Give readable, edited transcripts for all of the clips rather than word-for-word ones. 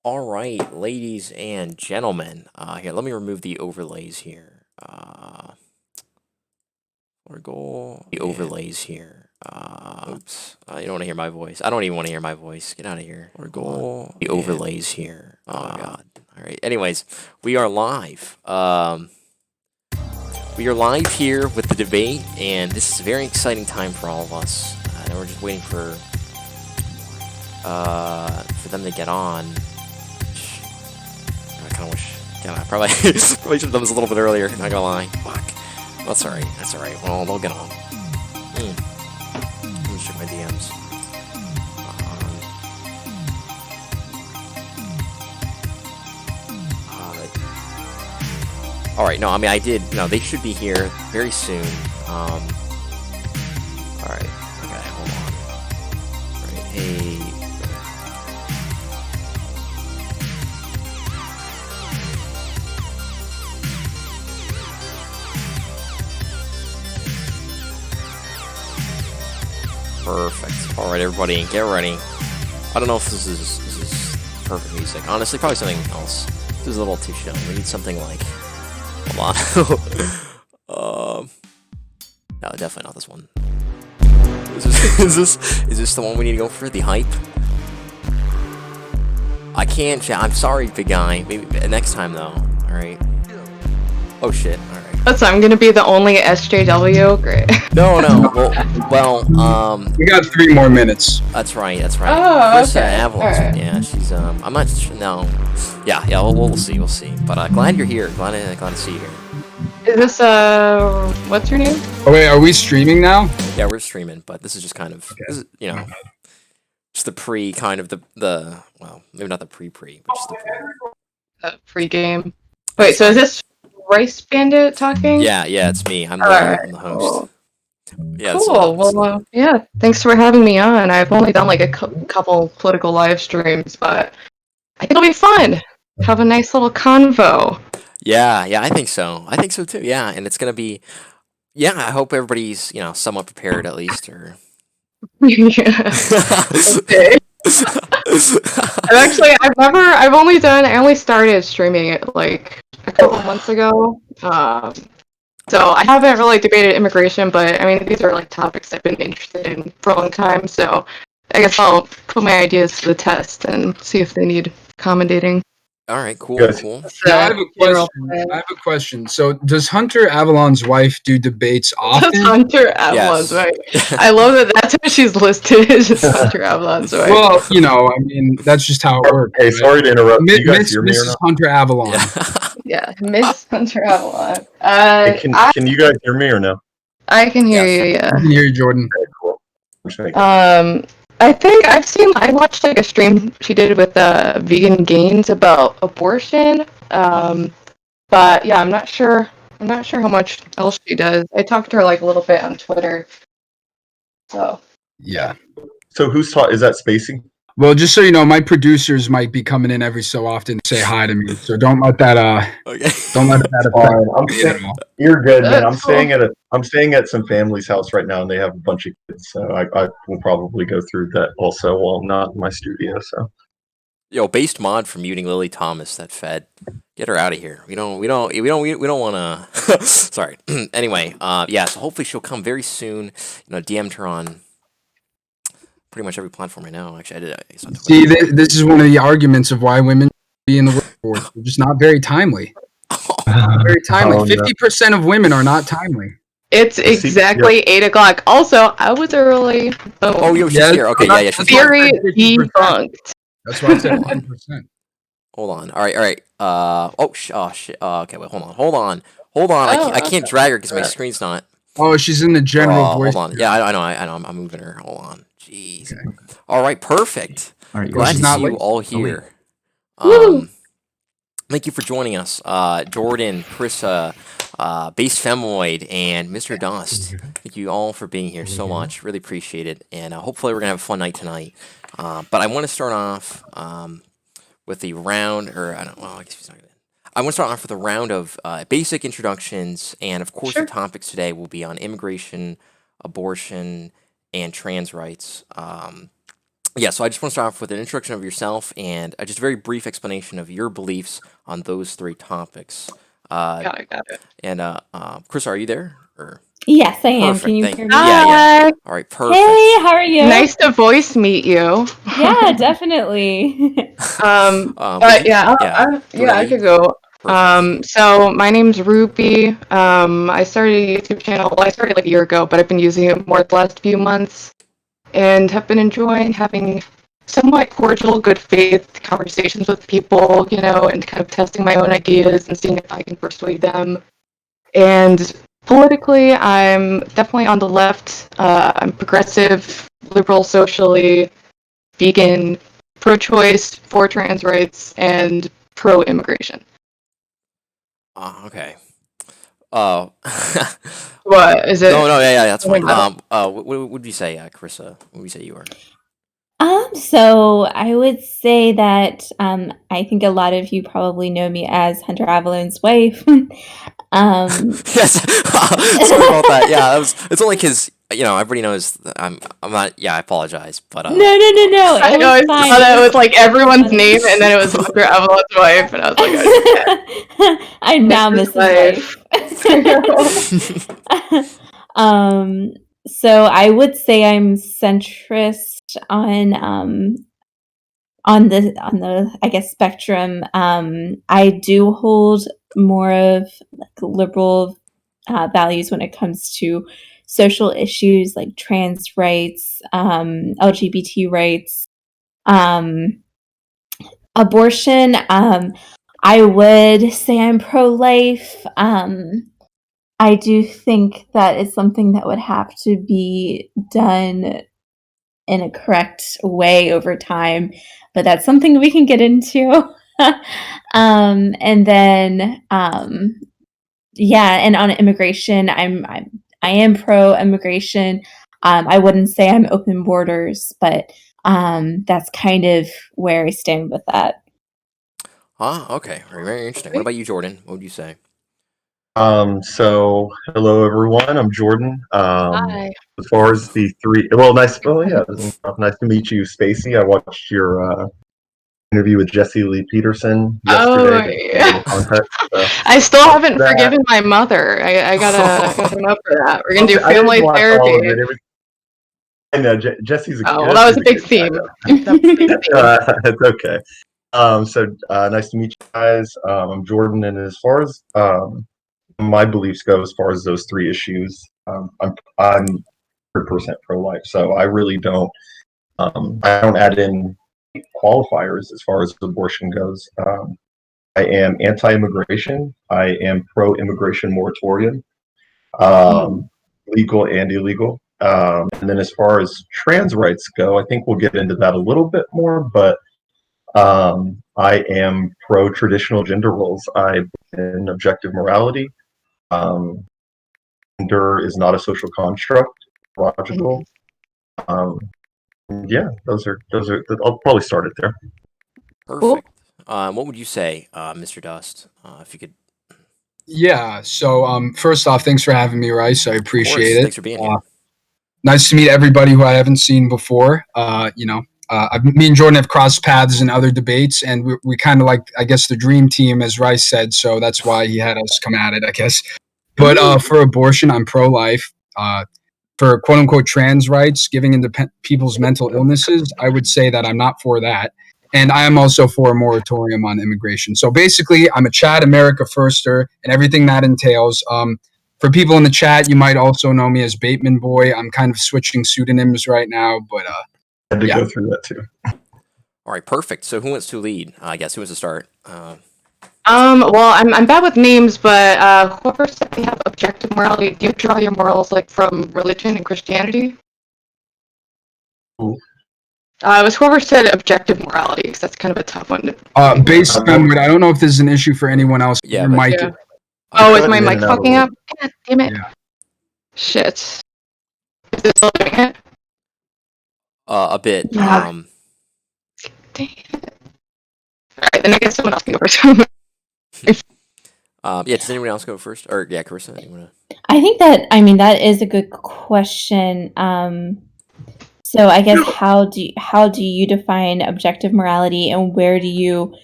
All right, ladies and gentlemen. Here, let me remove the overlays here. Or goal. The overlays here. Oops. You don't want to hear my voice. I don't even want to hear my voice. Get out of here. Or goal. The overlays here. Oh my god. All right. Anyways, we are live. We are live here with the debate, and this is a very exciting time for all of us. And we're just waiting for them to get on. I kind of wish. Yeah, I probably should have done this a little bit earlier. Not gonna lie. Fuck. That's alright. That's alright. Well, they'll get on. Let me check my DMs. Alright, no, I mean, I did. No, they should be here very soon. Alright. Okay, hold on. Alright, hey. Perfect. Alright, everybody, get ready. I don't know if this is perfect music. Honestly, probably something else. This is a little too chill. We need something like... Hold on. No, definitely not this one. Is this the one we need to go for? The hype? I can't. I'm sorry, big guy. Maybe next time though. All right. Oh shit. All right. So I'm gonna be the only SJW. Great. No. Well. We got 3 more minutes. That's right. That's right. Oh, Carissa okay. Avallone. Right. Yeah, she's. I'm not. No. Yeah. We'll see. We'll see. But glad you're here. Glad to see you here. Is this what's your name? Oh wait, are we streaming now? Yeah, we're streaming, but this is just kind of, this is, just the pre, kind of the well, maybe not the pre, but just the pre. Pre-game. Wait, so is this Rice Bandit talking? Yeah, it's me. I'm the host. Cool. Yeah, Cool. Well, yeah. Thanks for having me on. I've only done like a couple political live streams, but I think it'll be fun. Have a nice little convo. Yeah, I think so. I think so too. Yeah, and it's gonna be. Yeah, I hope everybody's somewhat prepared at least, or. Yeah. Okay. I only started streaming it like a couple months ago. So I haven't really debated immigration, but I mean, these are like topics I've been interested in for a long time. So I guess I'll put my ideas to the test and see if they need accommodating. All right, cool. Yeah, I have a question. So, does Hunter Avalon's wife do debates often? That's Hunter Avalon's Yes. wife. I love that that's how she's listed. It's just Hunter Avalon's wife. Well, I mean, that's just how it works. Hey, sorry to interrupt. You guys Miss, hear me or Mrs. not? Hunter Avalon. Yeah, Miss Hunter Avalon. Hey, can you guys hear me or no? I can hear you. Yeah. I can hear you, Jordan. Okay, cool. I watched like a stream she did with Vegan Gains about abortion. But yeah, I'm not sure how much else she does. I talked to her like a little bit on Twitter. So Yeah. So who's taught? Is that Spacek? Well, just so you know, my producers might be coming in every so often to say hi to me. So don't let that Okay. don't let that affect me at all. You're good, man. That's I'm staying at some family's house right now, and they have a bunch of kids. So I will probably go through that also while I'm not in my studio. So Yo, based mod for muting Lily Thomas. That fed. Get her out of here. We don't want to. Sorry. Anyway, yeah. So hopefully she'll come very soon. DM'd her on pretty much every platform right now. Actually, I did. See, this is one of the arguments of why women be in the workforce. They're just not very timely. Very timely. 50% of women are not timely. it's exactly 8 o'clock. Also, I was early. Oh, yo, she's Yeah, here. Okay, yeah. She's here. Theory debunked. That's why I said 1%. Hold on. All right. Oh shit. Okay, wait. Hold on. I can't drag her because my screen's not. Oh, she's in the general voice. Hold on. Yeah, I know. I'm moving her. Hold on. Jeez. Okay. All right. Perfect. All right. Glad to see you late. all here. Thank you for joining us, Jordan, Carissa, Base Femoid, and Mr. Dust. Thank you all for being here so much. Really appreciate it. And hopefully we're gonna have a fun night tonight. But I want to start off with the round, or I don't. Well, I guess he's not gonna. I want to start off with a round of basic introductions, and of course, the topics today will be on immigration, abortion, and trans rights. Yeah, so I just want to start off with an introduction of yourself and just a very brief explanation of your beliefs on those three topics. Uh, Got it. and Chris, are you there? Or Yes, I am. Can perfect. you Thank hear you. me? Yeah. Hi. All right. Hey, Perfect. how are you? Nice to voice meet you. Yeah, definitely. Would But you? yeah, Yeah. Do you want to I lead? could go. Perfect. So my name's Ruby. I started a YouTube channel. Well, I started like a year ago, but I've been using it more the last few months, and have been enjoying having somewhat cordial, good faith conversations with people, and kind of testing my own ideas and seeing if I can persuade them. And politically, I'm definitely on the left. I'm progressive, liberal socially, vegan, pro-choice, for trans rights, and pro-immigration. Okay. Uh, What is it? no, yeah, that's Something fine. about What would you say, Carissa? What would you say you were? So I would say that I think a lot of you probably know me as Hunter Avallone's wife. um, Yes. Sorry about that. Yeah, that was. It's only because everybody knows that I'm not. Yeah, I apologize, but no, no. I It was always fine. thought it was like everyone's funny. name, and then it was Hunter Avallone's wife, and I was like, okay, I'm now Mrs. Mrs. Wife. um, so I would say I'm centrist on the I guess spectrum. I do hold more of like liberal values when it comes to social issues like trans rights, LGBT rights, um, abortion. I would say I'm pro-life. I do think that is something that would have to be done in a correct way over time, but that's something we can get into. And then, yeah, and on immigration, I am pro immigration. I wouldn't say I'm open borders, but that's kind of where I stand with that. Okay. Very, very interesting. What about you, Jordan? What would you say? So hello everyone. I'm Jordan. Hi. As far as the three, well, nice. Well, yeah, nice to meet you, Spacey. I watched your interview with Jesse Lee Peterson Oh, yesterday. To give a yeah. little context. So, I still haven't that forgiven my mother. I gotta him up for that. We're gonna do I didn't family watch therapy. all of it. It was. I know Jesse's a Oh, well, that was Jesse's a a big good guy theme. though. That was a big theme. It's okay. Nice to meet you guys. I'm Jordan, and as far as my beliefs go, as far as those three issues, I'm 100% pro-life. So I really don't. I don't add in qualifiers as far as abortion goes. I am anti-immigration. I am pro-immigration moratorium, legal and illegal. And then as far as trans rights go, I think we'll get into that a little bit more, but I am pro traditional gender roles. I believe in objective morality. Um, Gender is not a social construct, logical. Um, yeah, those are. I'll probably start it there. Cool. Perfect. What would you say, Mr. Dust? If you could. Yeah. So, first off, thanks for having me, Rice. I Of appreciate course. it. Thanks for being here. Nice to meet everybody who I haven't seen before. Me and Jordan have crossed paths in other debates, and we kind of like, I guess, the dream team, as Rice said. So that's why he had us come at it, I guess. But for abortion, I'm pro-life. For quote unquote trans rights, giving into people's mental illnesses, I would say that I'm not for that. And I am also for a moratorium on immigration. So basically, I'm a Chad America firster and everything that entails. For people in the chat, you might also know me as Bateman Boy. I'm kind of switching pseudonyms right now, but I had to yeah. go through that too. All right. Perfect. So who wants to lead? I guess who wants to start? Well, I'm bad with names, but whoever said we have objective morality, do you draw your morals like from religion and Christianity? Ooh. It was whoever said objective morality, because that's kind of a tough one. Based on what I don't know if this is an issue for anyone else. Yeah, Your but- mic. Yeah. Oh, is my cutting in mic and out a fucking little. up? God damn it. Yeah. Shit. Is this still doing it? A bit. Yeah. Dang it. Alright, then I guess someone else can go first. Yeah. Does anyone else go first? Or yeah, Carissa, you wanna? I think that, I mean, that is a good question. So I guess how do you define objective morality, and where do you,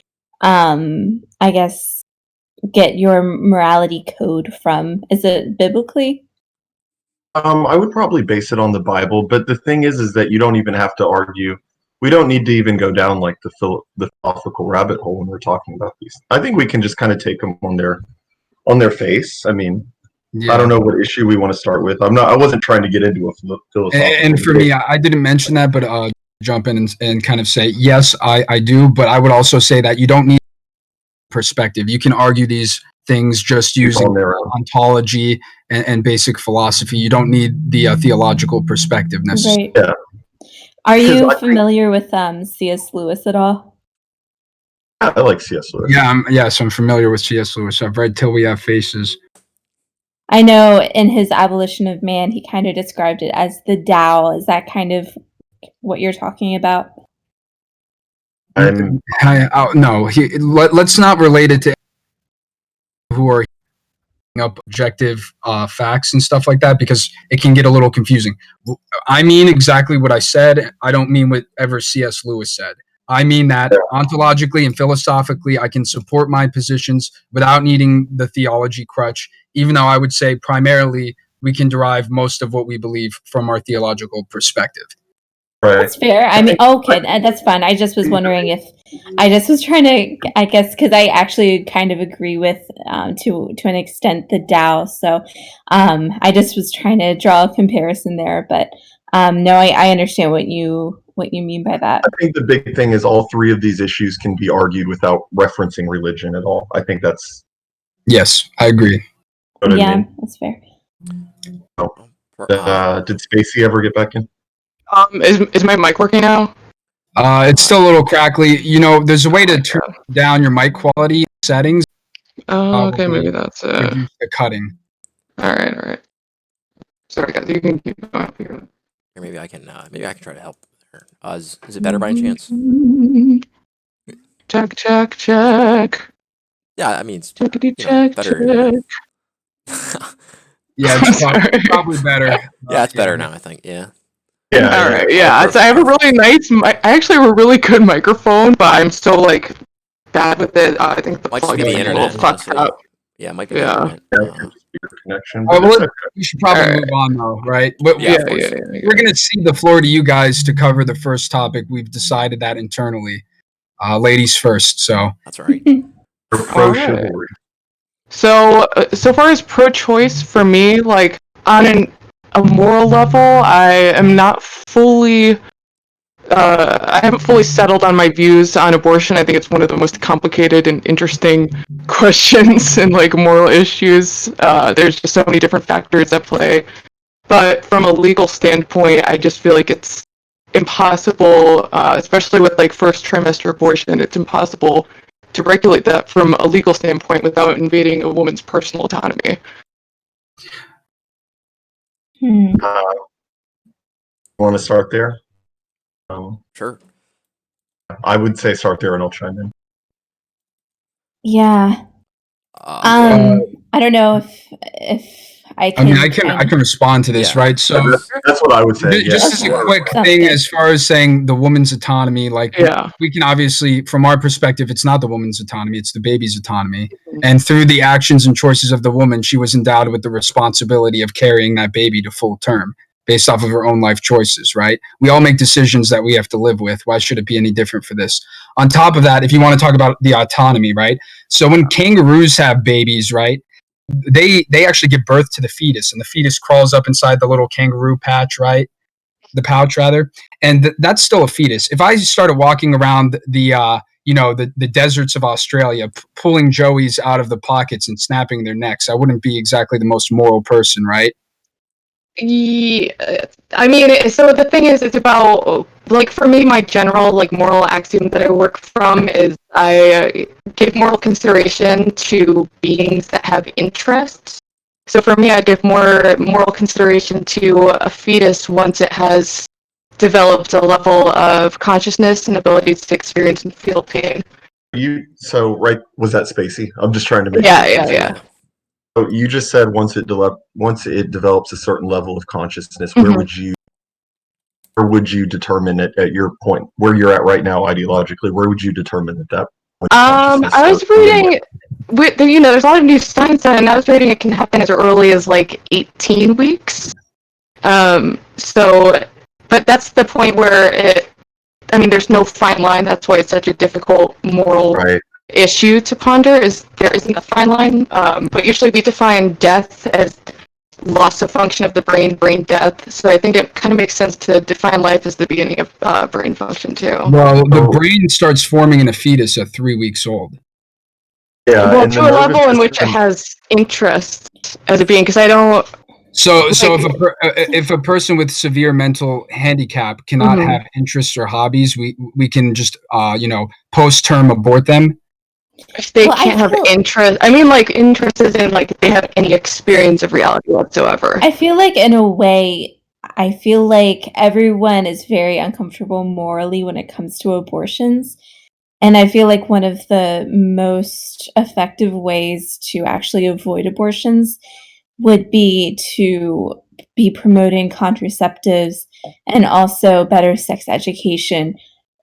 I guess, get your morality code from? Is it biblically? I would probably base it on the Bible, but the thing is that you don't even have to argue. We don't need to even go down like the philosophical rabbit hole when we're talking about these. I think we can just kind of take them on their face. I mean, I don't know what issue we want to start with. I wasn't trying to get into a philosophical. And for me, I didn't mention that, but jump in and kind of say, yes, I do. But I would also say that you don't need perspective. You can argue these things just using ontology and basic philosophy. You don't need the theological perspective necessarily. Right. Yeah. Are you familiar with C.S. Lewis at all? I like C.S. Lewis. Yeah, so I'm familiar with C.S. Lewis. I've read Till We Have Faces. I know in his Abolition of Man, he kind of described it as the Tao. Is that kind of what you're talking about? No, let's not relate it to who are up objective facts and stuff like that, because it can get a little confusing. I mean exactly what I said. I don't mean whatever C.S. Lewis said. I mean that ontologically and philosophically, I can support my positions without needing the theology crutch, even though I would say primarily we can derive most of what we believe from our theological perspective. Right. That's fair. I mean, okay, that's fine. I just was wondering if I just was trying to, I guess, because I actually kind of agree with to an extent the Tao. So I just was trying to draw a comparison there, but no, I understand what you mean by that. I think the big thing is all three of these issues can be argued without referencing religion at all. I think that's. Yes, I agree. Yeah, that's fair. Did Spacey ever get back in? Is my mic working now? It's still a little crackly. You know, there's a way to turn down your mic quality settings. Oh, okay, maybe that's it. Reduce the cutting. All right. Sorry, guys, you can keep going. Or maybe I can try to help her. Is it better by any chance? Check. Yeah, I mean, it's Check. better. Yeah, it's probably better. Yeah, it's better now, I think. Yeah. All right. Yeah, I have a really nice. I actually have a really good microphone, but I'm still like bad with it. I think the might just be the internet. Yeah, it might be the internet. Connection. Well, we should probably move on, though, right? We're going to cede the floor to you guys to cover the first topic. We've decided that internally. Ladies first, so. That's right. Pro-chivalry. So far as pro-choice, for me, like, on a moral level, I am not fully... I haven't fully settled on my views on abortion. I think it's one of the most complicated and interesting questions and like moral issues. There's just so many different factors at play. But from a legal standpoint, I just feel like it's impossible, especially with like first trimester abortion, it's impossible to regulate that from a legal standpoint without invading a woman's personal autonomy. Want to start there? Sure. I would say start there and I'll chime in. Yeah. I don't know if I can. I mean, I can respond to this, right? So that's what I would say. Just as a quick thing, as far as saying the woman's autonomy, like we can obviously, from our perspective, it's not the woman's autonomy; it's the baby's autonomy. And through the actions and choices of the woman, she was endowed with the responsibility of carrying that baby to full term, based off of her own life choices, right? We all make decisions that we have to live with. Why should it be any different for this? On top of that, if you want to talk about the autonomy, right? So when kangaroos have babies, right, they actually give birth to the fetus, and the fetus crawls up inside the little kangaroo patch, right? The pouch, rather. And that's still a fetus. If I started walking around the deserts of Australia, pulling joeys out of the pockets and snapping their necks, I wouldn't be exactly the most moral person, right? Yeah, I mean, so the thing is, it's about, like, for me, my general, like, moral axiom that I work from is I give moral consideration to beings that have interests. So for me, I give more moral consideration to a fetus once it has developed a level of consciousness and abilities to experience and feel pain. Was that Spacey? I'm just trying to make Yeah. So you just said once it develops a certain level of consciousness, where would you or would you determine it at your point where you're at right now ideologically? Where would you determine that point of consciousness I was goes to begin reading, there's a lot of new science, and I was reading it can happen as early as like 18 weeks. But that's the point where there's no fine line. That's why it's such a difficult moral Right. issue to ponder. Is there isn't a fine line? But usually we define death as loss of function of the brain death. So I think it kind of makes sense to define life as the beginning of brain function too. Well, the So- brain starts forming in a fetus at 3 weeks old. Yeah, Well, and the to a level nervous in which it system- has interest as a being, because I don't. So Like- if a person with severe mental handicap cannot Mhm. have interests or hobbies, we can just post-term abort them. If they Well, I can't have feel- interest, interest is in like if they have any experience of reality whatsoever. I feel like in a way, I feel like everyone is very uncomfortable morally when it comes to abortions. And I feel like one of the most effective ways to actually avoid abortions would be to be promoting contraceptives and also better sex education.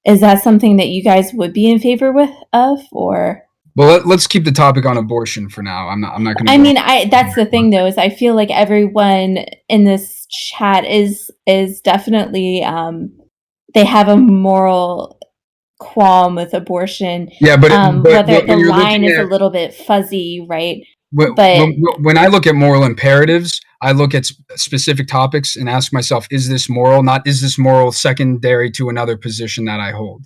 Is that something that you guys would be in favor of, or? Well, let's keep the topic on abortion for now. I'm not going to. I mean, that's the thing though, is I feel like everyone in this chat is definitely they have a moral qualm with abortion. Yeah, but Whether when the you're line looking is a at- little bit fuzzy, right? When I look at moral imperatives, I look at specific topics and ask myself, is this moral? Not is this moral secondary to another position that I hold?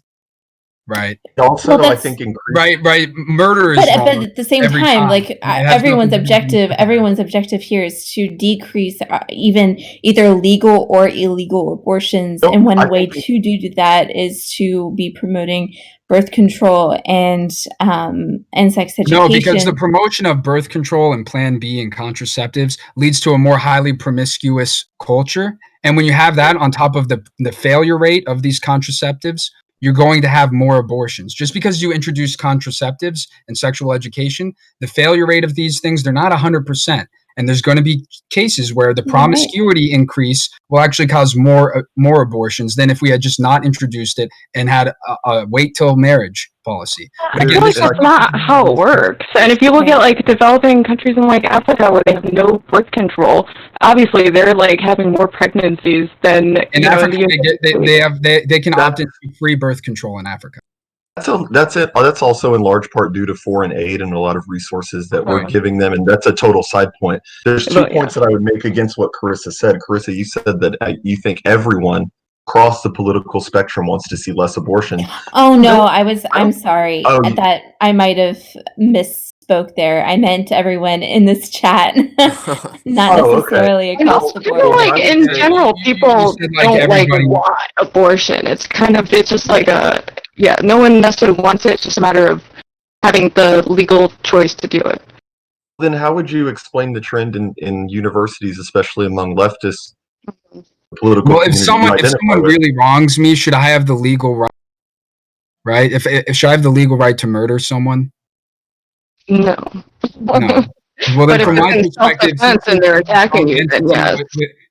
Right. Also, Well, I that's- think increase. Right. Murder is But wrong. at the same every time, time. like It has everyone's nothing to do with objective, that. everyone's objective here is to decrease even either legal or illegal abortions. Nope, And one I way think- to do that is to be promoting birth control and sex education. No, because the promotion of birth control and Plan B and contraceptives leads to a more highly promiscuous culture. And when you have that on top of the failure rate of these contraceptives, you're going to have more abortions. Just because you introduce contraceptives and sexual education, the failure rate of these things, they're not 100%. And there's going to be cases where the You're promiscuity increase will actually cause more abortions than if we had just not introduced it and had a wait till marriage policy. But I again, feel like this is- that's not how it works. And if you look at like developing countries in like Africa where they have no birth control, obviously they're like having more pregnancies than in Africa, they can That- opt into free birth control in Africa. That's it. That's also in large part due to foreign aid and a lot of resources that we're giving them, and that's a total side point. There's two But, yeah. points that I would make against what Carissa said. Carissa, you said that you think everyone across the political spectrum wants to see less abortion. Oh no, No, I'm sorry Oh, that I might have misspoke there. I meant everyone in this chat, not Oh, okay. necessarily I know, across the I feel board. like in say general, you people said, like, don't like everybody- want abortion. It's just like no one necessarily wants it. It's just a matter of having the legal choice to do it. Then how would you explain the trend in universities, especially among leftists, political Well, if community you someone identify with? really wrongs me, should I have the legal right? Right? If should I have the legal right to murder someone? No. No. Well, then, But if from it's my in perspective, self-defense and they're attacking you, then yes.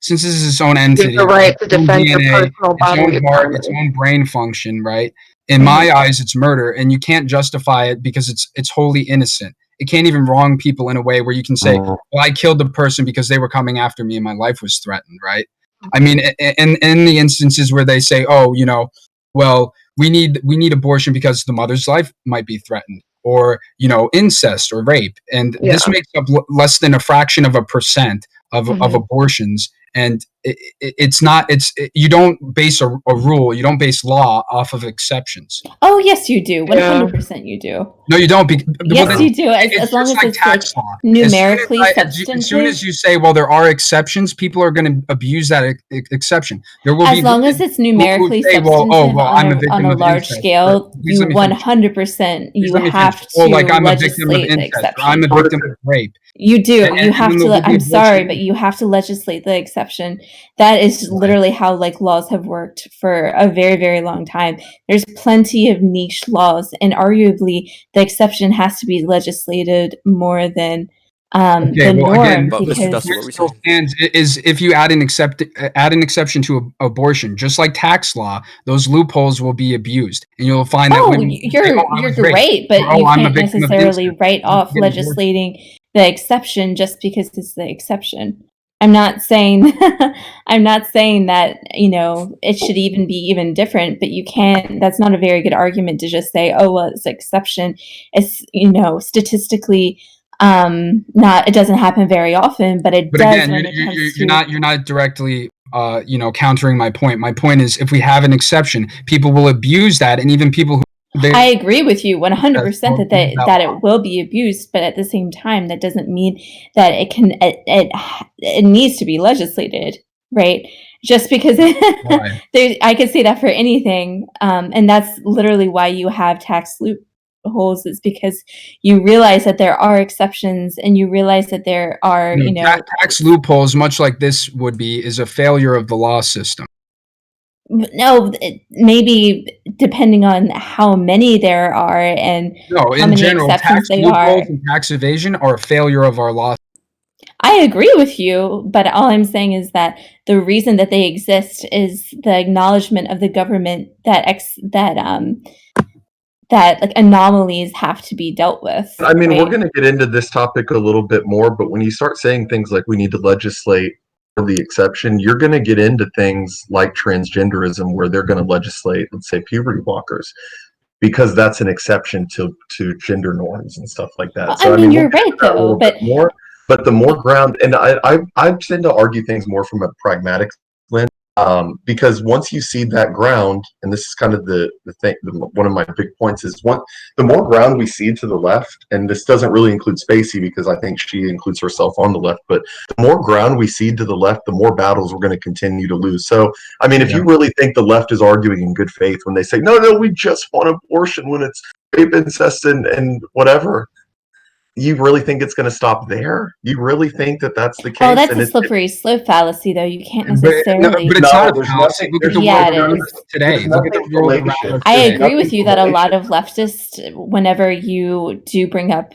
Since this is its own You entity, have the right to its own defend your DNA, personal its bodily own heart, its autonomy. own brain function, right? In my eyes, it's murder, and you can't justify it because it's wholly innocent. It can't even wrong people in a way where you can say, Mhm. "Well, I killed the person because they were coming after me and my life was threatened." Right? I mean, in the instances where they say, "Oh, well, we need abortion because the mother's life might be threatened," or incest or rape, and this Yeah. makes up less than a fraction of a percent of Mhm. abortions. And you don't base a rule, you don't base law off of exceptions. Oh yes, you do. Yeah. 100% you do. No, you don't. Yes, then you do. it's As long just as like it's tax like law. numerically As soon as you say, well, there are exceptions, people are going to abuse that exception. There will be as long as it's numerically say, substantive I'm a on victim a of large incest. scale, Please you let me finish. 100% Please you let me have finish. to Oh, like I'm a victim of legislate the incest, or exception. I'm a victim of rape. You do. And- You and have then to. there'll be I'm sorry, abortion. but you have to legislate the exception. That is literally how like laws have worked for a very, very long time. There's plenty of niche laws, and arguably the exception has to be legislated more than the well, again, norm, But Mr. because Dustin, what were you still saying? stands is if you add an exception to abortion, just like tax law, those loopholes will be abused, and you'll find that oh, women will say, you're "Oh, I was raped," great, but or, you "Oh, I'm a can't victim of necessarily incest." write I'm off getting abortion. legislating the exception just because it's the exception. I'm not saying I'm not saying that, you know, it should even be even different, but you can't, that's not a very good argument to just say, oh well, it's an exception. It's, you know, statistically not, it doesn't happen very often, but it But does again, when it comes you're not directly countering my point. My point is, if we have an exception, people will abuse that, and even people who I agree with you 100% will that use that that law. it will be abused, but at the same time, that doesn't mean that it needs to be legislated, right? Just because Right. I could say that for anything, and that's literally why you have tax loopholes, is because you realize that there are exceptions, and you realize that there are, You you know, know, tax loopholes, much like this would be, is a failure of the law system. no, maybe depending on how many there are and No, how in many general, exceptions tax they loopholes are. and tax evasion are a failure of our law. I agree with you, but all I'm saying is that the reason that they exist is the acknowledgement of the government that that like anomalies have to be dealt with. I mean, we're right? going to get into this topic a little bit more, but when you start saying things like we need to legislate for the exception, you're going to get into things like transgenderism, where they're going to legislate, let's say, puberty blockers, because that's an exception to gender norms and stuff like that. I So, I mean, mean, we'll you're get into right that a though, little bit more, but the more ground, and I tend to argue things more from a pragmatic lens. Because once you see that ground, and this is kind of the thing, one of my big points is the more ground we cede to the left, and this doesn't really include Spacey because I think she includes herself on the left, but the more ground we cede to the left, the more battles we're going to continue to lose. So, I mean, if you really think the left is arguing in good faith when they say, no, we just want abortion when it's rape, incest, and whatever, you really think it's going to stop there? You really think that that's the case? oh, that's And a slippery slope fallacy, though. You can't But necessarily. it's not a there's fallacy. nothing. Look at There's the Yeah, world it around is. us today. There's Look at the nothing world around fallacious. us I today. agree with nothing you that a fallacious. lot of leftists, whenever you do bring up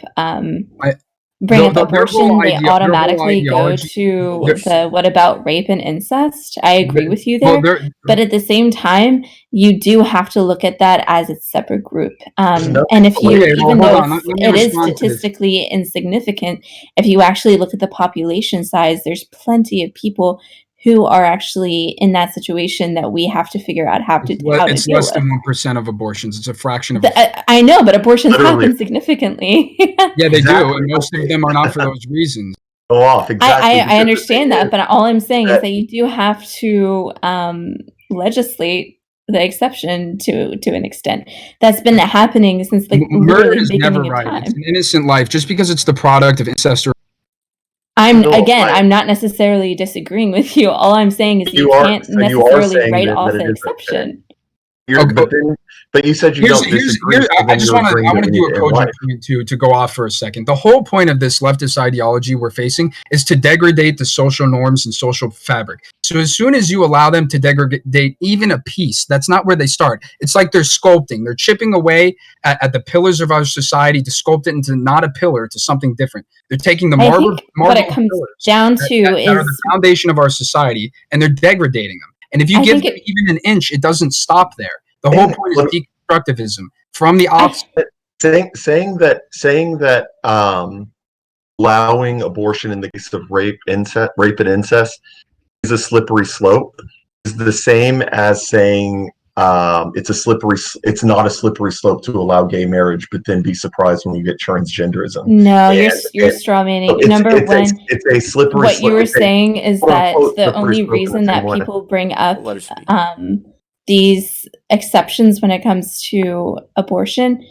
Their whole abortion, they idea, their whole automatically go ideology. to the what about rape and incest? I agree with you Well, there, but at the same time, you do have to look at that as a separate group. nothing And if you, Okay, well, even hold though on. Let me it is respond to this. statistically insignificant, if you actually look at the population size, there's plenty of people who are actually in that situation that we have to figure out how to It's deal less with. than 1% of abortions. It's a fraction of. I know, but abortions Literally. happen significantly. Yeah, they do, Exactly. and most of them are not for those reasons. Go off exactly. I understand that, but all I'm saying is that- that you do have to legislate the exception to an extent. That's been happening since the Murder literally is never beginning of right. It's time. an innocent life. Just because it's the product of incest or I'm not necessarily disagreeing with you. All I'm saying is you can't necessarily saying write that off it the is exception. Okay. But you said you don't disagree. So I just want to do a cogent life. point to go off for a second. The whole point of this leftist ideology we're facing is to degrade the social norms and social fabric. So as soon as you allow them to degrade even a piece, that's not where they start. It's like they're sculpting. They're chipping away at the pillars of our society to sculpt it into not a pillar, to something different. They're taking the marble what it comes down to that are the foundation of our society, and they're degrading them. And if you give them even an inch, it doesn't stop there. The whole point is deconstructivism from the offset. Saying that allowing abortion in the case of rape and incest is a slippery slope is the same as saying it's not a slippery slope to allow gay marriage, but then be surprised when you get transgenderism. No, you're straw manning. Number one, it's a slippery what slope. you were saying is that the only slippery reason that slope. people bring up these exceptions when it comes to abortion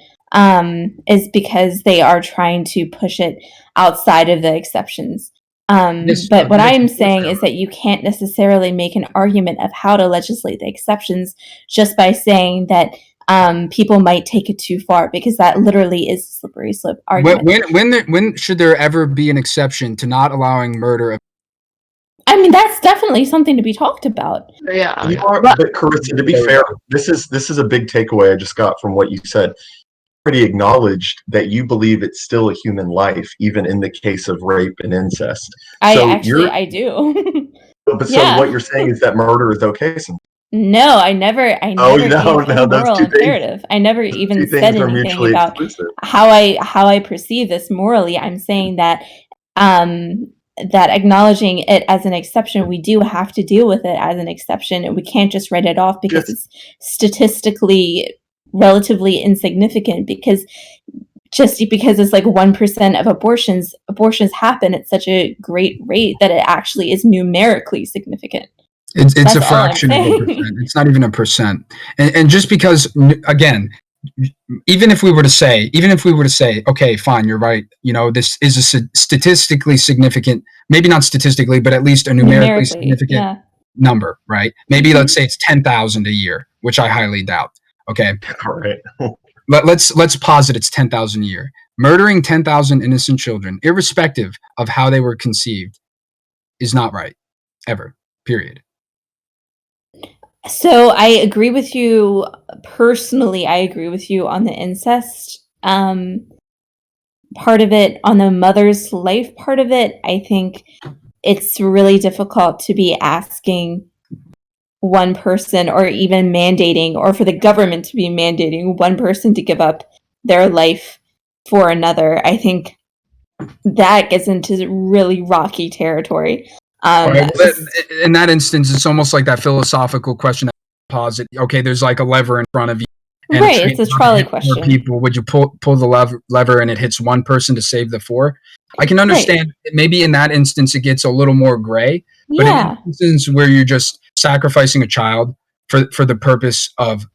is because they are trying to push it outside of the exceptions. But what I'm saying is that you can't necessarily make an argument of how to legislate the exceptions just by saying that people might take it too far, because that literally is a slippery slope argument. When should there ever be an exception to not allowing murder? I mean, that's definitely something to be talked about. Yeah. But Carissa, to be fair, this is a big takeaway I just got from what you said. already acknowledged that you believe it's still a human life, even in the case of rape and incest. I do. But so Yeah. what you're saying is that murder is okay. No, I never Oh, gave no, a those moral two things, imperative. I never even two said things are anything mutually about exclusive. how I perceive this morally. I'm saying that that acknowledging it as an exception, we do have to deal with it as an exception, and we can't just write it off because it's statistically relatively insignificant, because just because it's like 1% of abortions happen at such a great rate that it actually is numerically significant. It's That's a all I'm fraction of a saying. percent. It's not even a percent. And just because, again, even if we were to say, okay, fine, you're right. You know, this is a statistically significant, maybe not statistically, but at least a numerically significant yeah. number, right? Maybe let's say it's 10,000 a year, which I highly doubt. Okay. All right. Let's posit it's 10,000 a year. Murdering 10,000 innocent children, irrespective of how they were conceived, is not right, ever. Period. So I agree with you personally. I agree with you on the incest part of it. On the mother's life part of it, I think it's really difficult to be asking one person, or even mandating, or for the government to be mandating one person to give up their life for another. I think that gets into really rocky territory. Right. Well, in that instance, it's almost like that philosophical question. Posit. Okay, there's like a lever in front of you, and right, it's a trolley question. People, would you pull the lever and it hits one person to save the four? I can understand. Right. Maybe in that instance, it gets a little more gray. But in instances where you're just sacrificing a child for the purpose of,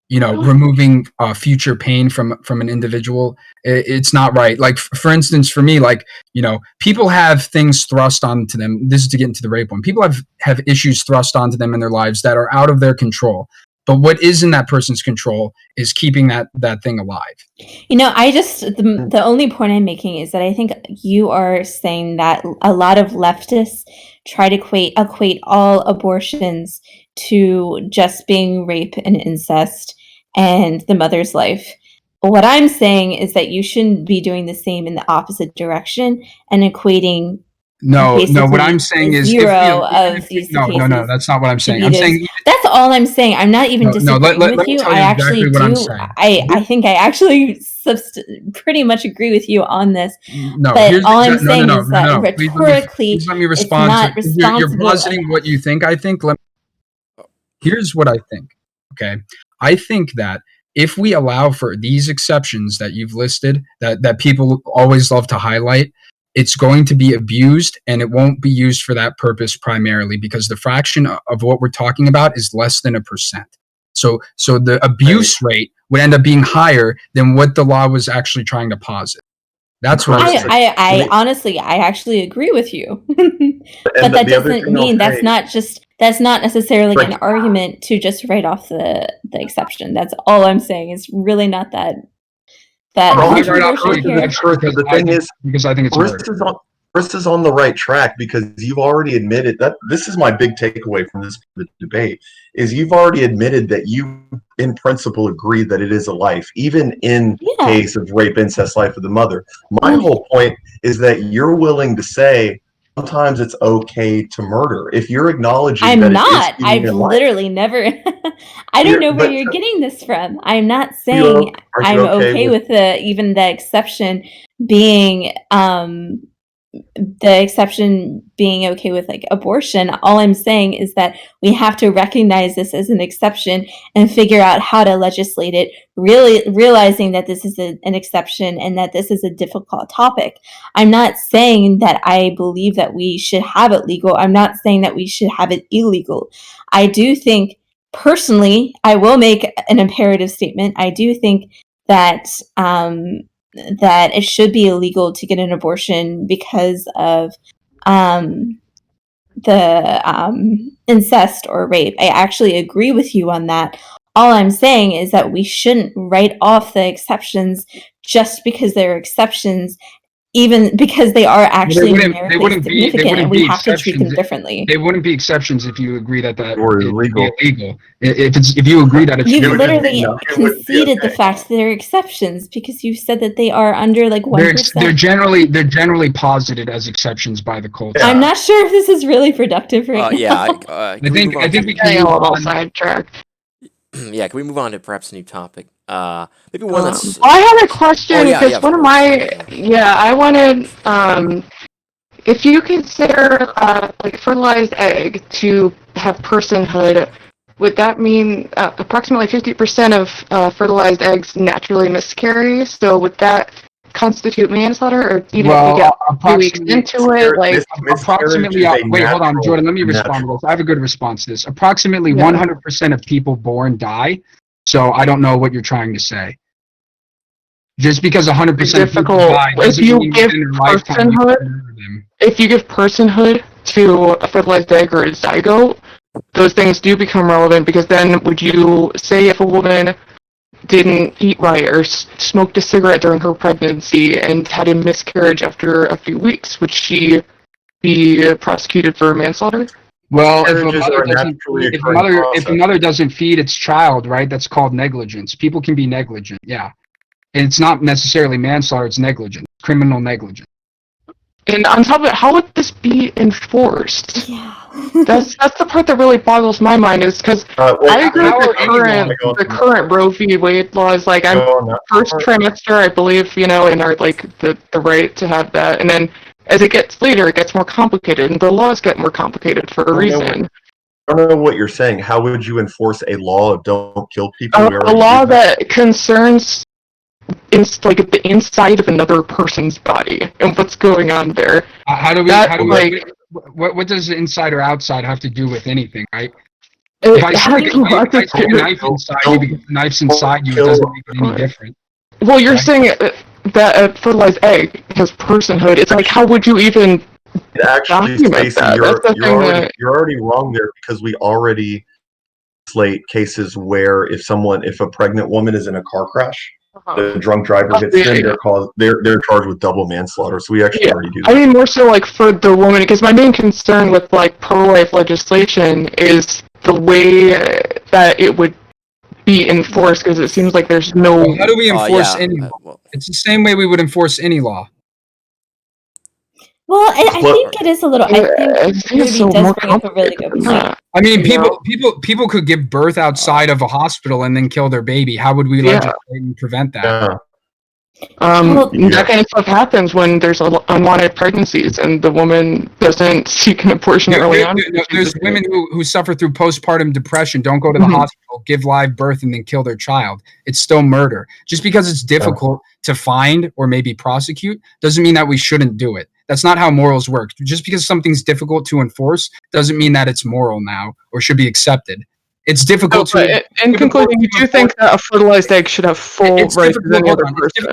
you know, removing future pain from an individual, it's not right. Like, for instance, for me, like, you know, people have things thrust onto them. This is to get into the rape one. People have issues thrust onto them in their lives that are out of their control. But what is in that person's control is keeping that thing alive. You know, the only point I'm making is that I think you are saying that a lot of leftists try to equate all abortions to just being rape and incest and the mother's life. What I'm saying is that you shouldn't be doing the same in the opposite direction and equating. No. What I'm saying is zero of these cases. No. That's not what I'm saying. I'm saying that's all I'm saying. I'm not even disagreeing with you. I actually do. I think I actually pretty much agree with you on this. No, but all I'm saying is that rhetorically, please let me respond. It's not responsible. You're positing what you think. I think. Here's what I think. Okay, I think that if we allow for these exceptions that you've listed, that people always love to highlight, it's going to be abused, and it won't be used for that purpose primarily, because the fraction of what we're talking about is less than 1%. So the abuse rate would end up being higher than what the law was actually trying to posit. That's what I honestly, I actually agree with you. But that doesn't mean that's not necessarily an argument to just write off the exception. That's all I'm saying. It's really not that the thing is, because I think it's Chris is on the right track, because you've already admitted that. This is my big takeaway from this debate, is you've already admitted that you in principle agree that it is a life, even in case of rape, incest, life of the mother. My whole point is that you're willing to say sometimes it's okay to murder if you're acknowledging I've literally never I don't know where you're getting this from. I'm not saying I'm okay with even the exception being okay with like abortion. All I'm saying is that we have to recognize this as an exception and figure out how to legislate it, really realizing that this is an exception and that this is a difficult topic. I'm not saying that I believe that we should have it legal. I'm not saying that we should have it illegal. I do think, personally, I will make an imperative statement. I do think that that it should be illegal to get an abortion because of the incest or rape. I actually agree with you on that. All I'm saying is that we shouldn't write off the exceptions just because they're exceptions even because they are actually they numerically wouldn't be significant, and we have to treat them exceptions. differently. They wouldn't be exceptions if you agree that Or it would be illegal. illegal. If you agree that it should You've be literally no, it wouldn't be conceded the okay. fact that they're exceptions because you said that they are under like they're 1%. generally posited as exceptions by the culture. Yeah. I'm not sure if this is really productive right now. Yeah, I think we can Getting move a little on. sidetracked. yeah. Can we move on to perhaps a new topic? Maybe one that's. I had a question Oh, yeah, because yeah, of one of course. my I wanted if you consider like a fertilized egg to have personhood, would that mean approximately 50% of fertilized eggs naturally miscarry? So would that constitute manslaughter, or even if you get 2 weeks into it, like approximately? Wait, hold on, Jordan. Let me respond to this. I have a good response to this. Approximately 100% of people born die. So I don't know what you're trying to say. Just because 100% of people die if doesn't you mean give within their lifetime you personhood, can murder them. if you give personhood to a fertilized egg or a zygote, those things do become relevant, because then would you say if a woman didn't eat right or smoked a cigarette during her pregnancy and had a miscarriage after a few weeks, would she be prosecuted for manslaughter? Well, Marriages are naturally occurring if a mother doesn't feed its child, right, that's called negligence. People can be negligent, yeah. And it's not necessarily manslaughter, it's negligence, criminal negligence. And on top of it, how would this be enforced? Yeah. That's the part that really boggles my mind, is because I agree with the current Roe v. Wade laws. Like, I'm first trimester, I believe, in our like the right to have that, and then as it gets later, it gets more complicated, and the laws get more complicated for a reason. I don't know what you're saying. How would you enforce a law of don't kill people? A law that concerns like the inside of another person's body and what's going on there. What does the inside or outside have to do with anything, right? If I stick a knife inside you because the knife's inside you, it doesn't make it any different. Well, you're saying that a fertilized egg has personhood. It's like, how would you even document that? You're already wrong there, because we already slate cases where if a pregnant woman is in a car crash, the drunk driver hits them, they're charged with double manslaughter. So we actually already do that. I mean, more so like for the woman, because my main concern with like pro-life legislation is the way that it would be enforced, because it seems like there's no. Well, how do we enforce any law? It's the same way we would enforce any law. Well, I think it is a little. I think Ruby does bring up a really good point. I mean, people could give birth outside of a hospital and then kill their baby. How would we legislate and prevent that? Yeah. That kind of stuff happens when there's unwanted pregnancies and the woman doesn't seek an abortion early on. There's women who suffer through postpartum depression, don't go to the hospital, give live birth, and then kill their child. It's still murder. Just because it's difficult to find or maybe prosecute doesn't mean that we shouldn't do it. That's not how morals work. Just because something's difficult to enforce doesn't mean that it's moral now or should be accepted. It's difficult in conclusion, you do think that a fertilized egg should have full rights as any other person?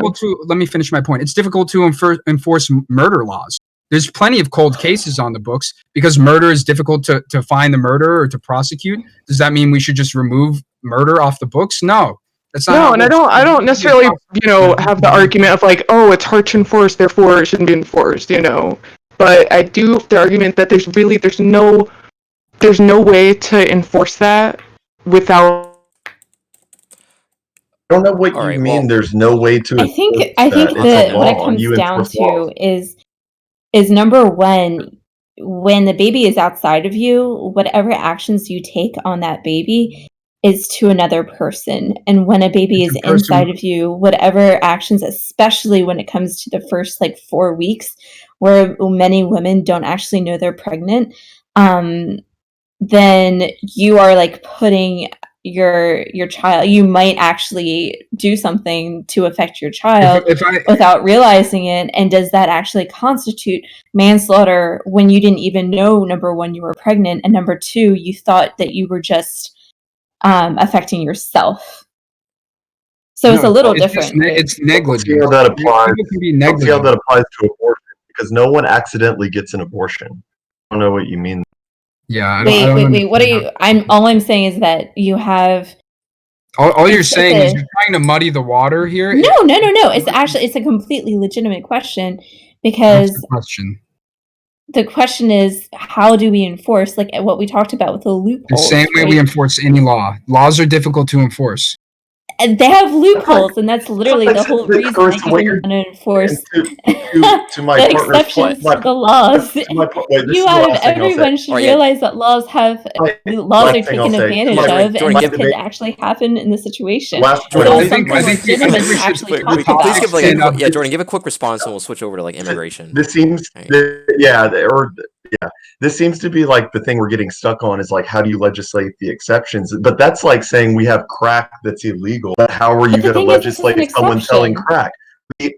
Let me finish my point. It's difficult to enforce murder laws. There's plenty of cold cases on the books because murder is difficult to find the murderer or to prosecute. Does that mean we should just remove murder off the books? No. That's not no, and I don't necessarily, have the argument of like, oh, it's hard to enforce, therefore it shouldn't be enforced, But I do have the argument that there's no way to enforce that without. I don't know what you mean. There's no way to. I think that what it comes down to is number one, when the baby is outside of you, whatever actions you take on that baby is to another person. And when a baby is inside of you, whatever actions, especially when it comes to the first 4 weeks, where many women don't actually know they're pregnant, then you are putting your child, you might actually do something to affect your child without realizing it. And does that actually constitute manslaughter when you didn't even know, number one, you were pregnant, and number two, you thought that you were just affecting yourself? So it's a little different. It's negligence. I don't see how that applies to abortion, because no one accidentally gets an abortion. I don't know what you mean. Yeah. Wait. What are you? All I'm saying is that you have. All you're saying is you're trying to muddy the water here. No. It's a completely legitimate question, because That's the question. the question is, how do we enforce, like what we talked about with the The loopholes? same way we right? enforce any law. Laws are difficult to enforce. And they have loopholes, and that's literally the That's whole the reason curse that you what don't you're want to enforce to my the partner's exceptions point. to the laws. To my point, wait, this You is the out of last thing I'll say. everyone should Oh, yeah. realize that laws have Last are thing I'll taken say. advantage My- of, Jordan, and give- what could actually happen in the situation. Last So Jordan, it's I think- something I think we legitimate should- to actually Wait, talk wait, about. please give like Stand up. Jordan, give a quick response, and we'll switch over to like immigration. This seems, Right. this seems to be like the thing we're getting stuck on is like, how do you legislate the exceptions? But that's like saying we have crack that's illegal. But how are you But the going to thing is, this is an legislate someone selling exception. crack?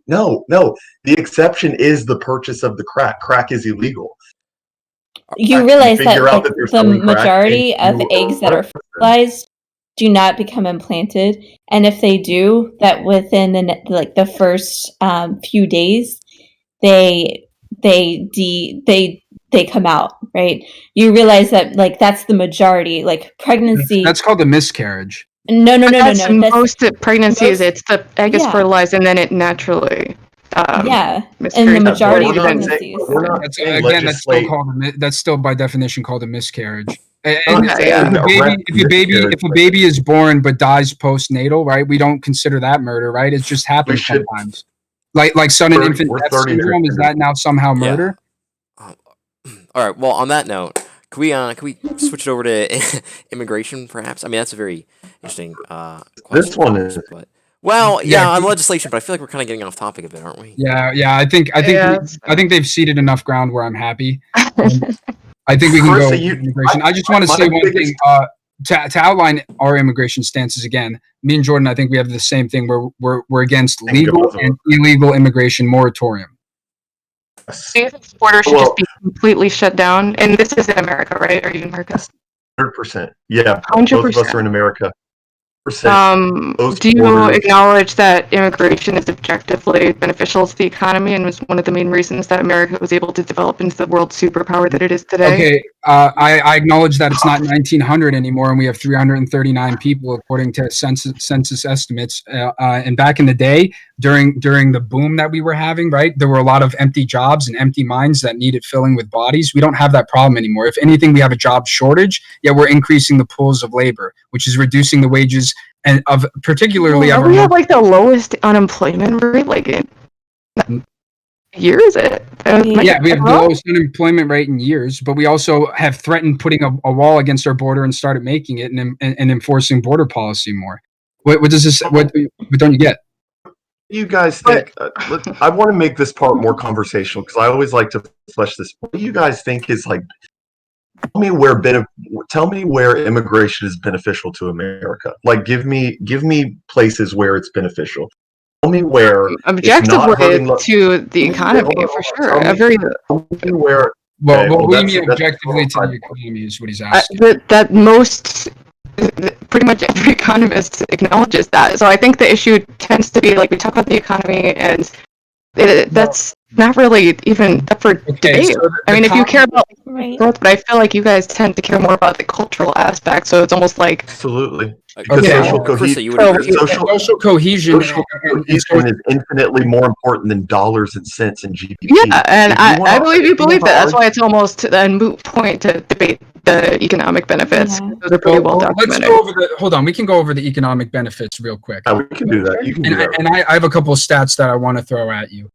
No. The exception is the purchase of the crack. Crack is illegal. You realize that figure out like that they're the selling crack majority and of you eggs that are arrest them. fertilized do not become implanted, and if they do, that within the first few days, they come out, right? You realize that like that's the majority. Like pregnancy. That's called a miscarriage. No. That's That's, most pregnancies. most- It's the egg is yeah. fertilized and then it naturally. yeah, and the miscarries. majority We're of not pregnancies. saying- we're not That's saying again. That's still legislate. called that's still by definition called a miscarriage. And Not Yeah, if saying if a baby is born but dies postnatal, right? We don't consider that murder, right? It just happens should- sometimes. Like sudden 30 infant we're death 30 syndrome, is that now somehow murder? All right. Well, on that note, can we switch it over to immigration, perhaps? I mean, that's a very interesting question. This one is- but well, Yeah. on legislation, but I feel like we're kind of getting off topic a bit, aren't we? Yeah. I think Yeah, I think they've ceded enough ground where I'm happy. I think we can Carissa, go you- immigration. I just want to my say one biggest- thing. To outline our immigration stances again, me and Jordan, I think we have the same thing. We're against Thank legal both of and illegal immigration moratorium. Do you think the border should just be completely shut down? And this is in America, right? Are you in America? 100%. Yeah, 100%. both of us are in America. Those Do you borders- acknowledge that immigration is objectively beneficial to the economy and was one of the main reasons that America was able to develop into the world superpower that it is today? Okay, I acknowledge that it's not 1900 anymore, and we have 339 people according to census estimates. And back in the day, during the boom that we were having, right, there were a lot of empty jobs and empty minds that needed filling with bodies. We don't have that problem anymore. If anything, we have a job shortage. Yet we're increasing the pools of labor, which is reducing the wages and of particularly. Well, we have like the lowest unemployment rate like in years. Yeah, we have the lowest unemployment rate in years, but we also have threatened putting a wall against our border and started making it and enforcing border policy more. What does this? What don't you get? You guys think? I want to make this part more conversational because I always like to flesh this. What do you guys think is like? Tell me where immigration is beneficial to America. Like, give me places where it's beneficial. Tell me where objectively to the economy for sure. Tell me where. Well, Okay, what do you that's- mean that's objectively to fine. the economy is what he's asking. Pretty much every economist acknowledges that. So I think the issue tends to be like we talk about the economy and that's not really even up for debate. So I mean, if you care about Right. growth, but I feel like you guys tend to care more about the cultural aspect. So it's almost like Absolutely. Okay. Social Carissa, cohesion. you would agree? Social cohesion. Social cohesion is infinitely more important than dollars and cents and GDP. yeah, and If you I wanna- believe you believe wanna that. That's why it's almost a moot point to debate the economic benefits. Yeah. Those are pretty well Let's documented. go over hold on, we can go over the economic benefits real quick. Yeah, we can do that. You can do that. And I have a couple of stats that I want to throw at you.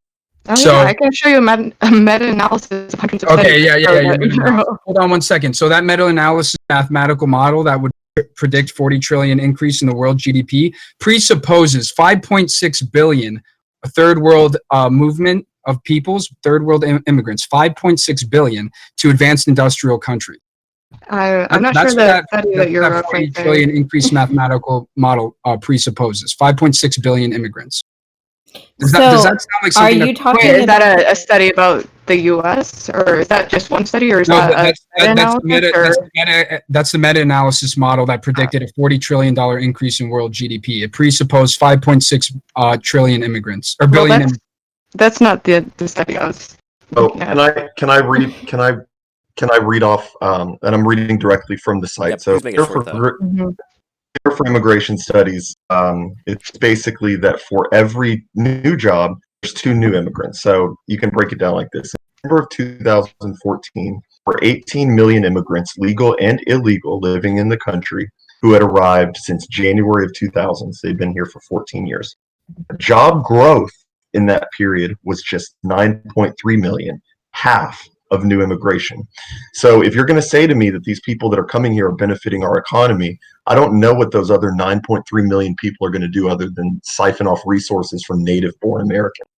Oh, So- yeah, I can show you a meta-analysis of hundreds of Okay, studies yeah. that show that- Hold on one second. So that meta-analysis mathematical model that would predict 40 trillion increase in the world GDP presupposes 5.6 billion, a third world movement of peoples, third world immigrants, 5.6 billion to advanced industrial countries. I'm not That's sure what the study that you're that 40 referring to. trillion increase mathematical model presupposes 5.6 billion immigrants. Does that sound like Are something you that, talking Wait, is about that a study about the U.S. or is that just one study, or is no, that that's a the meta-analysis? that's the meta-analysis model that predicted a $40 trillion increase in world GDP. It presupposed 5.6 trillion immigrants or Well, billion. that's not the study I was. Oh, looking at. can I read off? And I'm reading directly from the site. Yeah, So please make it short, though. Mhm. for immigration studies, it's basically that for every new job, there's 2 new immigrants. So you can break it down like this. In November of 2014, there were 18 million immigrants, legal and illegal, living in the country who had arrived since January of 2000. So they've been here for 14 years. Job growth in that period was just 9.3 million, half of new immigration. So if you're going to say to me that these people that are coming here are benefiting our economy, I don't know what those other 9.3 million people are going to do other than siphon off resources from native-born Americans.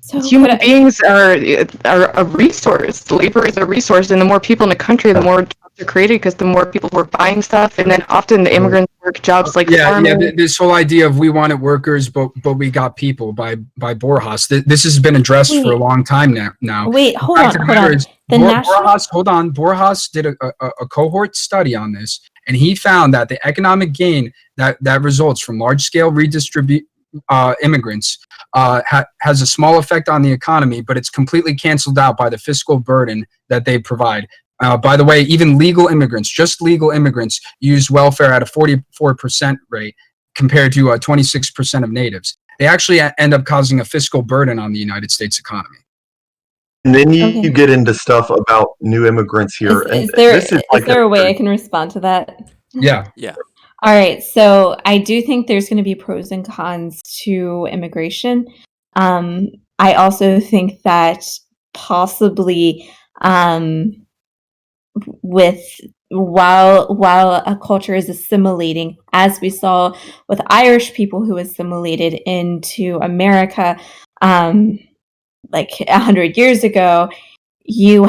So Human beings are a resource. Labor is a resource, and the more people in the country, the more jobs are created because the more people were buying stuff, and then often the immigrants work jobs like farming. This whole idea of we wanted workers, but we got people by Borjas. This has been addressed for a long time now. Wait, hold on. Borjas did a cohort study on this, and he found that the economic gain that results from large-scale immigrants has a small effect on the economy, but it's completely canceled out by the fiscal burden that they provide. By the way, even just legal immigrants use welfare at a 44% rate compared to 26% of natives. They actually end up causing a fiscal burden on the United States economy. And then you get into stuff about new immigrants here. Is there a way I can respond to that? Yeah. All right. So I do think there's going to be pros and cons to immigration. I also think that possibly while a culture is assimilating, as we saw with Irish people who assimilated into America like 100 years ago, you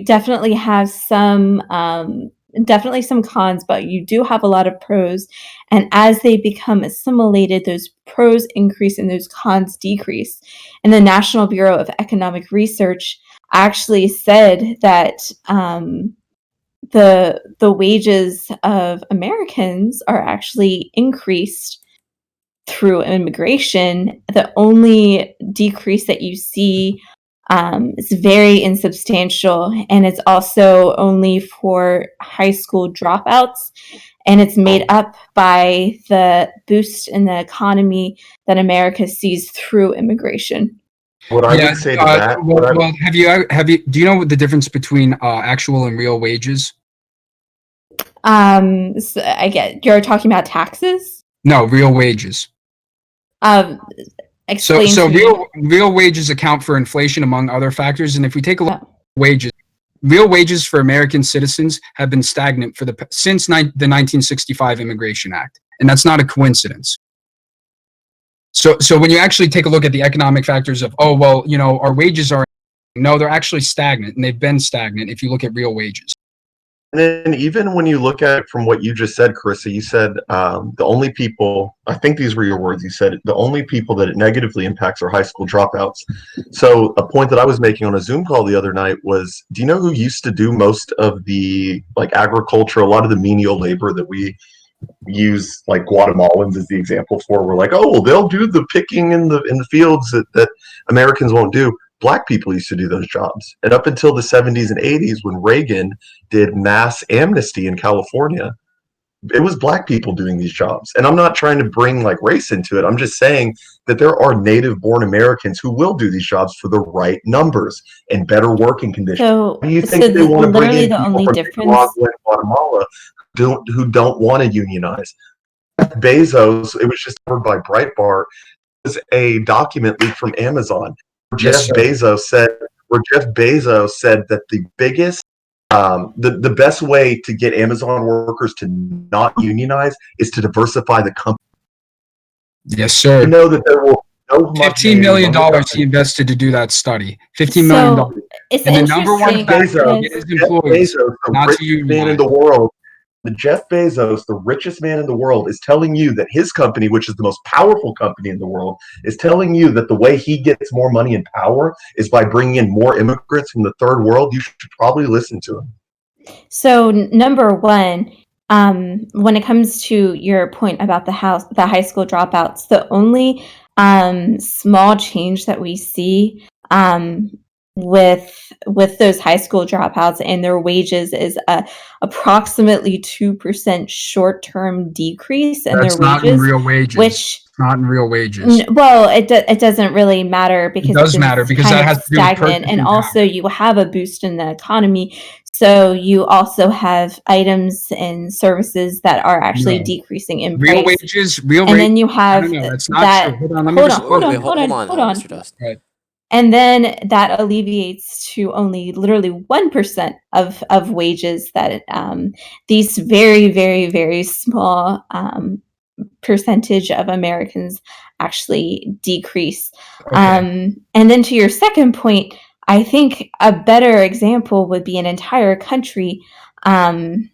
definitely have some cons, but you do have a lot of pros. And as they become assimilated, those pros increase and those cons decrease. And the National Bureau of Economic Research actually said that the wages of Americans are actually increased through immigration. The only decrease that you see is very insubstantial, and it's also only for high school dropouts, and it's made up by the boost in the economy that America sees through immigration. What I would say to that. Do you know the difference between actual and real wages? So I get you're talking about taxes. No, real wages. So real wages account for inflation among other factors, and if we take a look at wages, real wages for American citizens have been stagnant since the 1965 Immigration Act, and that's not a coincidence. So when you actually take a look at the economic factors of our wages they're actually stagnant, and they've been stagnant if you look at real wages. And then even when you look at it from what you just said, Carissa, you said the only people, I think these were your words, you said the only people that it negatively impacts are high school dropouts. So a point that I was making on a Zoom call the other night was, do you know who used to do most of the agriculture, a lot of the menial labor that we use, like Guatemalans as the example for? We're like, oh, well, they'll do the picking in the fields that Americans won't do. Black people used to do those jobs. And up until the 70s and 80s, when Reagan did mass amnesty in California, it was black people doing these jobs. And I'm not trying to bring race into it. I'm just saying that there are native-born Americans who will do these jobs for the right numbers and better working conditions. So, do you think they want to bring in people from difference and Guatemala who don't want to unionize? Bezos, it was just covered by Breitbart, was a document leaked from Amazon. Jeff Bezos said that the biggest, the best way to get Amazon workers to not unionize is to diversify the company. Yes, sir. You know that there will $15 million he invested to do that study. $15 million. It's and the number one factor is employees, not to unionize. Jeff Bezos, the richest man in the world, is telling you that his company, which is the most powerful company in the world, is telling you that the way he gets more money and power is by bringing in more immigrants from the third world. You should probably listen to him. So, number one, when it comes to your point about the high school dropouts, the only small change that we see with those high school dropouts and their wages is approximately 2% short-term decrease in their wages, in real wages. which not in real wages. Well, it doesn't really matter because does it's matter because kind that of has to do with stagnant, and purchasing also you have a boost in the economy, so you also have items and services that are actually No. decreasing in Real price, wages, and then you no, have no, that's not that. true. Hold on, let me Hold on, respond. hold Wait, on, hold on, hold on. Mr. Dust. Right. And then that alleviates to only literally 1% of wages that these very, very, very small percentage of Americans actually decrease. Okay. And then to your second point, I think a better example would be an entire country um,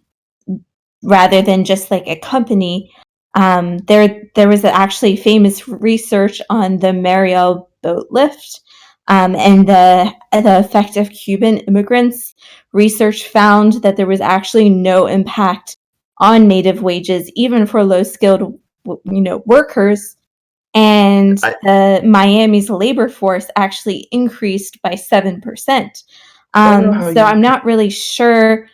rather than just like a company. There was actually famous research on the Mariel boat lift and the effect of Cuban immigrants. Research found that there was actually no impact on native wages, even for low skilled workers. And Miami's labor force actually increased by 7%. So I'm not really sure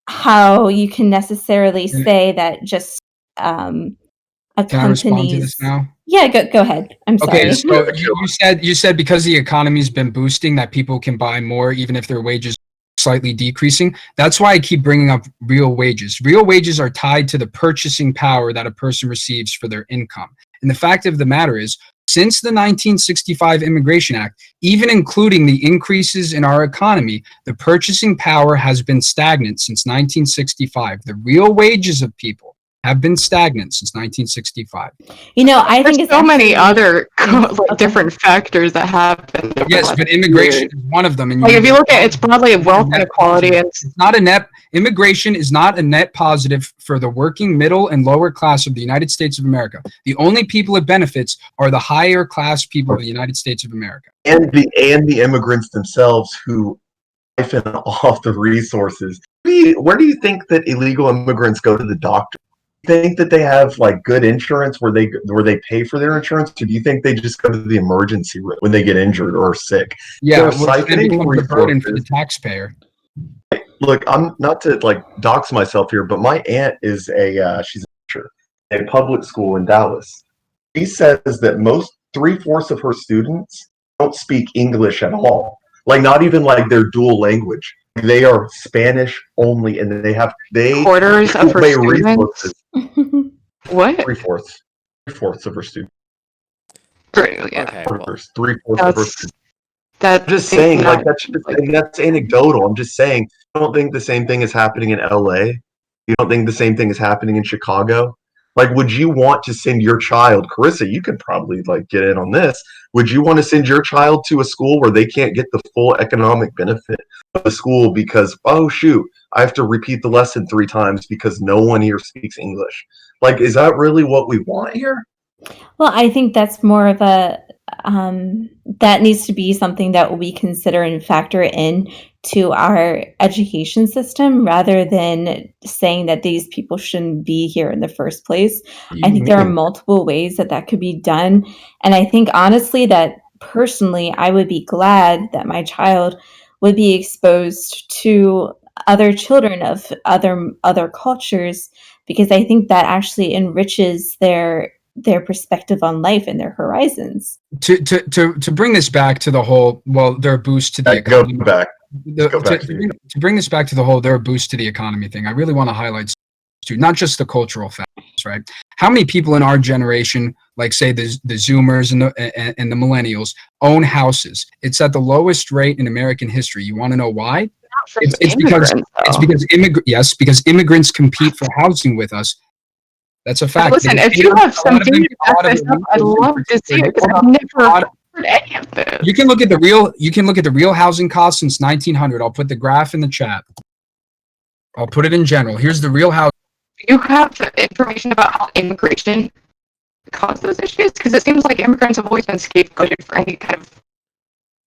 how you can necessarily say that just a Can I respond to this company's. now? Yeah, go ahead. I'm Okay, sorry. so you said because the economy's been boosting that people can buy more even if their wages are slightly decreasing. That's why I keep bringing up real wages. Real wages are tied to the purchasing power that a person receives for their income. And the fact of the matter is, since the 1965 Immigration Act, even including the increases in our economy, the purchasing power has been stagnant since 1965. The real wages of people have been stagnant since 1965. I think There's it's so many actually. other like Okay. different factors that happen. Yes, but immigration is one of them. And Like if you look at it's probably wealth inequality and it's not a net immigration is not a net positive for the working middle and lower class of the United States of America. The only people it benefits are the higher class people of the United States of America. And the immigrants themselves who siphon off the resources. Where do you think that illegal immigrants go to the doctor? Do you think that they have like good insurance where they pay for their insurance? Or do you think they just go to the emergency room when they get injured or sick? Yeah, They're which then siphoning becomes a burden for the resources. taxpayer. Look, I'm not to like dox myself here, but my aunt is she's a teacher at a public school in Dallas. She says that most 3/4 of her students don't speak English at all. Like not even like their dual language. They are Spanish only, and they quarters of her pay students. resources. What? 3/4 of her students. Yeah. Okay, well, 3/4 of her students. That's I'm just saying, like that's anecdotal. I'm just saying. I don't think the same thing is happening in LA. You don't think the same thing is happening in Chicago? Like, would you want to send your child, Carissa? You could probably like get in on this. Would you want to send your child to a school where they can't get the full economic benefit of the school because, oh shoot, I have to repeat the lesson 3 times because no one here speaks English? Like, is that really what we want here? Well, I think that's more of a that needs to be something that we consider and factor in to our education system rather than saying that these people shouldn't be here in the first place. I think there are multiple ways that that could be done. And I think honestly that personally, I would be glad that my child would be exposed to other children of other cultures because I think that actually enriches their perspective on life and their horizons. To bring this back to the whole, well, they're a boost to the economy. Go back. To bring this back to the whole, they're a boost to the economy thing. I really want to highlight not just the cultural factors, right? How many people in our generation, like say the Zoomers and the Millennials, own houses? It's at the lowest rate in American history. You want to know why? It's because immigrants compete for housing with us. That's a fact. Listen, if you have some data to back this up, I'd love to see it because I've never heard any of this. You can look at the real housing costs since 1900. I'll put the graph in the chat. I'll put it in general. Here's the real house. Do you have information about how immigration caused those issues? Because it seems like immigrants have always been scapegoated for any kind of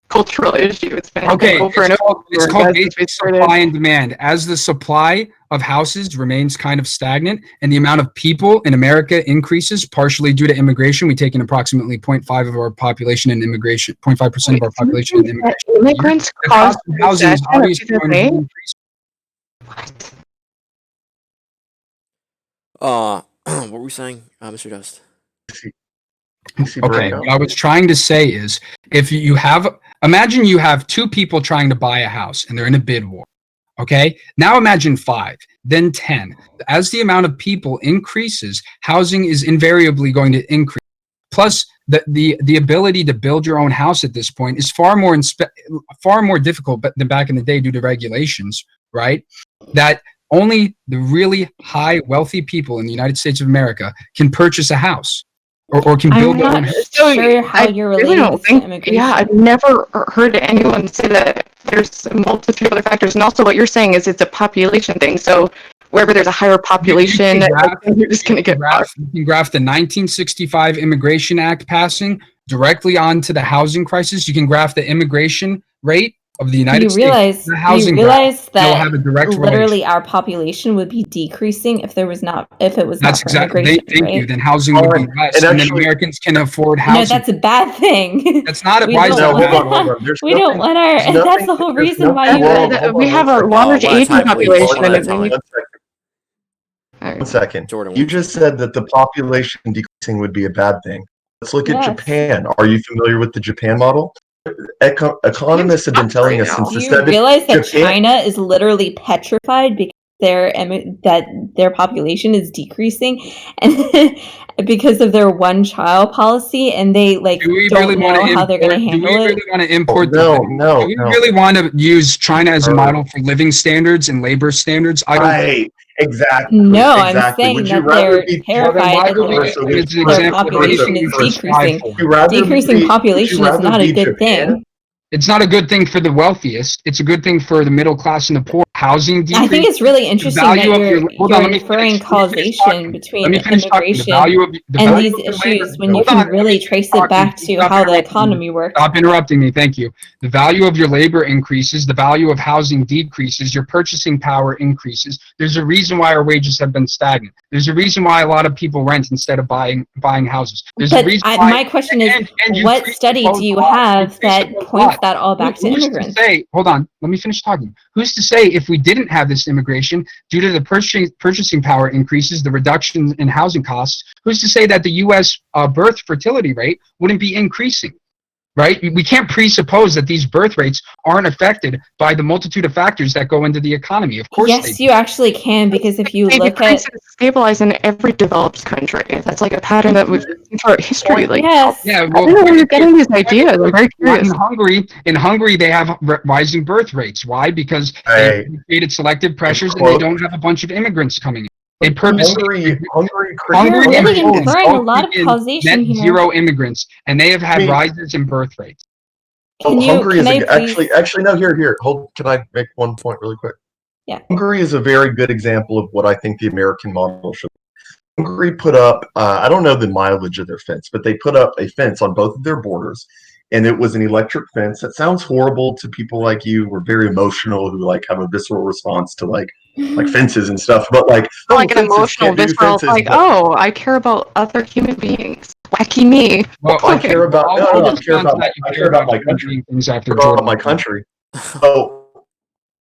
cultural issue. It's been over and over. It's called basic supply and demand. As the supply of houses remains kind of stagnant and the amount of people in America increases, partially due to immigration, we take in approximately 0.5 of our population in immigration, 0.5% of our population in immigration. Immigrants caused housing is obviously going to increase. what were we saying, Mr. Dust? Okay, what I was trying to say is, if you have, imagine you have two people trying to buy a house and they're in a bid war. Okay, now imagine 5, then 10. As the amount of people increases, housing is invariably going to increase. Plus, the ability to build your own house at this point is far more difficult than back in the day due to regulations, right? That only the really high wealthy people in the United States of America can purchase a house or can build their own house. Sure how you're relating this to immigration. Yeah, I've never heard anyone say that there's a multitude of other factors. And also what you're saying is it's a population thing. So wherever there's a higher population, you're just going to get fucked. You can graph the 1965 Immigration Act passing directly onto the housing crisis. You can graph the immigration rate of the United States. You realize that have a direct literally our population would be decreasing if it was not for immigration. Thank you. Then housing would be less, and then Americans can afford housing. No, that's a bad thing. That's not a bad thing. Hold on. We don't want our. That's the whole reason why we have a large aging population. One second. Jordan, you just said that the population decreasing would be a bad thing. Let's look at Japan. Are you familiar with the Japan model? Economists have been telling us since the 70s. Do you realize that China is literally petrified because their population is decreasing, and because of their one-child policy, and they don't know how they're going to handle it? Do we really want to import? No. Do we really want to use China as a model for living standards and labor standards? I don't. Right. Exactly. No, exactly. I'm saying Would that you rather they're be terrified that their population is decreasing. Decreasing population is not a good thing. It's not a good thing for the wealthiest. It's a good thing for the middle class and the poor. Housing decrease. I think it's really interesting that you're inferring causation between immigration and these issues when you can really trace it back to how the economy works. Stop interrupting me. Thank you. The value of your labor increases. The value of housing decreases. Your purchasing power increases. There's a reason why our wages have been stagnant. There's a reason why a lot of people rent instead of buying houses. There's a reason why, my question is, what study do you have that points that all back to immigrants? Hold on. Let me finish talking. Who's to say if we didn't have this immigration, due to the purchasing power increases, the reduction in housing costs, who's to say that the U.S. Birth fertility rate wouldn't be increasing? Right? We can't presuppose that these birth rates aren't affected by the multitude of factors that go into the economy. Of course, yes, you actually can, because if you look at stabilize in every developed country, that's like a pattern that we've seen throughout history. Like, yes, yeah. Well, I don't know where you're getting these ideas. I'm very curious. In Hungary, they have rising birth rates. Why? Because they created selective pressures, and they don't have a bunch of immigrants coming in. They purposely Hungary really inferring a lot of causation here. Zero immigrants, and they have had rises in birth rates. Hungary is actually no. Here. Hold. Can I make one point really quick? Yeah. Hungary is a very good example of what I think the American model should be. Hungary put up. I don't know the mileage of their fence, but they put up a fence on both of their borders, and it was an electric fence. That sounds horrible to people like you. We're very emotional, who have a visceral response to fences and stuff, but an emotional visceral I care about other human beings. Wacky me. Well, I care about my country. My country. So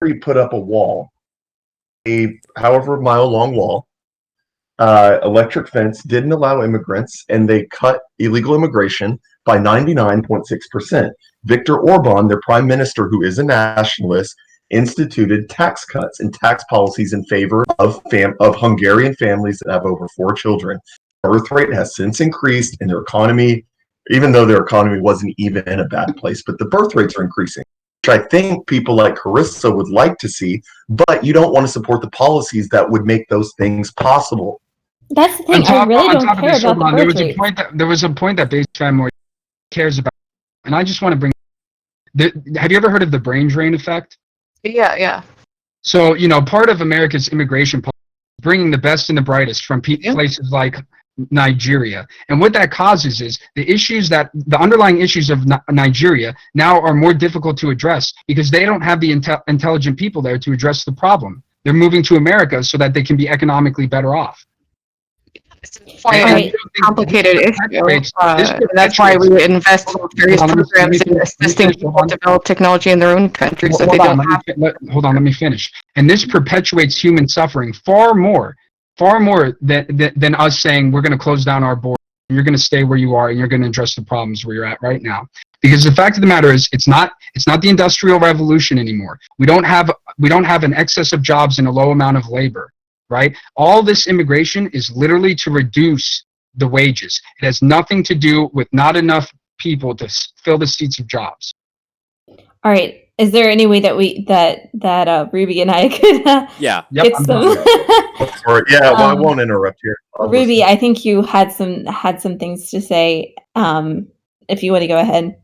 we put up a wall, a however mile long wall, electric fence, didn't allow immigrants, and they cut illegal immigration by 99.6%. Viktor Orban, their prime minister, who is a nationalist, instituted tax cuts and tax policies in favor of Hungarian families that have over 4 children. Birth rate has since increased, and their economy, even though their economy wasn't even in a bad place, but the birth rates are increasing, which I think people like Carissa would like to see, but you don't want to support the policies that would make those things possible. That's the thing. I really don't care about the birth rates. There was a point that Base Family cares about, and I just want to bring. Have you ever heard of the brain drain effect? Yeah. So, part of America's immigration policy is bringing the best and the brightest from places like Nigeria. And what that causes is the underlying issues of Nigeria now are more difficult to address because they don't have the intelligent people there to address the problem. They're moving to America so that they can be economically better off. It's a complicated issue. That's why we invest in various programs in assisting people develop technology in their own countries. So hold on, let me finish. And this perpetuates human suffering far more than us saying we're going to close down our borders. you're going to stay where you are, and you're going to address the problems where you're at right now. Because the fact of the matter is, it's not the Industrial Revolution anymore. We don't have an excess of jobs and a low amount of labor, right? All this immigration is literally to reduce the wages. It has nothing to do with not enough people to fill the seats of jobs. All right. Is there any way that Ruby and I could Yeah. Yep, get I'm some? Or, yeah, well, I won't interrupt here. I'll Ruby, listen. I think you had some things to say. If you want to go ahead.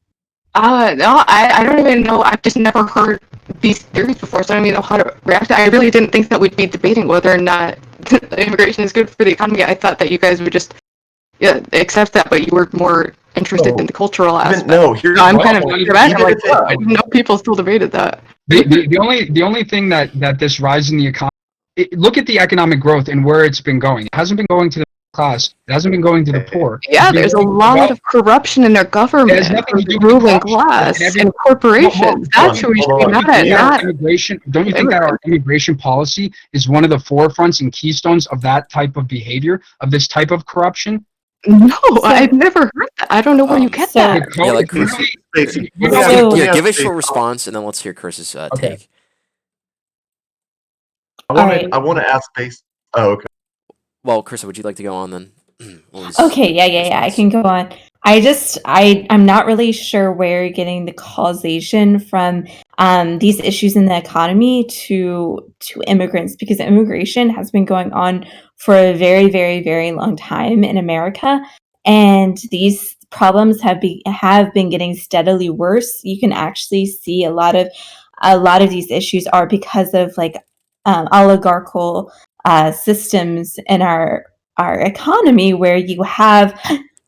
No, I don't even know. I've just never heard these theories before, so I don't even know how to react. I really didn't think that we'd be debating whether or not immigration is good for the economy. I thought that you guys would just accept that, but you were more interested in the cultural aspect. I'm kind of back. I'm like, I didn't know people still debated that. The only thing that this rise in the economy, look at the economic growth and where it's been going. It hasn't been going to the class. It hasn't been going to the poor. Yeah, there's a lot of corruption in their government. It has nothing to do with ruling corruption. class and corporations. That's who we should be mad at. Not immigration. Don't you think that our immigration policy is one of the forefronts and keystones of that type of behavior, of this type of corruption? No, I've never heard that. I don't know where you get that. Yeah, like Carissa, give a short response, and then let's hear Chris's take. I want to ask based. Oh, okay. Well, Carissa, would you like to go on then? Okay, yeah, I can go on. I'm not really sure where you're getting the causation from these issues in the economy to immigrants, because immigration has been going on for a very, very, very long time in America, and these problems have been getting steadily worse. You can actually see a lot of these issues are because of like oligarchical systems in our economy, where you have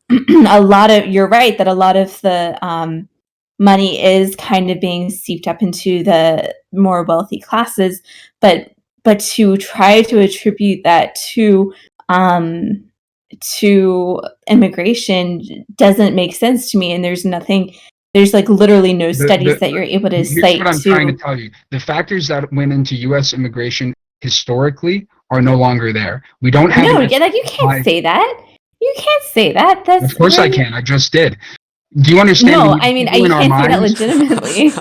you're right that a lot of the money is kind of being seeped up into the more wealthy classes, but to try to attribute that to immigration doesn't make sense to me. And there's like literally no studies that you're able to cite. Here's what I'm trying to tell you. The factors that went into U.S. immigration historically are no longer there. We don't have... No, like you can't say that. You can't say that. That's of course I can. I just did. Do you understand? No, I mean, you can't say that legitimately.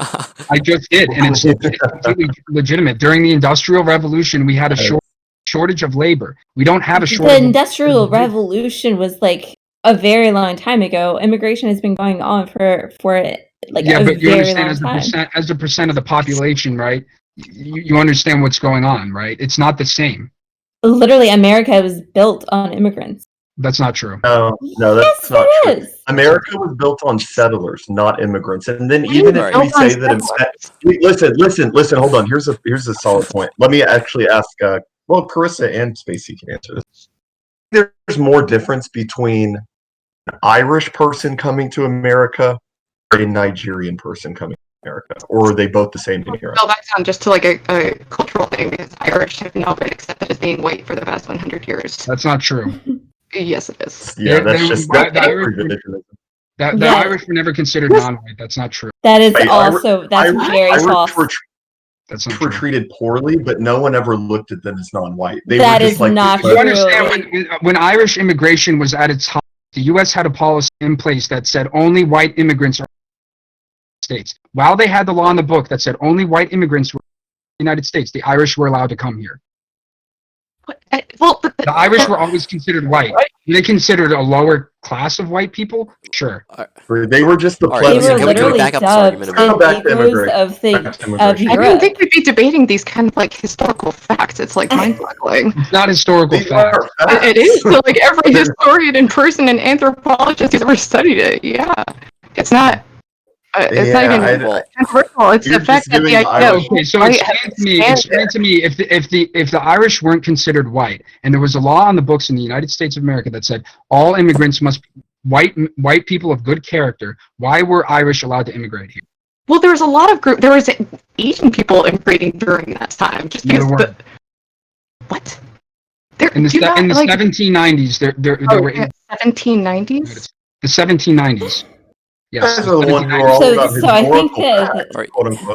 I just did, and it's completely legitimate. During the Industrial Revolution, we had a shortage of labor. We don't have a shortage. The Industrial Revolution was like a very long time ago. Immigration has been going on for like a but you very understand long time. as the percent of the population, right? You understand what's going on, right? It's not the same. Literally, America was built on immigrants. That's not true. No, that's not true. America was built on settlers, not immigrants. And then even if we say that, listen, hold on. Here's a solid point. Let me actually ask. Carissa and Spacek can answer this. There's more difference between an Irish person coming to America or a Nigerian person coming to America, or are they both the same in here? Go back down just to like a cultural thing, because Irish have now been accepted as being white for the past 100 years. That's not true. Yes, it is. Yeah, the Irish were never considered non-white. That's not true. That is that's very false. That's not were true. treated poorly, but no one ever looked at them as non-white. That is not true. You understand when Irish immigration was at its height, the U.S. had a policy in place that said only white immigrants are in the United States. While they had the law in the book that said only white immigrants were in the United States, the Irish were allowed to come here. The Irish were always considered white. Were they considered a lower class of white people? Sure. They were just the plebeians. They were literally dubbed the Negroes of Europe. I think we'd be debating these kind of like historical facts. It's like mind-boggling. It's not historical facts. It is. So like every historian and person and anthropologist who's ever studied it, it's not. It's not even controversial. It's the fact that the idea. Okay, so explain to me if the Irish weren't considered white, and there was a law on the books in the United States of America that said all immigrants must be white people of good character. Why were Irish allowed to immigrate here? Well, there was a lot of there was Asian people immigrating during that time. Just because what? In the 1790s, there were 1790s. The 1790s. Yes. So I think that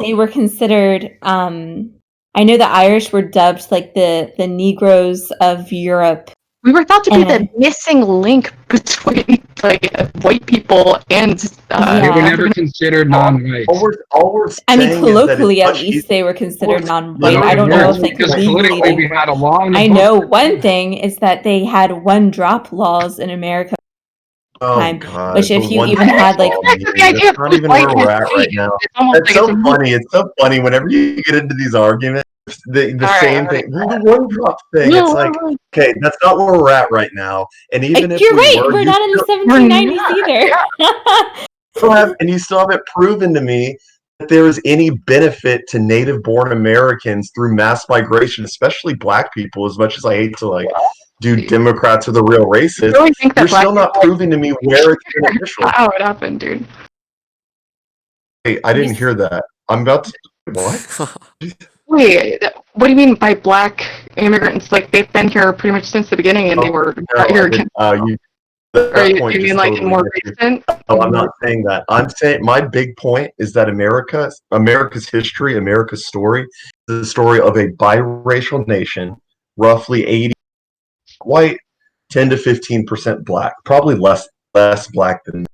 they were considered. I know the Irish were dubbed like the Negroes of Europe We were thought to be the And- missing link between like white people and They were Yeah. never considered non-whites. All we're I mean, saying is that it's colloquially, at much least they were considered Well, non-white. No, I it don't know was, if like because legally politically they we were. had a law in the I book know that one said that. thing is that they had one drop laws in America. Oh Time, God! which if the you one even had, like- drop Back to law, the idea that's of not who's even white where and we're who's at right white. now. It's almost That's like so funny. It's so funny whenever you get into these arguments. The All right, same all thing. Well, the one drop thing. It's like, okay, that's not where we're at right now. And even if You're we right. were, We're you not in the still, 1790s not, either. you still haven't proven to me that there is any benefit to native-born Americans through mass migration, especially Black people. As much as I hate to like do Democrats are the real I racists, really think that you're black still not people proving to me where it's beneficial. how it happened, dude. Hey, I didn't hear that. I'm about to. What? Wait, what do you mean by black immigrants? Like they've been here pretty much since the beginning, and they were No, here. I didn't. Or That you point mean just like totally more missed it. recent? No, I'm not saying that. I'm saying my big point is that America's history, America's story, is the story of a biracial nation, roughly 80 white, 10 to 15% black, probably less black than.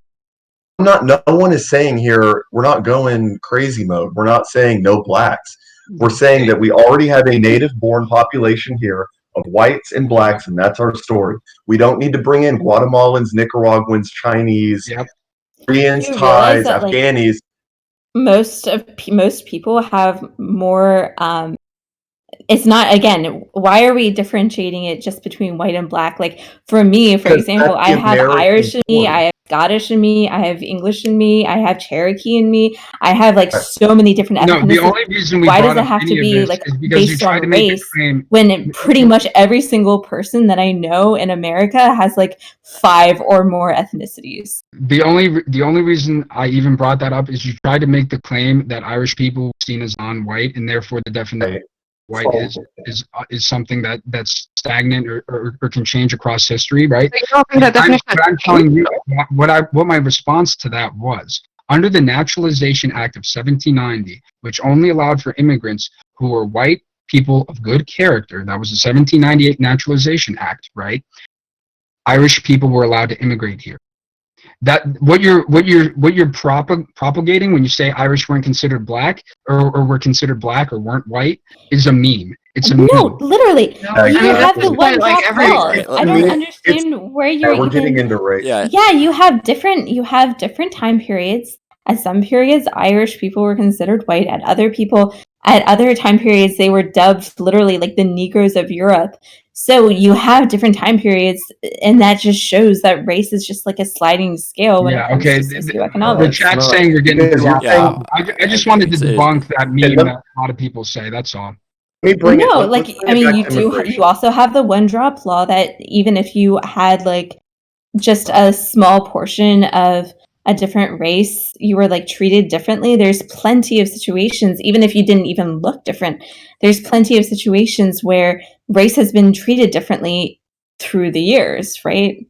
No one is saying here we're not going crazy mode. We're not saying no blacks. We're saying that we already have a native-born population here of whites and blacks, and that's our story. We don't need to bring in Guatemalans, Nicaraguans, Chinese, Yep. Koreans, You realize Thais, that, like, Afghanis. most people have more. It's not, again, why are we differentiating it just between white and black? Like for me, for Because example, that's I the have American Irish in me, story. I have Scottish in me, I have English in me, I have Cherokee in me. I have like so many different No, the ethnicities. only reason we Why brought does it up have to any of be this like is because you based tried on to make a race claim. when pretty much every single person that I know in America has like 5 or more ethnicities? The only reason I even brought that up is you tried to make the claim that Irish people were seen as non-white, and therefore the definition Right. of white is something that's stagnant or can change across history, right? So you don't think that definition But I'm telling you what my response to that was. Under the Naturalization Act of 1790, which only allowed for immigrants who were white people of good character, that was the 1798 Naturalization Act, right? Irish people were allowed to immigrate here. That what you're propagating when you say Irish weren't considered black or were considered black or weren't white is a meme. It's a No, meme. literally. I You mean, have that's the the one point, like, drop every- clause. Right, I don't understand where you're we're getting even. into race. Yeah. Yeah, you have different time periods. At some periods, Irish people were considered white. At other time periods, they were dubbed literally like the Negroes of Europe. So you have different time periods, and that just shows that race is just like a sliding scale when it Yeah, comes okay. to The socioeconomics. chat's not. saying we're getting Because too you're off. saying- I just I wanted agree. to It is. debunk that meme let- that a lot of people say. That's all. Let me bring it. No, let's like bring I it mean, back to immigration. you also have the one drop law that even if you had like just a small portion of a different race, you were like treated differently. There's plenty of situations, even if you didn't even look different, there's plenty of situations where race has been treated differently through the years, right?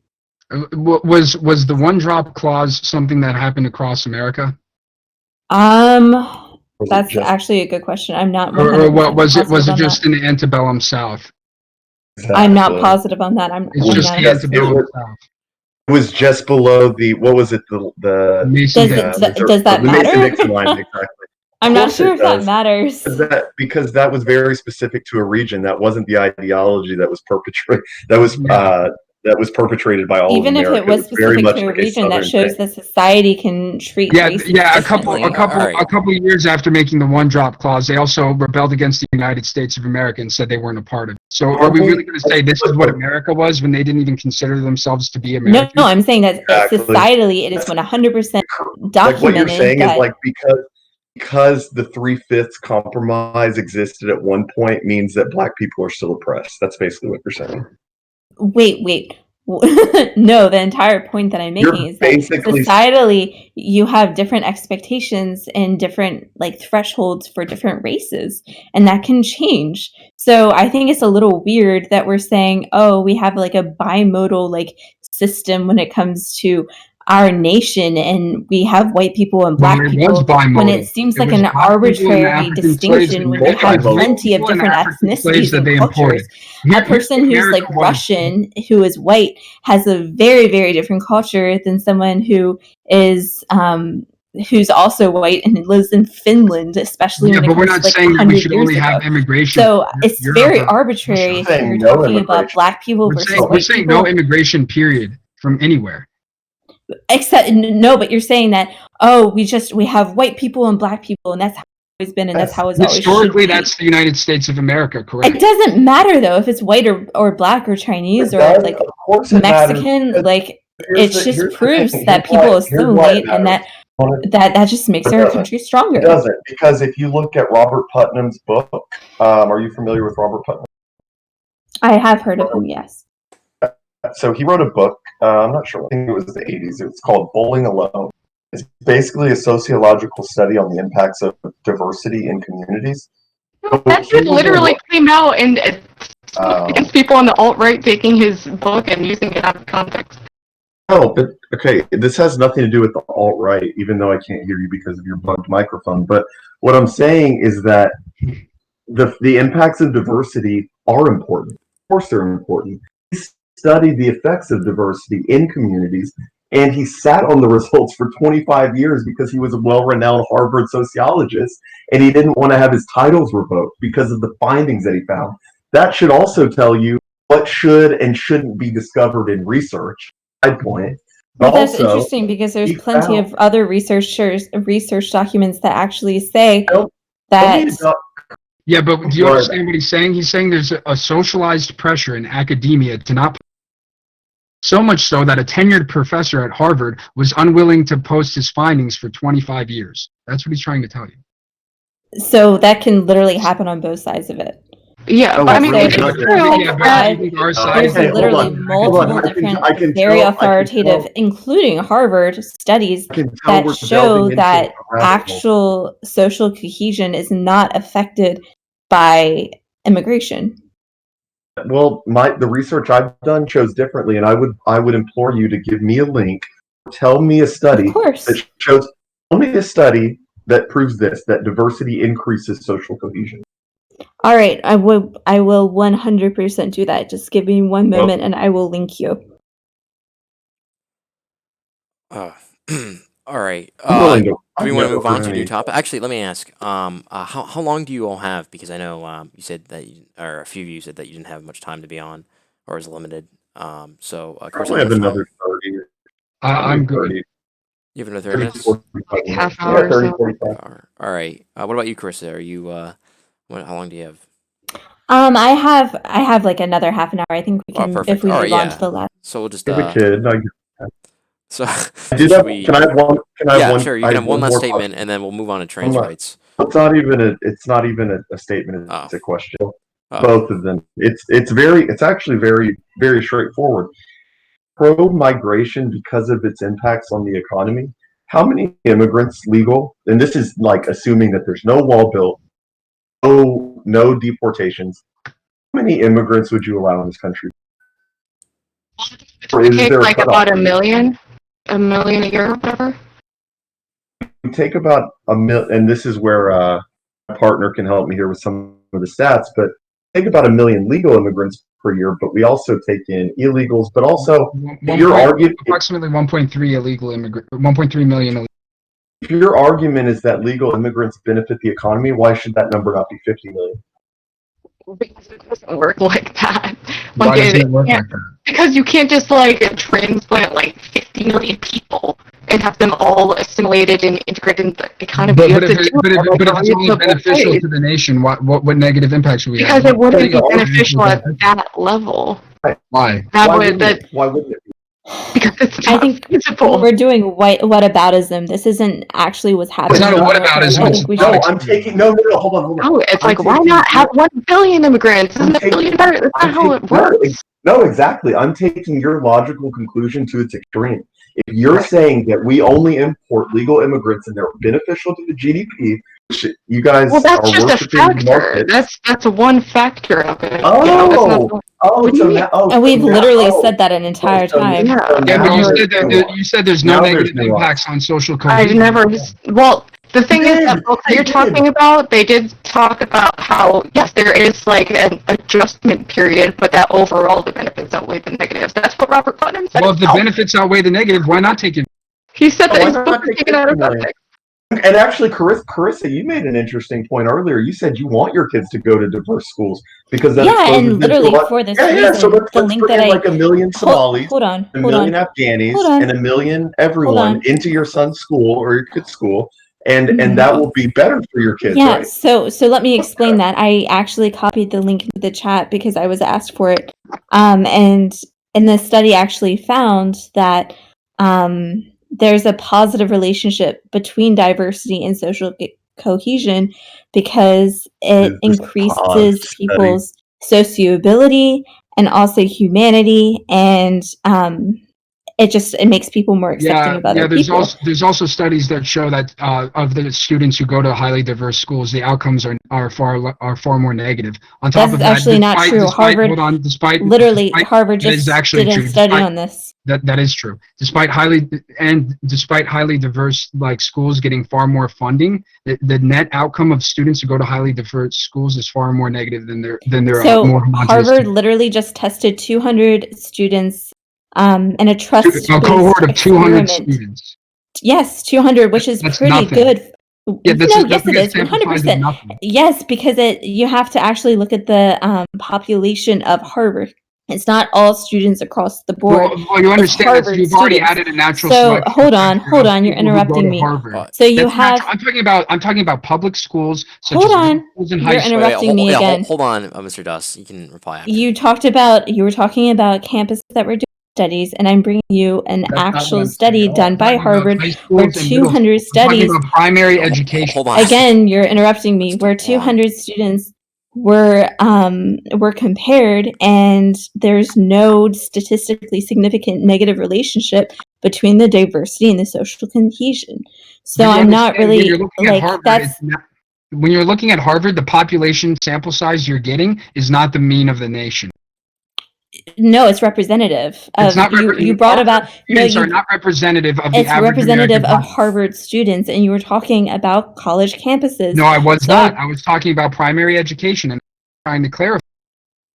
Was the one drop clause something that happened across America? Was it That's just- actually a good question. I'm not Or 100% what was it? Was positive it on just that. in the antebellum South? I'm not Exactly. positive on that. It's I'm just not. the antebellum South. It was just below the what was it the Mason Does that the matter? Mason-Dixon line exactly. I'm Of not course sure it if that does. matters. Because that was very specific to a region. That wasn't the ideology that was perpetrated. That was perpetrated by all Even of if America. it was very specific much to a like region, that Southern shows thing. that society can treat races a differently. couple of years after making the one drop clause, they also rebelled against the United States of America and said they weren't a part of it. So are we really going to say this is what America was when they didn't even consider themselves to be American? No, I'm saying that Exactly. societally it is 100% documented Like what you're saying that is like because the 3/5 compromise existed at one point means that black people are still oppressed. That's basically what you're saying. wait. No, the entire point that I'm You're making is that basically- societally you have different expectations and different like thresholds for different races, and that can change. So I think it's a little weird that we're saying, oh, we have like a bimodal like system when it comes to our nation and we have white people and Well, black it people was bimodal. when it seems It like was an black people and arbitrary African slaves distinction that when they you have multivoted. plenty of People and different African slaves ethnicities that and they imported. cultures. A person who's like America was- Russian who is white has a very, very different culture than someone who is who's also white and lives in Finland, especially Yeah, when it but we're comes not to like saying that we 100 should years only ago. have immigration. So it's Europe very or arbitrary Russia. if you're No talking about immigration. black people versus We're white saying people. no immigration, period, from anywhere. Except no, but you're saying that we have white people and black people, and that's how it's always been, and that's how it's always should Historically, be. that's the United States of America, correct? It doesn't matter though if it's white or black or Chinese or Of like course it matters, Mexican. because Like here's it the- just here's the proves thing. that Here's why- people here's why it assimilate, and matters. that just makes It our doesn't. country stronger. It doesn't, because if you look at Robert Putnam's book, are you familiar with Robert Putnam? I have heard of him, yes. So he wrote a book, I'm not sure, I think it was the 80s. It's called Bowling Alone. It's basically a sociological study on the impacts of diversity in communities. That dude literally came out and against people on the alt-right taking his book and using it out of context. No, but okay, this has nothing to do with the alt-right, even though I can't hear you because of your bugged microphone. But what I'm saying is that the impacts of diversity are important. Of course they're important. He studied the effects of diversity in communities, and he sat on the results for 25 years because he was a well-renowned Harvard sociologist, and he didn't want to have his titles revoked because of the findings that he found. That should also tell you what should and shouldn't be discovered in research. Side point. But that's Also, interesting because there's he plenty found- of other research documents that actually say Tell that me about- Yeah, but do you Right. understand what he's saying? He's saying there's a socialized pressure in academia to not. So much so that a tenured professor at Harvard was unwilling to post his findings for 25 years. That's what he's trying to tell you. so that can literally happen on both sides of it. Yeah, Oh, but I mean, really? it's Not true. good. Yeah, but I- you think our side There's is Okay, hold literally on. multiple Hold on. different, I can very tell- authoritative, including Harvard studies I can tell that we're show delving into that a rabbit hole. actual social cohesion is not affected by immigration. Well, the research I've done shows differently, and I would implore you to give me a link. Tell me a study Of course. that shows. Tell me a study that proves this, that diversity increases social cohesion. All right, I will 100% do that. Just give me one moment and I will link you. All right. I'm willing to. Do we want to move on to a new any- topic? Actually, let me ask. How long do you all have? Because I know you said that, or a few of you said that you didn't have much time to be on, or was limited. So, Chris, Probably have another 30. I'm good. 30, You have another 30 minutes. 45 minutes. Half Yeah, hour or 30, so. 45. All right. What about you, Carissa? Are you? How long do you have? I have like another half an hour. I think we Oh, can perfect. if we All move right, on yeah. to the last. So we'll just. Give a kid. So, Did should I, we? can I have one? Can I have Yeah, one? sure. You I can have have one last more statement, and then we'll move on to trans One last. rights. It's not even a. It's not even a statement. It's a question. Oh. Both of them. It's actually very straightforward. Pro-migration because of its impacts on the economy. How many immigrants legal? And this is like assuming that there's no wall built, no deportations. How many immigrants would you allow in this country? Or is Take there a like cutoff? about a million a year or whatever. We take about a mil, and this is where my partner can help me here with some of the stats, but take about 1 million legal immigrants per year, but we also take in illegals, but also Approximately 1.3 illegal immigrant, 1.3 million illegal. if your argument is that legal immigrants benefit the economy, why should that number not be 50 million? Because it doesn't work like that. Why doesn't it work Yeah. like that? Because you can't just like transplant like 50 million people and have them all assimilated and integrated into the economy. But if it's only beneficial to the nation, what negative impacts would we have? Because it wouldn't be beneficial at that level. Why? Why wouldn't it be? Because it's I not think feasible. we're doing whataboutism. This isn't actually what's happening. not a in the whataboutism, world. I it's think we not should. I'm taking no, hold on. No, it's I'm like, why taking- not have 1 billion immigrants? Isn't a taking- billion better? That's not how it works. No, exactly. I'm taking your logical conclusion to its extreme. If you're saying that we only import legal immigrants and they're beneficial to the GDP, You guys Well, that's are just a worshiping the factor. market. That's one factor of it. Oh, You know, that's not the, oh, what do you mean? And we've literally oh, said that an entire so time. Yeah. so Yeah, now but you I've said there's that you said there's no Now there's negative nuance. impacts on social cohesion. never. Well, the thing is, did. that book that You you're did. talking about, they did talk about how yes, there is like an adjustment period, but that overall the benefits outweigh the negatives. That's what Robert Putnam said. Well, if the himself. benefits outweigh the negative, why not take it? He said that Why his not book was take taken out of this away? context. And actually, Carissa, you made an interesting point earlier. You said you want your kids to go to diverse schools because that Yeah, exposes and them to literally a lot. for this Yeah. So reason, the let's link bring that in I like a million Somalis, hold on, a hold million on, Afghanis, hold on, and a million hold everyone on. into your son's school or your kid's school, and Mhm. that will be better for your kids, Yeah, right? so let me explain that. I actually copied the link into the chat because I was asked for it. And the study actually found that there's a positive relationship between diversity and social cohesion because it This increases study. people's sociability and also humanity, and it makes people more accepting of other people. There's also studies that show that of the students who go to highly diverse schools, the outcomes are far more negative. On top That's of that, actually not true. Harvard, literally, Harvard that is just actually did a true. study on this. That is true. Despite highly diverse like schools getting far more funding, the net outcome of students who go to highly diverse schools is far more negative than their So more homogeneous Harvard schools. literally just tested 200 students in a trust-based A cohort of 200 experiment. students. Yes, 200, which is That's pretty nothing. good. Yeah, No, yes, it is, sample size of 100%. nothing. Yes, because you have to actually look at the population of Harvard. It's not all students across the board. Well, you understand that Harvard you've already students. added a natural So selection. hold on, factor of you're people who go to interrupting me. Harvard. So you That's have. I'm talking about public schools such Hold as on, schools and you're high schools. interrupting me again. Hold on, Mr. Dust. You can reply after. You were talking about campuses that were doing studies, and I'm bringing you an That's not what actual I'm study saying. done by I'm talking about Harvard high where schools and middle 200 schools. I'm talking studies. about primary education. Hold on. Again, you're interrupting me. Where 200 students were compared, and there's no statistically significant negative relationship between the diversity and the social cohesion. So But you I'm not understand, when really you're looking at like Harvard, that's. When you're looking at Harvard, the population sample size you're getting is not the mean of the nation. No, it's representative of It's not you brought about no students you are not representative of the it's average representative American of population. Harvard students, and you were talking about college campuses. No, I was So- not. I was talking about primary education and trying to clarify.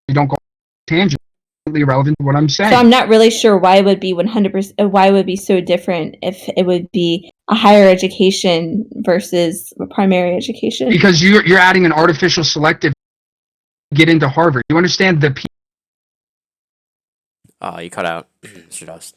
You don't go tangent. Relevant to what I'm saying. So I'm not really sure why it would be 100%. Why it would be so different if it would be a higher education versus a primary education. Because you're adding an artificial selective to get into Harvard. You understand You cut out, Mr. Dust.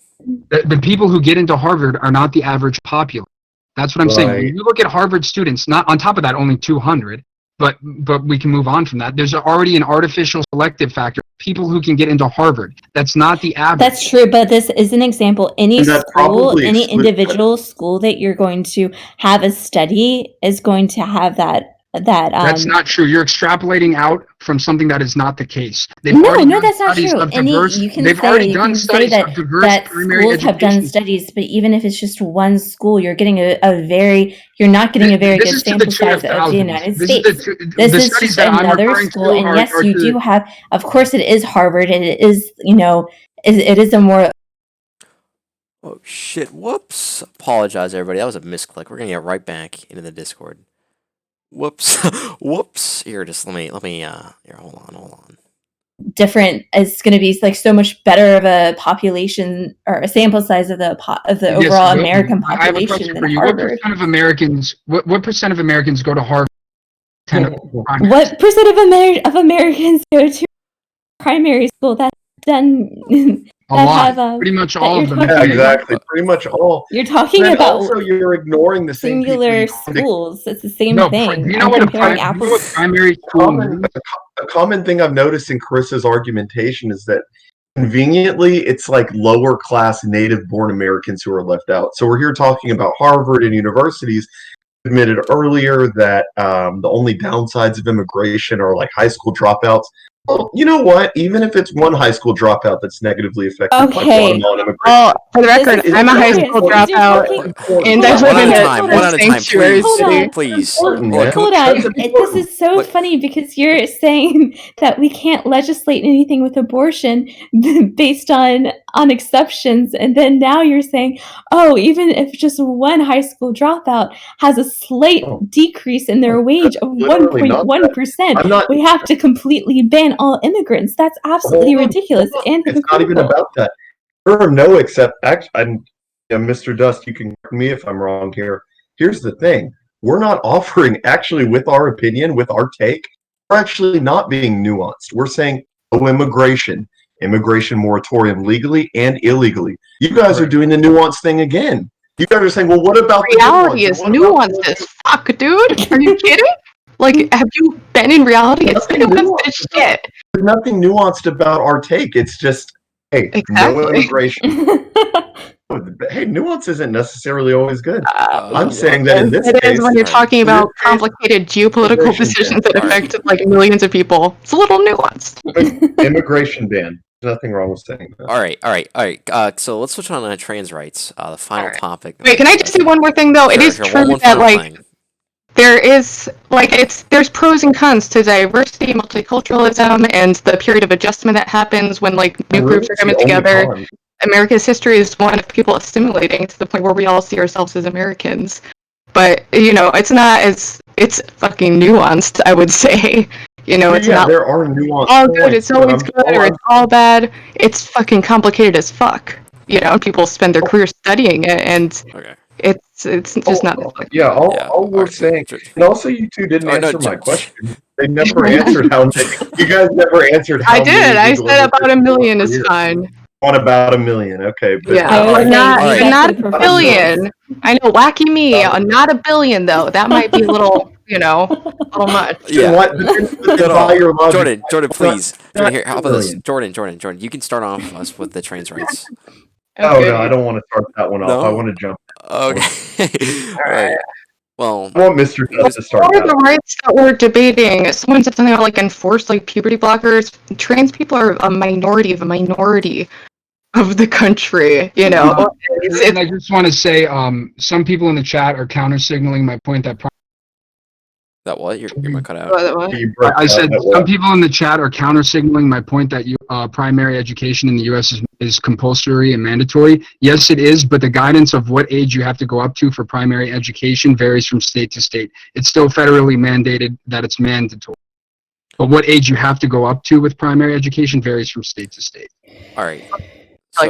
the people who get into Harvard are not the average populace. That's what I'm saying. When you look at Harvard students, not on top of that, only 200. But we can move on from that. There's already an artificial selective factor. People who can get into Harvard. That's not the average. That's true, but this is an example. Any And that school, probably any excludes- individual school that you're going to have a study is going to have that. That's not true. You're extrapolating out from something that is not the case. No, that's not true. You can they've say already done studies that of diverse primary schools have done education. studies, but even if it's just one school, you're getting you're not getting a very This good is to the sample tune of size of the thousands. United This is States. the This is studies just that I'm another referring school, to and are- yes, are you to do the- have. Of course, it is Harvard, and it is it is a more. Oh shit! Whoops! Apologize, everybody. That was a misclick. We're gonna get right back into the Discord. Whoops! Whoops! Here, just let me. Here, hold on. Different. It's going to be like so much better of a population or a sample size of the Yes, overall but American I have a population question than for you. Harvard. What percent of Americans? What percent of Americans go to Harvard? What percent of Americans go to primary school? That's done. A that lot. have, Pretty much that all you're of them. talking Yeah, about- exactly. Pretty much all. You're talking And about also, you're ignoring the same people singular you find schools. It's the same No, thing. do you know I'm what a comparing pri- do you know apples. what primary school common, means? a common thing I've noticed in Carissa's argumentation is that conveniently it's like lower class native born Americans who are left out. So we're here talking about Harvard and universities admitted earlier that the only downsides of immigration are like high school dropouts. Well, you know what? Even if it's one high school dropout that's negatively affected Okay. by Guatemalan immigration. Well, for the record, This is I'm a high hilarious school because you're dropout, talking- and Hold I on, live hold in on, a hold One on. at a time, sanctuary please. Hold on. Please. Well, Important, hold man. on. That's This important. is so Look. funny because you're saying that we can't legislate anything with abortion based on exceptions, and then now you're saying, oh, even if just one high school dropout has a slight Oh. decrease in their wage of Literally not 1.1%, I'm not. we have to completely ban all immigrants. That's absolutely Hold on, ridiculous hold on. and It's not even hypocritical. about that. There are no except. Actually, Mr. Dust, you can correct me if I'm wrong here. Here's the thing: we're not offering actually with our opinion, with our take. We're actually not being nuanced. We're saying no immigration, immigration moratorium legally and illegally. You guys are doing the nuance thing again. You guys are saying, well, what about the good reality ones? is And what about nuanced the- as fuck, dude. Are you kidding? Like, have you been in reality? It's Nothing nuanced as nuanced shit. There's nothing nuanced about our take. It's just, hey, no Exactly. immigration. Hey, nuance isn't necessarily always good. I'm Uh, saying that in this It case, is when you're Alright. talking in this about case, complicated geopolitical immigration decisions ban. that Alright. affect like millions of people. It's a little nuanced. Immigration ban. There's nothing wrong with saying that. All right. So let's switch on to trans rights. The final Alright. topic. Wait, can I just say one more thing though? It is Sure. true One that final like thing. there is like there's pros and cons to diversity, multiculturalism, and the period of adjustment that happens when like new groups are It's the coming only together. con. America's history is one of people assimilating to the point where we all see ourselves as Americans. But it's not as it's fucking nuanced, I would say. It's not There are nuanced all points, good, it's but always good, or it's all bad. It's fucking complicated as fuck. People spend their career studying it, and Okay. it's just not. Yeah, all Yeah, all we're alright. saying, and also you two didn't Oh, no, answer my J- question. They never answered how you guys never answered how I many did. I legal said about a immigrants million per is year. fine. On about a million, okay. But Yeah, I would but say not, leave but that not to the a professionals. billion. I know, wacky me. Not a billion though. That might be a little, a little much. Yeah. Then No, by your logic, Jordan, please. not Here, how about this? 2 Jordan, you can start off us with the trans rights. Oh Okay. no, I don't want to start that one off. I No? want to jump. Okay. All right. Well, I want Mr. Dust to start For that. the rights that we're debating, someone said something about like enforce like puberty blockers. Trans people are a minority of the country. And I just want to say, some people in the chat are counter signaling my point that that what? You're gonna cut out. You broke I out said that some well. people in the chat are counter signaling my point that primary education in the U.S. is compulsory and mandatory. Yes, it is, but the guidance of what age you have to go up to for primary education varies from state to state. It's still federally mandated that it's mandatory. But what age you have to go up to with primary education varies from state to state. All right. Like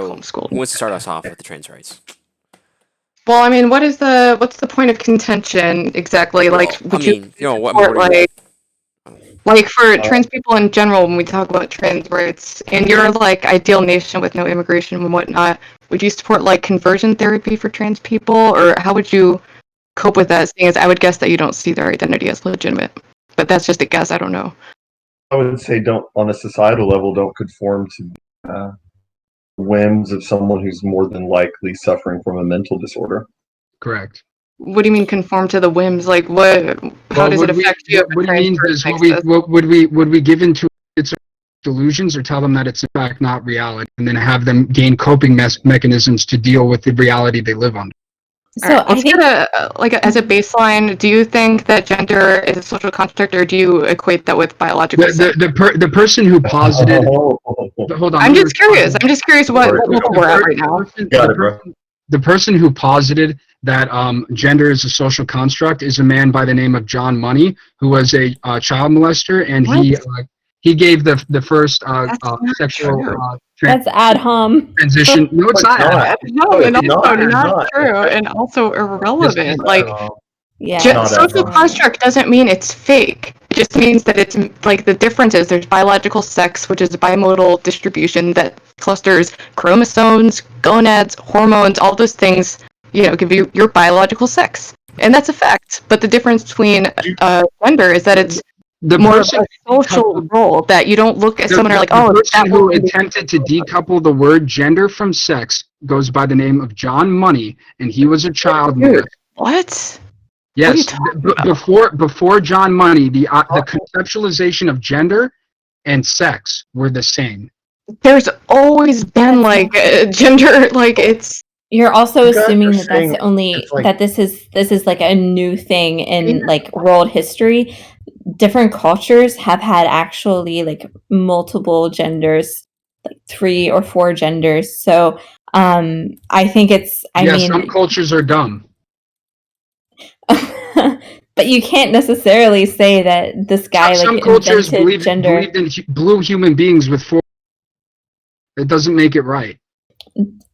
So, homeschool. who wants to start us off with the trans rights? Well, I mean, what's the point of contention exactly? Like, Well, I would you mean, what support more do you? like for trans people in general when we talk about trans rights in your like ideal nation with no immigration and whatnot? Would you support like conversion therapy for trans people, or how would you cope with that? Seeing as I would guess that you don't see their identity as legitimate, but that's just a guess. I don't know. I would say don't, on a societal level, don't conform to whims of someone who's more than likely suffering from a mental disorder. Correct. What do you mean conform to the whims? Like what? How does it affect you? If a What he trans means is, person makes this? would we give into its delusions, or tell them that it's in fact not reality, and then have them gain coping mechanisms to deal with the reality they live under? So Alright, I let's think get as a baseline. Do you think that gender is a social construct, or do you equate that with biological sex? The person who posited. Hold on. I'm let me just curious. I'm just curious what level we're at right now. Got it, bro. The person who posited that gender is a social construct is a man by the name of John Money, who was a child molester, and he gave the first That's not sexual true. that's ad hom. transition. No, it's not. No, it's and also not. not true, and also irrelevant. Like, Yeah. Not social at all. construct doesn't mean it's fake. It just means that it's like the difference is there's biological sex, which is a bimodal distribution that clusters chromosomes, gonads, hormones, all those things. Give you your biological sex, and that's a fact. But the difference between gender is that it's more of a social role, that you don't look at someone and are like, oh, the that person who woman. attempted to decouple the word gender from sex goes by the name of John Money, and he was a child molester. Dude, what? Yes, What are you talking about? before John Money, the conceptualization of gender and sex were the same. There's always been like gender, like it's. You're also You guys assuming are that that's saying only it's like- that this is like a new thing in like world history. Different cultures have had actually like multiple genders, like 3 or 4 genders. So I think it's. I mean, some cultures are dumb. but you can't necessarily say that this guy Some like cultures invented gender. believed in blue human beings with 4. It doesn't make it right.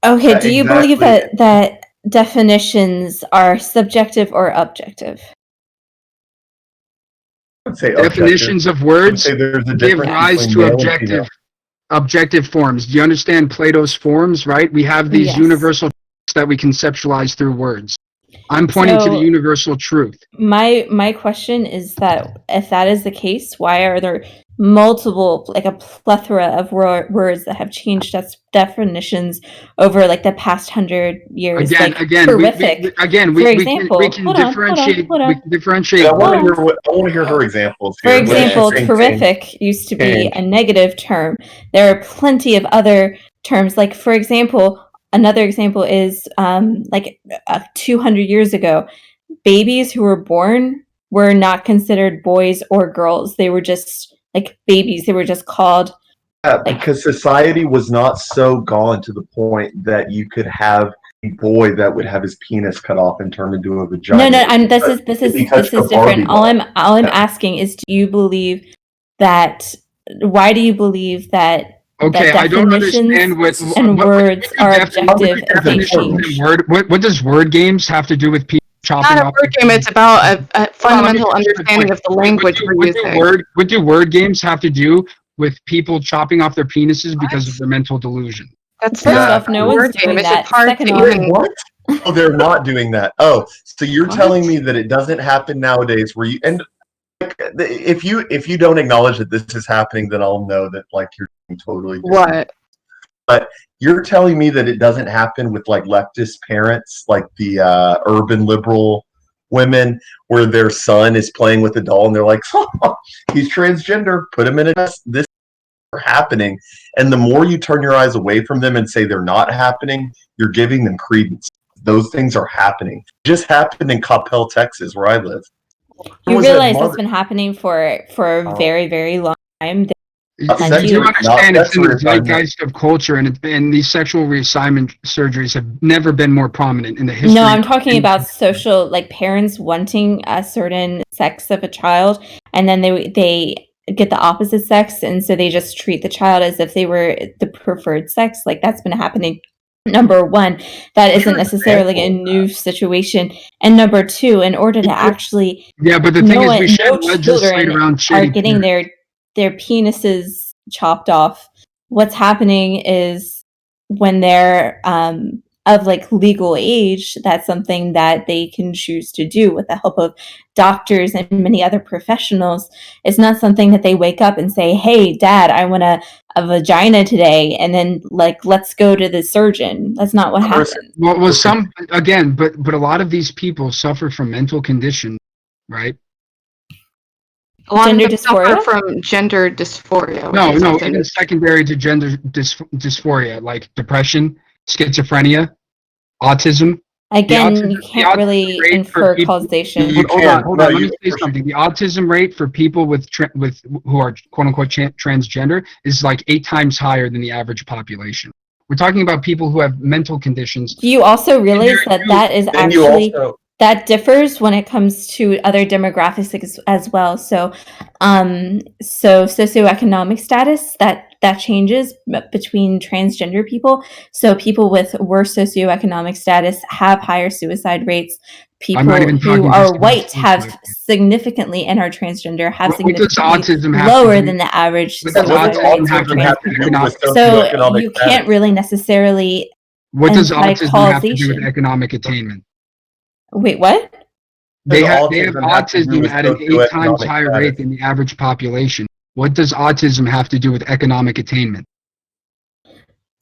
Okay, do you believe exactly. that definitions are subjective or objective? I would say Definitions of I would words say there's a give difference rise between to male and female. objective forms. Do you understand Plato's forms, right? We have these Yes. universal truths that we conceptualize through words. I'm pointing to the So- universal truth. My question is that if that is the case, why are there multiple, like a plethora of words that have changed definitions over like the past 100 years? Again, like terrific. For example, we can hold on, differentiate. hold on. We can differentiate. I want Hold to hear her examples. For Here. example, What is she saying? terrific used to be Change. a negative term. There are plenty of other terms. Like, for example, another example is 200 years ago, babies who were born were not considered boys or girls. They were just like babies. They were just called. Yeah, because society was not so gone to the point that you could have a boy that would have his penis cut off and turned into a vagina. No. This is different. All I'm asking is, do you believe that? Why do you believe that? Okay, that I don't understand and words are objective if they change. What does word games have to do with people chopping Not a off? word game, it's about a fundamental understanding of the language we're using. What do word games have to do with people chopping off their penises because of their mental delusion? That's First not off, no a one's word doing game. It's that. just hard Second to off- even. What? Oh, they're not doing that. Oh, so you're What? telling me that it doesn't happen nowadays where you and like, if you don't acknowledge that this is happening, then I'll know that like you're totally different. What? But you're telling me that it doesn't happen with like leftist parents, like the urban liberal women, where their son is playing with a doll and they're like, oh, he's transgender, put him in a test. This is happening. And the more you turn your eyes away from them and say they're not happening, you're giving them credence. Those things are happening. It just happened in Coppell, Texas, where I live. You realize that's been happening for a very, very long time. You Thank do you. understand it's in the Not zeitgeist of culture, and these sexual reassignment surgeries have never been more prominent in the history. No, I'm talking about social, like parents wanting a certain sex of a child, and then they get the opposite sex, and so they just treat the child as if they were the preferred sex. Like that's been happening. Number one, that isn't necessarily a new situation, and number two, in order to actually but the thing is, we should legislate around are getting their penises chopped off. What's happening is when they're of like legal age, that's something that they can choose to do with the help of doctors and many other professionals. It's not something that they wake up and say, hey dad, I want a vagina today, and then like let's go to the surgeon. That's not what happens. Well, but a lot of these people suffer from mental condition, right? A lot Gender of them suffer dysphoria? from gender dysphoria. No, even secondary to gender dysphoria, like depression, schizophrenia, autism. Again, you can't really infer causation. Hold on. Let me say something. The autism rate for people with who are quote unquote transgender is like 8 times higher than the average population. We're talking about people who have mental conditions. Do you also realize that is actually that differs when it comes to other demographics as well? So, so socioeconomic status that changes between transgender people. So people with worse socioeconomic status have higher suicide rates. People who are white have significantly and are transgender have significantly lower than the average suicide rates. So you can't really necessarily. What does autism have to do with economic attainment? Wait, what? They have autism at an 8 times higher rate than the average population. What does autism have to do with economic attainment?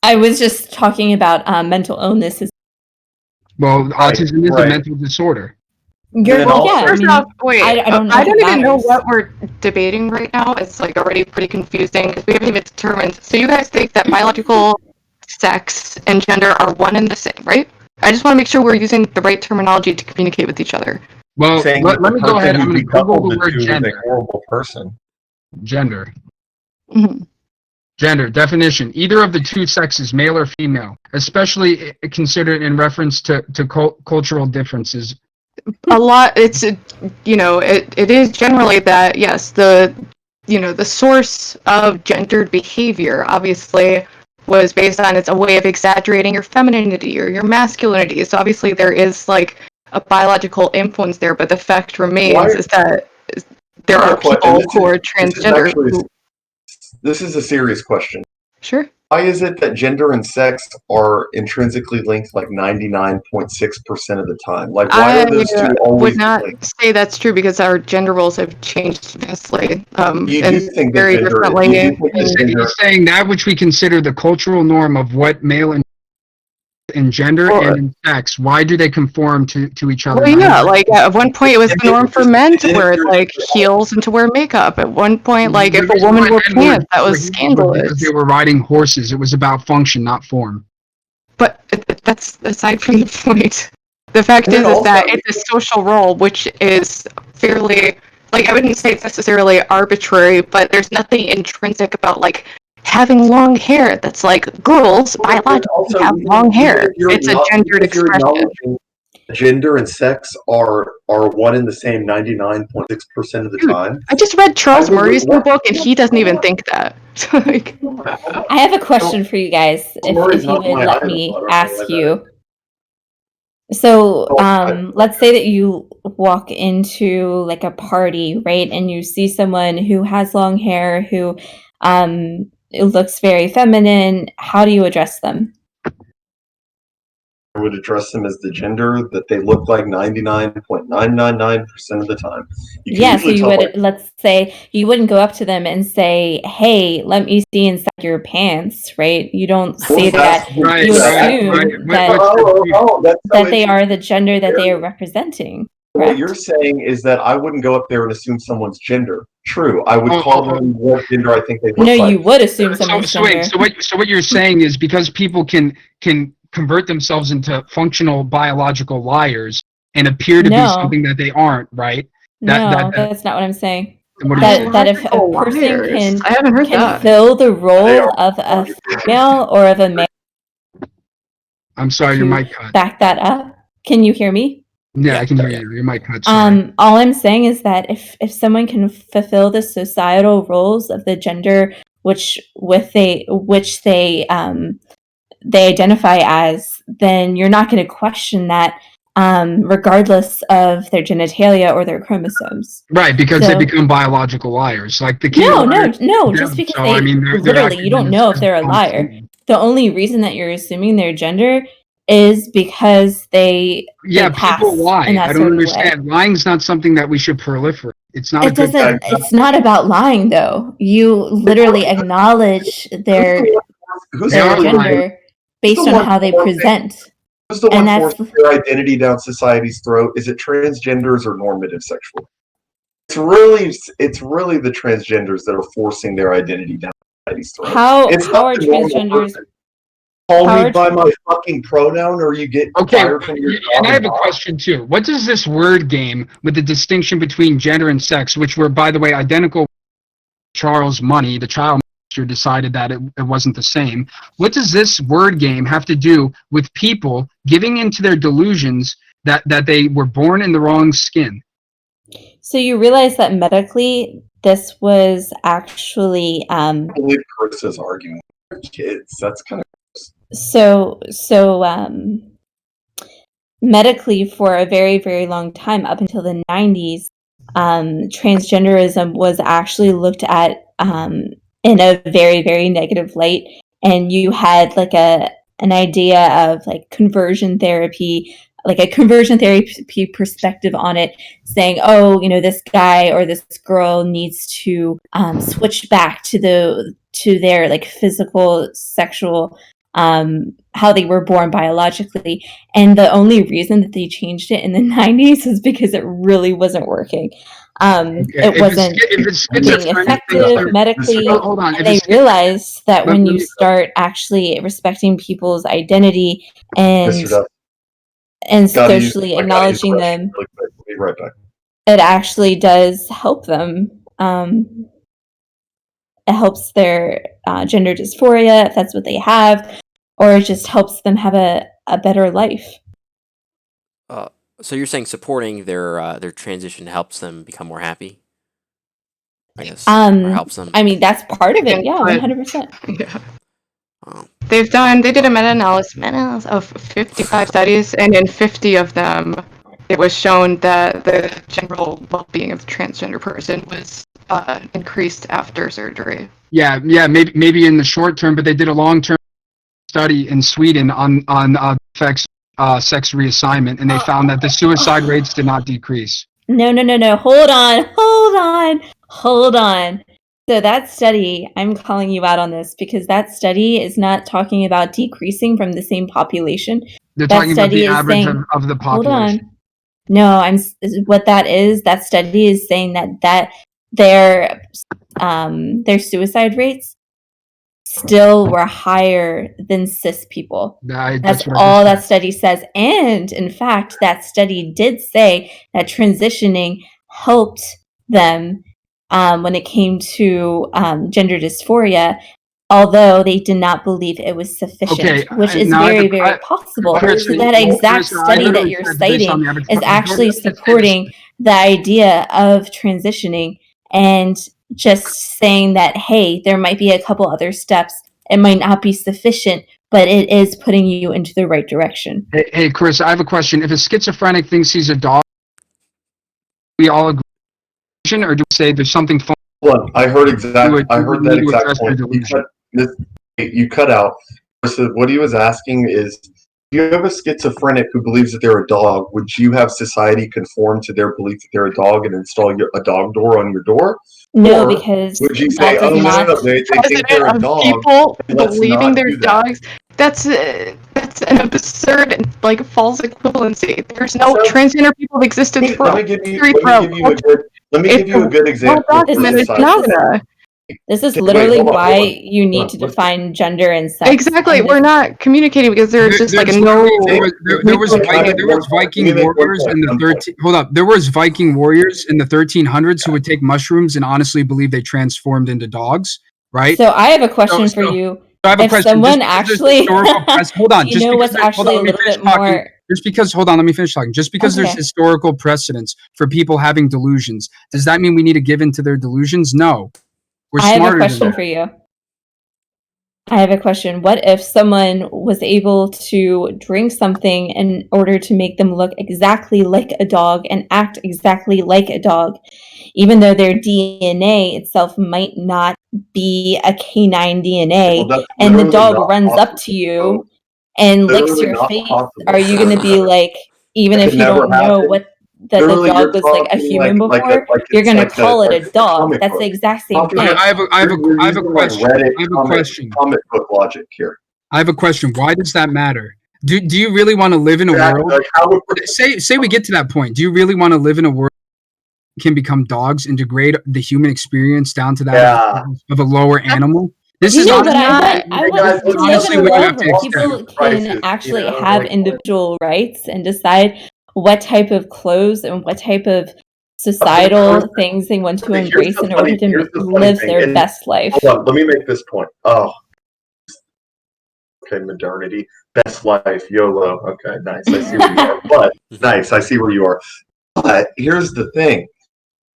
I was just talking about mental illnesses. Well, autism is a mental disorder. You're, then well, also- yeah. I First mean, off, wait, I don't know I if it don't even know matters. what we're debating right now. It's like already pretty confusing because we haven't even determined. So you guys think that biological sex and gender are one and the same, right? I just want to make sure we're using the right terminology to communicate with each other. Well, saying let that me the go person ahead. who I'm going to Google decoupled the the word two is a gender. horrible person. Gender. Mhm. Gender definition: either of the two sexes, male or female, especially considered in reference to cultural differences. A lot. It's it is generally that yes, the source of gendered behavior obviously was based on it's a way of exaggerating your femininity or your masculinity. So obviously there is like a biological influence there, but the fact remains is that there are people who are transgender. This is a serious question. Sure. Why is it that gender and sex are intrinsically linked like 99.6% of the time? Like, why I are those two would always not linked? say that's true because our gender roles have changed vastly You and do think that very gender, differently. you do think that gender, He's saying that which we consider the cultural norm of what male and in gender Well, and in sex, why do they conform to each other? Well, yeah, like at one point it was the norm for men to wear like heels and to wear makeup. At one point, like if a woman wore pants, that was scandalous. Because they were riding horses. It was about function, not form. But that's aside from the point. The fact And then is also- that it's a social role, which is fairly like I wouldn't say it's necessarily arbitrary, but there's nothing intrinsic about like having long hair that's like girls biologically have long hair. It's a gendered expression. Gender and sex are one and the same 99.6% of the time. I just read Charles I would- Murray's new book, and he doesn't even think that. Like, I have a question for you guys, if Murray's you not would my let idol, me I don't know ask why that you. So, Oh, let's say that you walk into like a party, right, and you see someone who has long hair, who it looks very feminine. How do you address them? I would address them as the gender that they look like 99.999% of the time. You can Yeah, so usually you tell would, let's say, you wouldn't go up to them and say, "Hey, let me see inside your pants," right? You don't say that. Right, You right, assume right. that that's so that they are the interesting. gender that they are representing. What Correct? you're saying is that I wouldn't go up there and assume someone's gender. True, I would call them what gender I think they look No, like. you would assume someone's gender. So what you're saying is because people can convert themselves into functional biological liars and appear to be No. something that they aren't, right? No, that's not what I'm saying. What are you saying? That if a person liars. I haven't heard can that. fill the They role are of a female or of a male I'm sorry, your to mic cut. back that up. Can you hear me? Yeah, I can hear you. Your mic cut. Sorry. All I'm saying is that if someone can fulfill the societal roles of the gender which they identify as, then you're not going to question that, regardless of their genitalia or their chromosomes. Right, because they become biological liars. Like the No. Just because literally, you don't know if they're a liar. The only reason that you're assuming their gender is because they pass people lie. in that I don't certain understand. way. Lying's not something that we should proliferate. It's not. It's not about lying, though. You literally acknowledge their gender based on how they present. Who's the one forcing their identity down society's throat? Is it transgenders or normative sexual? It's really the transgenders that are forcing their identity down society's throat. How it's are transgenders? Call me by my fucking pronoun, or you get fired from your job. And I have a question too. What does this word game with the distinction between gender and sex, which were, by the way, identical? Charles Money, the child minister, decided that it wasn't the same. What does this word game have to do with people giving into their delusions that they were born in the wrong skin? So you realize that medically, this was actually. I believe Carissa's arguing with kids. That's kind of. So medically, for a very, very long time, up until the 90s, transgenderism was actually looked at in a very, very negative light. And you had like an idea of like conversion therapy, like a conversion therapy perspective on it, saying, oh, this guy or this girl needs to switch back to their like physical sexual how they were born biologically. And the only reason that they changed it in the 90s is because it really wasn't working. It wasn't being effective medically. Hold on. And they realized that when you start actually respecting people's identity and socially acknowledging them, Really quick. We'll be right back. it actually does help them. It helps their gender dysphoria, if that's what they have, or it just helps them have a better life. So you're saying supporting their transition helps them become more happy? I guess, or helps them. I mean, that's part of it. Yeah, 100%. Yeah. Oh. They did a meta-analysis of 55 studies, and in 50 of them, it was shown that the general well-being of the transgender person was increased after surgery. Yeah, maybe in the short term, but they did a long-term study in Sweden on effects sex reassignment, and they found that the suicide rates did not decrease. No. Hold on. So that study, I'm calling you out on this because that study is not talking about decreasing from the same population. They're talking about the average of the population. Hold on. No, what that is. That study is saying that their suicide rates still were higher than cis people. That's all that study says. And in fact, that study did say that transitioning helped them when it came to gender dysphoria, although they did not believe it was sufficient, which is very, very possible. So that exact study that you're citing is actually supporting the idea of transitioning and just saying that, hey, there might be a couple other steps. It might not be sufficient, but it is putting you into the right direction. Hey, Chris, I have a question. If a schizophrenic thinks he's a dog, we all agree, or do we say there's something? Well, I heard that exact point. You cut out. So what he was asking is, if you have a schizophrenic who believes that they're a dog, would you have society conform to their belief that they're a dog and install a dog door on your door? No, because would you say, they think they're a dog? People believing they're dogs. That's an absurd, false equivalency. There's no transgender people have existed for. Let me give you a good example. This is literally why you need to define gender and sex. Exactly, we're not communicating because there's just no. There was Viking warriors in the 13. Hold up, there was Viking warriors in the 1300s who would take mushrooms and honestly believe they transformed into dogs, right? So I have a question for you. I have a question. Someone actually, hold on. You know what's actually a little bit more. Just because, hold on, let me finish talking. Just because there's historical precedence for people having delusions, does that mean we need to give in to their delusions? No. I have a question for you. I have a question. What if someone was able to drink something in order to make them look exactly like a dog and act exactly like a dog, even though their DNA itself might not be a canine DNA, and the dog runs up to you and licks your face? Are you going to be like, even if you don't know what that the dog was like a human before, you're going to call it a dog? That's the exact same thing. I have a question. Comic book logic here. I have a question. Why does that matter? Do you really want to live in a world? Say we get to that point. Do you really want to live in a world that can become dogs and degrade the human experience down to that of a lower animal? This is honestly what you have to accept. People can actually have individual rights and decide what type of clothes and what type of societal things they want to embrace in order to live their best life. Hold on, let me make this point. Oh, okay, modernity, best life, YOLO. Okay, nice. I see where you are. But nice, I see where you are. But here's the thing.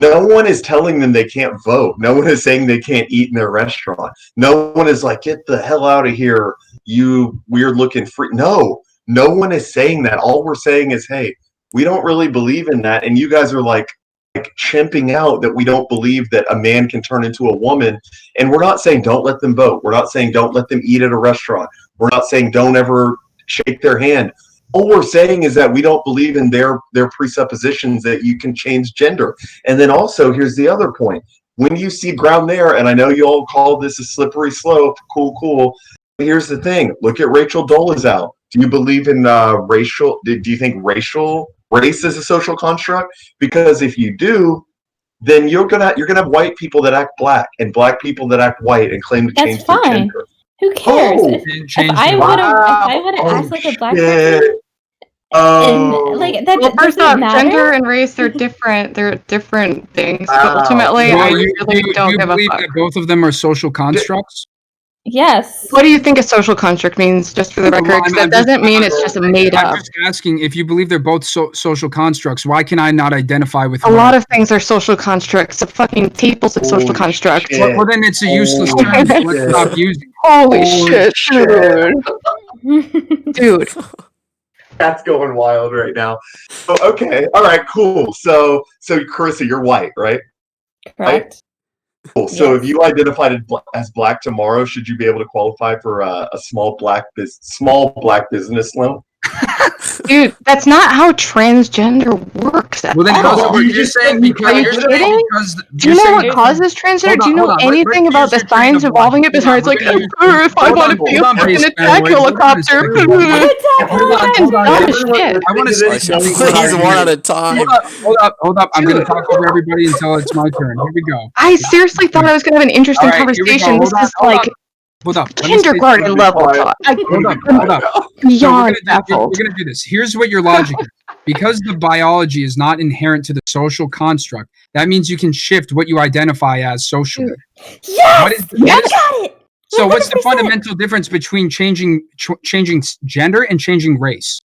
No one is telling them they can't vote. No one is saying they can't eat in their restaurant. No one is like, get the hell out of here, you weird looking freak. No one is saying that. All we're saying is, hey, we don't really believe in that. And you guys are like chimping out that we don't believe that a man can turn into a woman. And we're not saying don't let them vote. We're not saying don't let them eat at a restaurant. We're not saying don't ever shake their hand. All we're saying is that we don't believe in their presuppositions that you can change gender. And then also, here's the other point. When you see ground there, and I know you all call this a slippery slope, cool, Here's the thing. Look at Rachel Dolezal. Do you believe in racial? Do you think race is a social construct? Because if you do, then you're gonna have white people that act black and black people that act white and claim to That's change their fine. gender. Who cares? Oh, If I would have asked like a black person, and like that Well, first doesn't off, matter. gender and race, they're different. They're different things. But Wow. ultimately, Well, I you really don't give a believe fuck. that both of them are social constructs? Yes. What do you think a social construct means, just for the record? Because that doesn't mean it's just made I'm up. just asking, if you believe they're both social constructs, why can I not identify with A lot of things are social constructs. A fucking table's a social Holy construct. shit. Well, then it's a useless Holy term, so shit. let's stop using it. Holy Holy shit, shit. dude. That's going wild right now. Oh, okay. All right. Cool. So Carissa, you're white, right? Correct. Cool. So Yes. if you identified as black tomorrow, should you be able to qualify for a small black business loan? Dude, that's not how transgender works at Well, then how's it all. work? You're saying because Are you you're saying kidding? because Do you you're know saying what Hold causes transgender? Do you know hold on. anything Let's about the use your train science of involving logic. it besides like, Hold on, if I hold want on, to be hold on, an base attack family. Hold on a helicopter? second. Hold on. Dumb shit. I want to say something. Please, one at a time. Hold up. I'm going to talk over everybody until it's my turn. Here we go. I seriously thought I was going to have an interesting All right, here we go. conversation. This is like Hold up. Let me say kindergarten something. level talk. Hold up. So Beyond we're baffled. gonna do this. Here's what your logic is. Because the biology is not inherent to the social construct, that means you can shift what you identify as socially. Yes. You got it. So what's the 100%. fundamental difference between changing gender and changing race?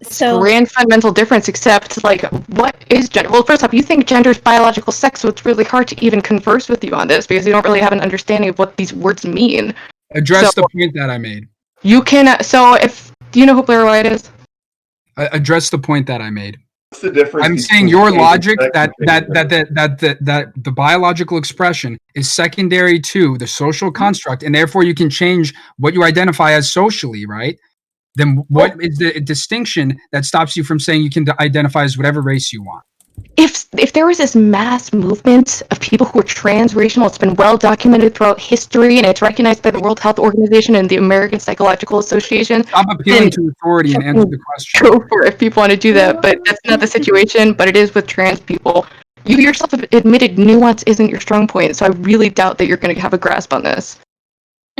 So grand fundamental difference, except like, what is gender? Well, first off, you think gender is biological sex, so it's really hard to even converse with you on this because you don't really have an understanding of what these words mean. Address the point that I made. You can. So if do you know who Blair White is? Address the point that I made. What's the difference? I'm saying your logic that the biological expression is secondary to the social construct, and therefore you can change what you identify as socially, right? Then what is the distinction that stops you from saying you can identify as whatever race you want? If there was this mass movement of people who are transracial, it's been well documented throughout history, and it's recognized by the World Health Organization and the American Psychological Association. Stop appealing to authority and answer the question. Go for it if people want to do that, but that's not the situation. But it is with trans people. You yourself have admitted nuance isn't your strong point, so I really doubt that you're going to have a grasp on this.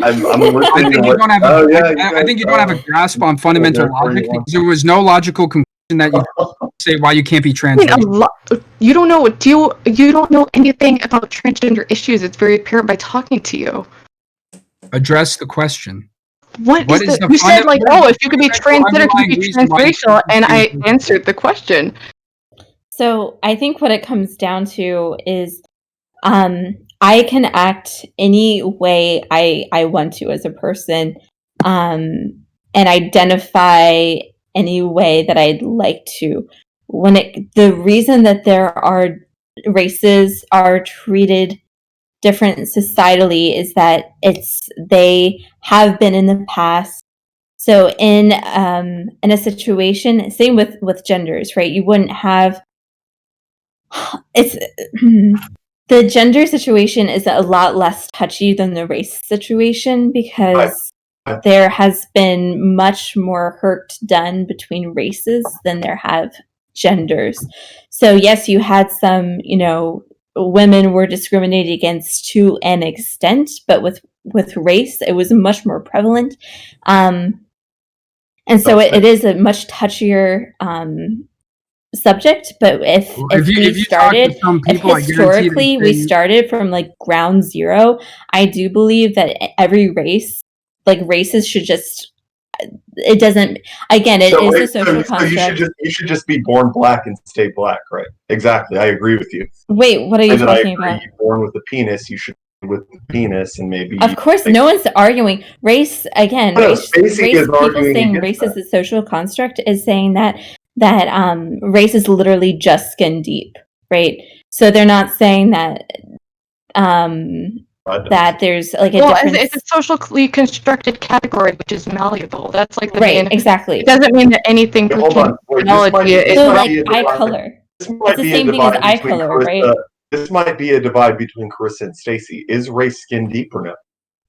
I think you don't have I think you don't have a grasp on fundamental logic because there was no logical conclusion that you say why you can't be trans. You don't know. You don't know anything about transgender issues. It's very apparent by talking to you. Address the question. What is the you said like, oh, if you could be transgender, you could be transracial, and I answered the question. So I think what it comes down to is I can act any way I want to as a person, and identify any way that I'd like to. The reason that there are races are treated different societally is that they have been in the past. So in a situation, same with genders, right? You wouldn't have the gender situation is a lot less touchy than the race situation because there has been much more hurt done between races than there have genders. So yes, you had some, women were discriminated against to an extent, but with race, it was much more prevalent. And so it is a much touchier subject, but if we started historically, we started from like ground zero. I do believe that every race, like races, should just. It doesn't. Again, it is a social construct. You should just be born black and stay black, right? Exactly. I agree with you. Wait, what are you talking about? You're born with a penis, you should be with the penis, and maybe. Of course, no one's arguing race. Again, race people saying race is a social construct is saying that race is literally just skin deep, right? So they're not saying that that there's like a difference. It's a socially constructed category which is malleable. That's like the right, exactly. It doesn't mean that anything pertaining to technology is like eye color. It's the same thing as eye color, right? This might be a divide between Carissa and Stacy. Is race skin deep or no?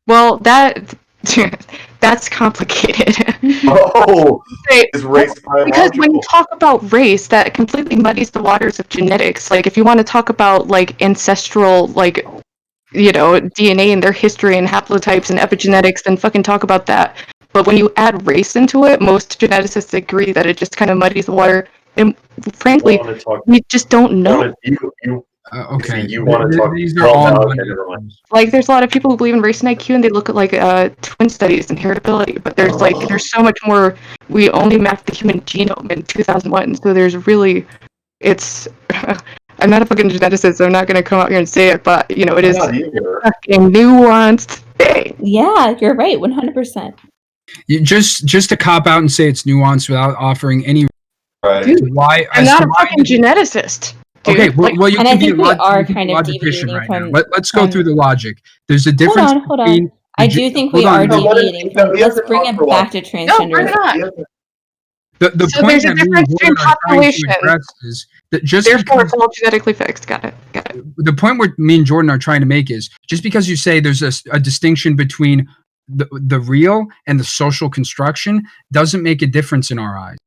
Well, that's complicated. Oh, Say, is race because when you biological? talk about race, that completely muddies the waters of genetics. Like, if you want to talk about like ancestral, like, you know, DNA and their history and haplotypes and epigenetics, then fucking talk about that. But when you add race into it, most geneticists agree that it just kind of muddies the water. And frankly, Want to talk? we just don't know. Okay. You want to talk? These are Well, all no, okay, money. never mind. Like, there's a lot of people who believe in race and IQ, and they look at like twin studies and heritability. But there's so much more. We only mapped the human genome in 2001, so there's really, it's. I'm not a fucking geneticist, so I'm not gonna come out here and say it, but you know, it I'm is not a either. fucking nuanced thing. Yeah, you're right, 100%. You just to cop out and say it's nuanced without offering any Right. Dude, why. I'm as not to a why fucking geneticist. Dude. Okay, Like, well, you And I can be a think we are you can be kind a of logician deviating right now. from. Let's go through the logic. There's a difference Hold on. between. I do think we hold on, are no, deviating no, from. we have Let's to bring talk it for a back while. to no, we're transgender. not. The So point there's a that me and difference Jordan between are trying to population. address is that just Therefore, because it's all genetically fixed. Got it. the point where me and Jordan are trying to make is just because you say there's a distinction between the real and the social construction doesn't make a difference in our eyes.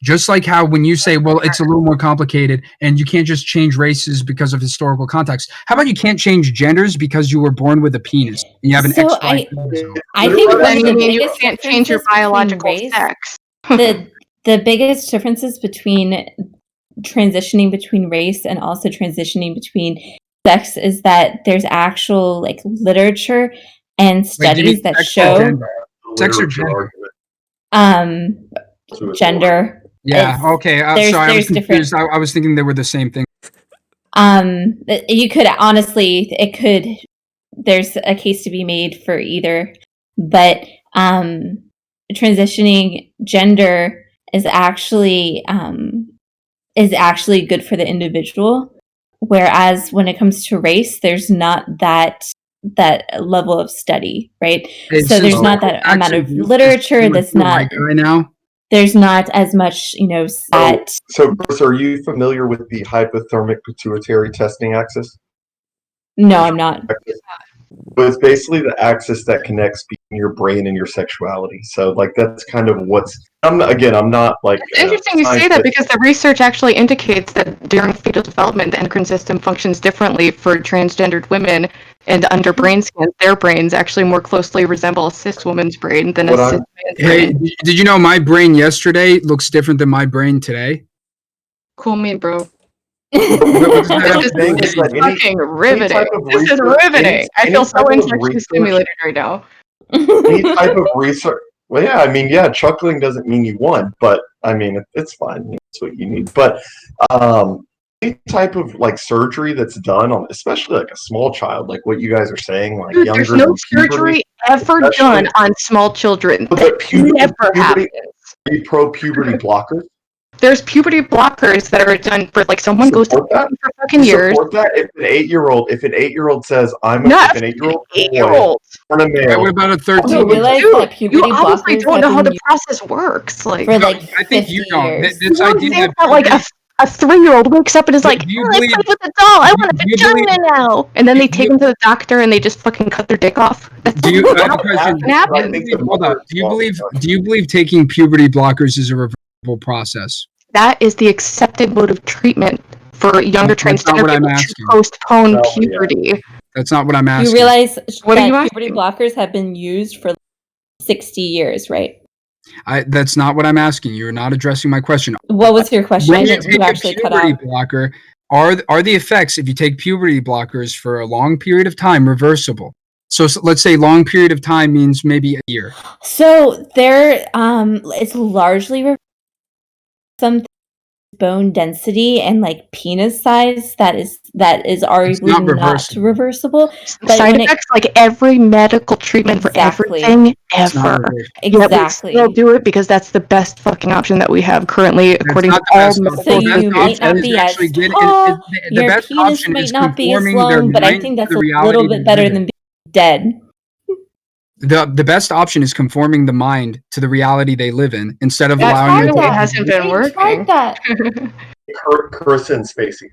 Just like how when you say, well, it's a little more complicated and you can't just change races because of historical context. How about you can't change genders because you were born with a penis and you have an So XY chromosome? I think one Then of you the mean you biggest can't change your differences between biological race, sex? the biggest differences between transitioning between race and also transitioning between sex is that there's actual like literature and Wait, do you mean studies that sex or show gender? Sex or Literature gender? argument. gender. Yeah. It's- Okay. there's- Sorry, I was there's confused. different- I was thinking they were the same thing. You could honestly, it could. There's a case to be made for either, but transitioning gender is actually good for the individual, whereas when it comes to race, there's not that level of study, right? Hey, So there's since not that we're amount of actually literature. doing That's the not. white guy now. There's not as much, that. So, Chris, are you familiar with the hypothermic pituitary testing axis? No, I'm not. But it's basically the axis that connects between your brain and your sexuality. So, like, that's kind of what's. I'm not like. It's interesting you say that because the research actually indicates that during fetal development, the endocrine system functions differently for transgendered women, and under brain scans, their brains actually more closely resemble a cis woman's brain than a cis man's Hey, brain. did you know my brain yesterday looks different than my brain today? Cool me, bro. What does that have This to do with is anything? fucking riveting. type of This is research- riveting. I any feel so type of intellectually research- stimulated right now. Any type of research. Well, yeah, I mean, yeah, chuckling doesn't mean you won, but I mean, it's fine. It's what you need. But any type of like surgery that's done on, especially like a small child, like what you guys are saying, like Dude, younger there's no than puberty, surgery ever especially- done on small children. But That puberty- never puberty- happens. Are you pro-puberty blockers? There's puberty blockers that are done for like someone goes to Support that? for fucking years. Support that if an 8-year-old says I'm Not if an 8-year-old boy 8-year-old. and a Wait, male. what about a You 13? realize Dude, that puberty you obviously blockers don't know have how been the process works. Like, for like I think 50 you don't. years. This you don't idea think that that like a 3-year-old wakes up and is Do- like, do you oh, I believe- played with a doll. I want a do you vagina believe- now. And then they do take you- him to the doctor and they just fucking cut their dick off. That's do you? I have a what question. happens. I think the Hold up. mother- Do you believe taking puberty blockers is a reversible process? That is the accepted mode of treatment for younger That's not transgender what I'm people to asking. postpone No, yeah. puberty. That's not what I'm asking. You realize What are you that puberty asking? blockers have been used for 60 years, right? That's not what I'm asking. You're not addressing my question. What was your question? When you You take a actually cut puberty out. blocker, are the effects if you take puberty blockers for a long period of time reversible? So let's say long period of time means maybe a year. So there, it's largely some bone density and like penis size that is arguably not not reversible. reversible. But Side when it- effects like every medical treatment for Exactly. everything It's not ever. reversible. Yet we Exactly. still do it because that's the best fucking option that we have currently, according to not the all best option. medical So The best you might option not is be as actually getting- tall. the Your best penis option might is not be as conforming their long, but I mind think to that's the a reality little they bit better live in. than being dead. The best option is conforming the mind to the reality they live in instead of That allowing formula it. hasn't been I working. tried that. Carissa and Spacey.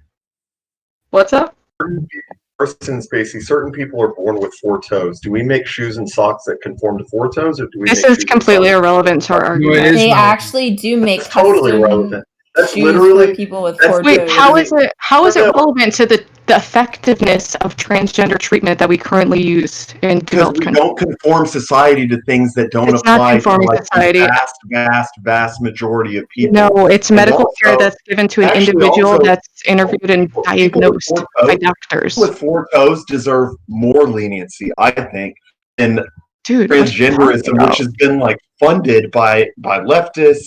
What's up? Carissa Spacey, certain people are born with 4 toes. Do we make shoes and socks that conform to 4 toes, or do we? This make is shoes completely and socks irrelevant to our No, it argument. is They relevant. actually do make That's totally custom relevant. That's shoes literally for people with that's- 4 Wait, toes. how is it relevant to the effectiveness of transgender treatment that we currently use in because developed we countries? don't conform society to things that don't It's not apply to conforming like society. the vast majority of people. No, it's And medical care also- that's given to an actually individual also, that's interviewed and people with diagnosed 4 by toes- doctors. People with 4 toes deserve more leniency, I think, than Dude, what are you talking transgenderism, about? which has been like funded by leftists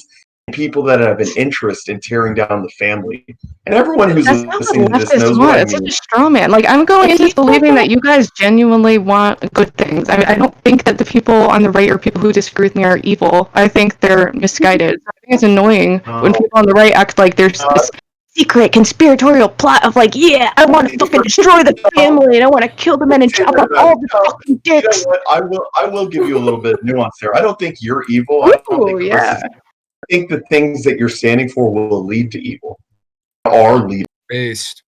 and people that have an interest in tearing down the family. And everyone who's That's not listening to what this leftists knows want. what I It's such mean. a straw man. Like, I'm going If into you this believing said that you guys genuinely want good things. I don't think that the people on the right or people who disagree with me are evil. I think they're misguided. I think it's annoying when people on the right act like there's this secret conspiratorial plot of like, yeah, I want to fucking destroy the family and I want to kill the men and chop off all the fucking You know dicks. what? I will give you a little bit of nuance there. I don't think you're evil. I don't Ooh, think yeah. I think the things that you're standing for will lead to evil. Are leading. Based.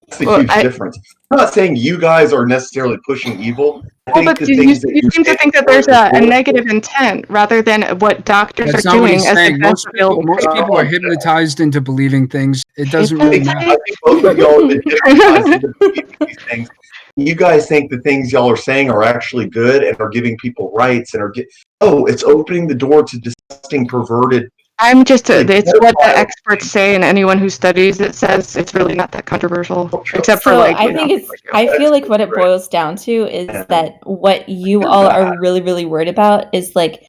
That's the Well, huge difference. I'm not saying you guys are necessarily pushing evil. I Well, think but the you things that seem you're to think that standing there's for is a more- negative intent rather than what doctors That's are not what doing he's as the saying. best available Most treatment. people are hypnotized into believing things. It doesn't I really think, matter. I think both of y'all have been hypnotized into believing these things. You guys think the things y'all are saying are actually good and are giving people rights and it's opening the door to disgusting, perverted. I'm just, Like, it's what the pedophile. experts say, and anyone who studies it says it's really not that controversial, except for So like, I think it's. I feel like what it boils down to is that what you all are really, really worried about is like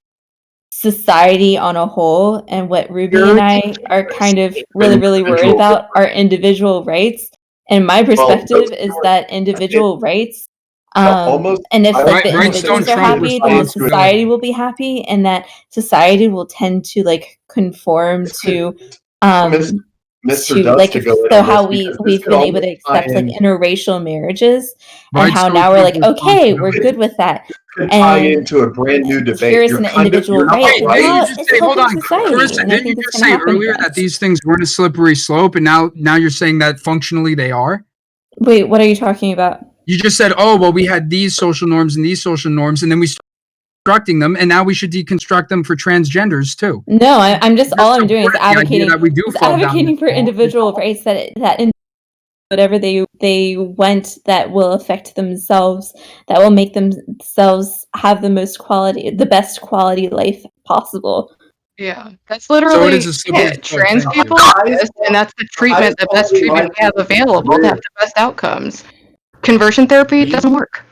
society on a whole, and what Ruby and I are kind of really, really worried about are individual rights. And my perspective is that individual rights. And if like the Rights don't individuals are trump happy, then the responsibility. society will be happy, and that society will tend to like conform to Mr. to Dust like to go in so on how this, because this we've could been able to almost tie accept like in- interracial marriages, and Rights how don't now we're trump like, okay, we're responsibility. good with that. could tie And into a brand new debate. here's You're an kind of- individual you're not right. Wait, Well, didn't you it's just say, hold helping on, society, Carissa, and I didn't you think just that's gonna say happen earlier for that us. these things weren't a slippery slope, and now you're saying that functionally they are? Wait, what are you talking about? You just said, oh, well, we had these social norms and these social norms, and then we started constructing them, and now we should deconstruct them for transgenders too. No, I'm just Just all I'm doing is supporting the idea advocating. that we do Is fall down advocating this for hole. individual rights that in whatever they went that will affect themselves, that will make themselves have the best quality life possible. Yeah, that's So it literally is a slippery it. slope Trans thing. people exist, and that's the treatment, the best treatment we have available to have the best outcomes. Conversion therapy doesn't work.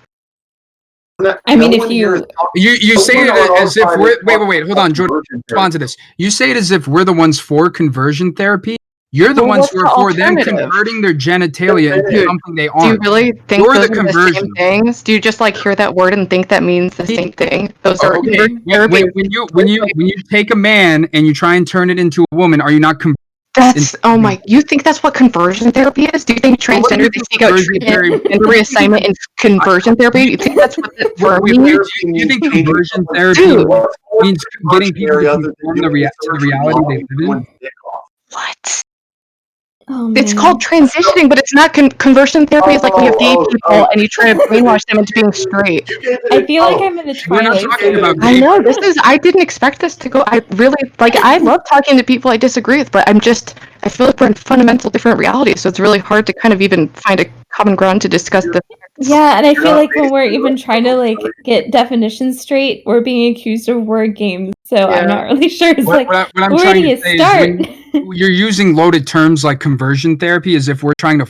I mean, if you You say it as if we're wait, hold on, Jordan, respond to this. You say it as if we're the ones for conversion therapy. You're the Well, ones what's who the are for them alternative? converting their genitalia into Dude, something they Do you aren't. really think You're those the are the conversion. same things? Do you just like hear that word and think that means the same thing? Those are Okay, conversion when therapy. you take a man and you try and turn it into a woman, are you not That's oh my! You think that's what conversion therapy is? Do you think Well, what transgender is they seek out conversion treatment therapy? and reassignment is conversion therapy? You think that's what the term means? You think conversion therapy Dude. means getting people to conform to the reality they live in? What? Oh, It's man. called transitioning, but it's not conversion therapy. Is like when you have gay people and you try to brainwash them into being straight. I feel like I'm in the We're not twilight talking zone. about I know this is. I didn't expect this to go. I really like. I love talking to people I disagree with, but I feel like we're in fundamental different realities, so it's really hard to kind of even find a common ground to discuss the. Yeah, and I feel like when we're even trying to like get definitions straight, we're being accused of word games. So I'm not really sure. It's like, What I'm where trying do you to say start? is you're using loaded terms like conversion therapy as if we're trying to.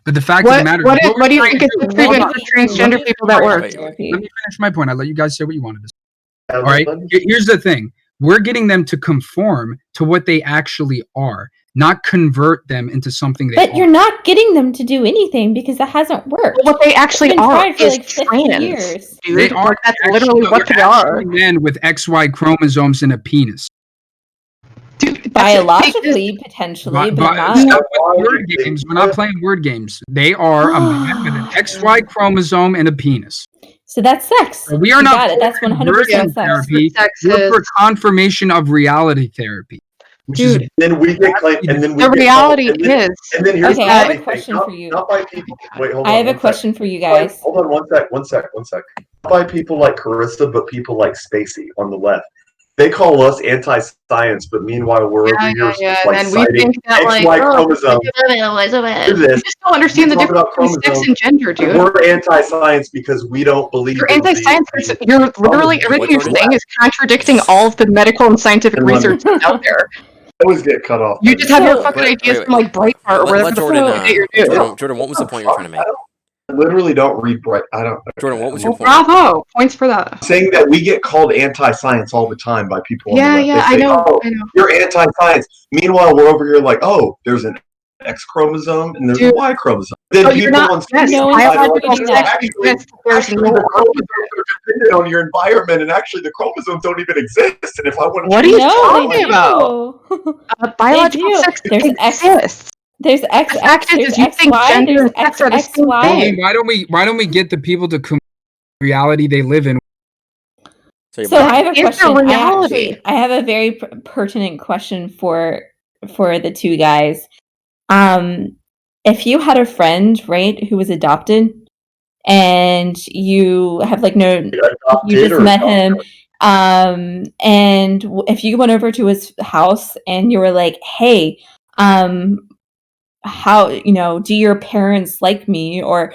But the fact of the matter is, What do you think is the What treatment do for you- transgender what people is that work? therapy? let me finish my point. I'll let you guys say what you wanted to say. All right. Here's the thing. We're getting them to conform to what they actually are, not convert them into something they But are. you're not getting them to do anything because that hasn't worked. What they actually It's been are tried for is like 50 trans, years. dude. They are Like, that's actually- literally what they're they are. actually men with XY chromosomes and a penis. Dude, that's Biologically, potentially, but not. Stop with word games. We're not playing word games. They are a man with an XY chromosome and a penis. So that's sex. So we are You not got it. for That's 100% conversion sex. therapy. Sex We're is- for confirmation of reality therapy. which is Dude, then we get claimed, and then we the get reality called, and then, is. and then here's Okay, the I have funny a question thing. for you. Not by people. Wait, hold on. I have a one sec. question for you guys. Hold on one sec. Not by people like Carissa, but people like Spacey on the left. They call us anti-science, but meanwhile we're over here And like then we citing think that XY like, chromosome. Do you this. just don't understand the We talk difference about between sex chromosomes, and gender, and dude. we're anti-science because we don't believe You're in anti-science. the You're literally chromosomes. everything you're Jordan? saying is contradicting all of the medical and scientific And let me- research that's out there. I always get cut off. You just have your So- fucking Wait, ideas wait, from like Breitbart or whatever Let the Jordan, fuck you're doing. Jordan, what was the point you were trying to make? I literally don't read Bright. I don't. Jordan, what was your Well, point? bravo! Points for that. Saying that we get called anti-science all the time by people on the left. Yeah, They I say, know. "Oh, I know. you're anti-science." Meanwhile, we're over here like, "Oh, there's an X chromosome and there's a Dude. Y chromosome." Then But you're people not. on Yes, No one's biological reading sex that. exists. There's actually, no the chromosomes are dependent on your environment, and actually, the chromosomes don't even exist. And if I want to, What are you No, talking they about? do. Biological do. sex There's exists. There's X, The fact there's is, you think XY, gender there's and sex are the same XXY. thing. Why don't we get the people to come reality they live in? So I have a It's a question. reality. I have a very pertinent question for the two guys. If you had a friend, right, who was adopted, and you have like you just met him, and if you went over to his house and you were like, hey, how, do your parents like me, or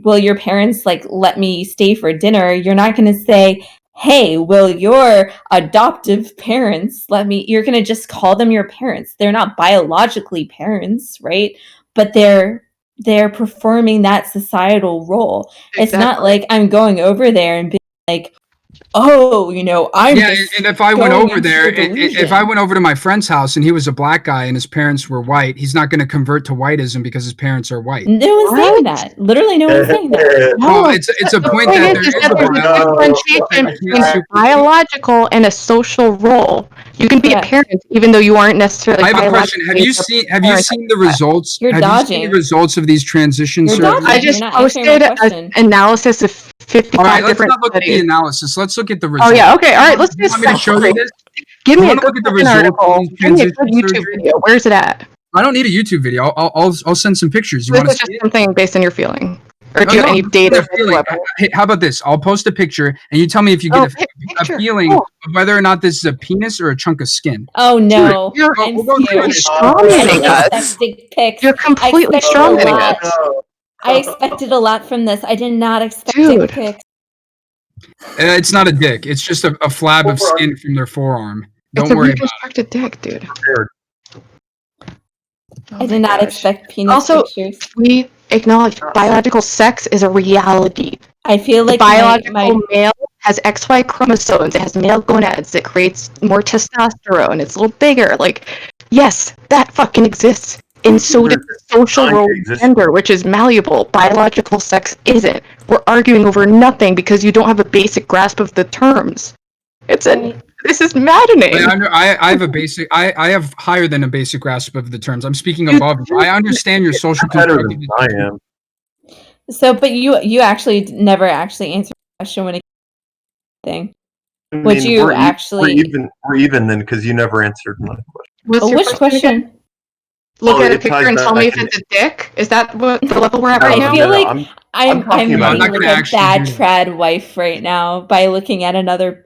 will your parents like let me stay for dinner? You're not going to say, hey, will your adoptive parents let me? You're going to just call them your parents. They're not biologically parents, right? But they're performing that societal role. It's not like I'm going over there and being like, oh, I'm And if I went going over into there, a delusion. if I went over to my friend's house and he was a black guy and his parents were white, he's not going to convert to whiteism because his parents are white. No one's saying that. Literally, no one's saying that. Well, it's a The point point that is there is that there's a differentiation between biological and a social role. You can be a Correct. parent even though you aren't necessarily. I have a question. Have you seen the results? You're have dodging. you seen the results of these transition You're surveys? dodging. I You're just not answering my posted an question. analysis of 55 All right, let's different not look at the studies. analysis. Let's look at the results. Oh yeah, okay, all right. Let's do You want me to show you this? Give You me a wanna good look at the fucking results of article. these Give me a good transition YouTube surgeries? video. Where's it at? I don't need a YouTube video. I'll send some pictures. You This want to is just see it? something based on your feeling, or do No, you have no, any I'm data? not feeling. whatsoever? Hey, how about this? I'll post a picture and you tell me if you get a Picture. feeling Oh, of whether or not this is a penis or a chunk of skin. Oh no, You're I'm we'll go through scared. this. I strawmanning didn't us. expect dick pics. You're completely I expected a strawmanning lot. us. I expected a lot from this. I did not expect Dude. dick pics. It's not a dick. It's just a flab of skin from their forearm. It's Don't a worry about reconstructed dick, dude. I did not expect penis Also, pictures. we acknowledge biological sex is a reality. I feel The like biological male has XY chromosomes. It has male gonads. It creates more testosterone. It's a little bigger. Like, yes, that fucking exists. And so does the social role of gender, which is malleable. Biological sex isn't. We're arguing over nothing because you don't have a basic grasp of the terms. This is maddening. I have a basic. I have higher than a basic grasp of the terms. I'm speaking above. I understand your social Better construct. than I am. So, but you actually never actually answered the question when it thing. Would you we're actually? we're even then because you never answered my question. What's your Which question? Look Oh, at a it picture ties and tell me if back it's a dick? Is that what the level we're at right I now? feel like I'm I'm talking about- being I'm not like gonna a actually bad do that. trad wife right now by looking at another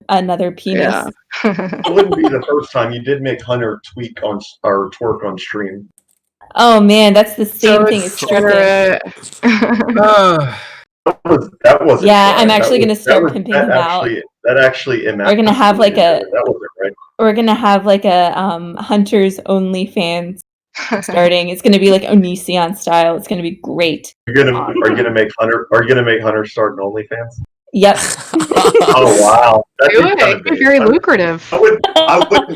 penis. Yeah. It wouldn't be the first time. You did make Hunter tweak on or twerk on stream. Oh man, that's the same So thing it's as twerking. Uh, That wasn't. Yeah, right. I'm actually That gonna was- start that was- pimping that him out. actually, That actually. We're gonna have like That wasn't right. We're gonna have like a Hunter's OnlyFans starting. It's gonna be like Onision style. It's gonna be great. Are you gonna make Hunter start an OnlyFans? Yep. Oh wow, that'd Do be it. kind It of could be big. very lucrative. I wouldn't.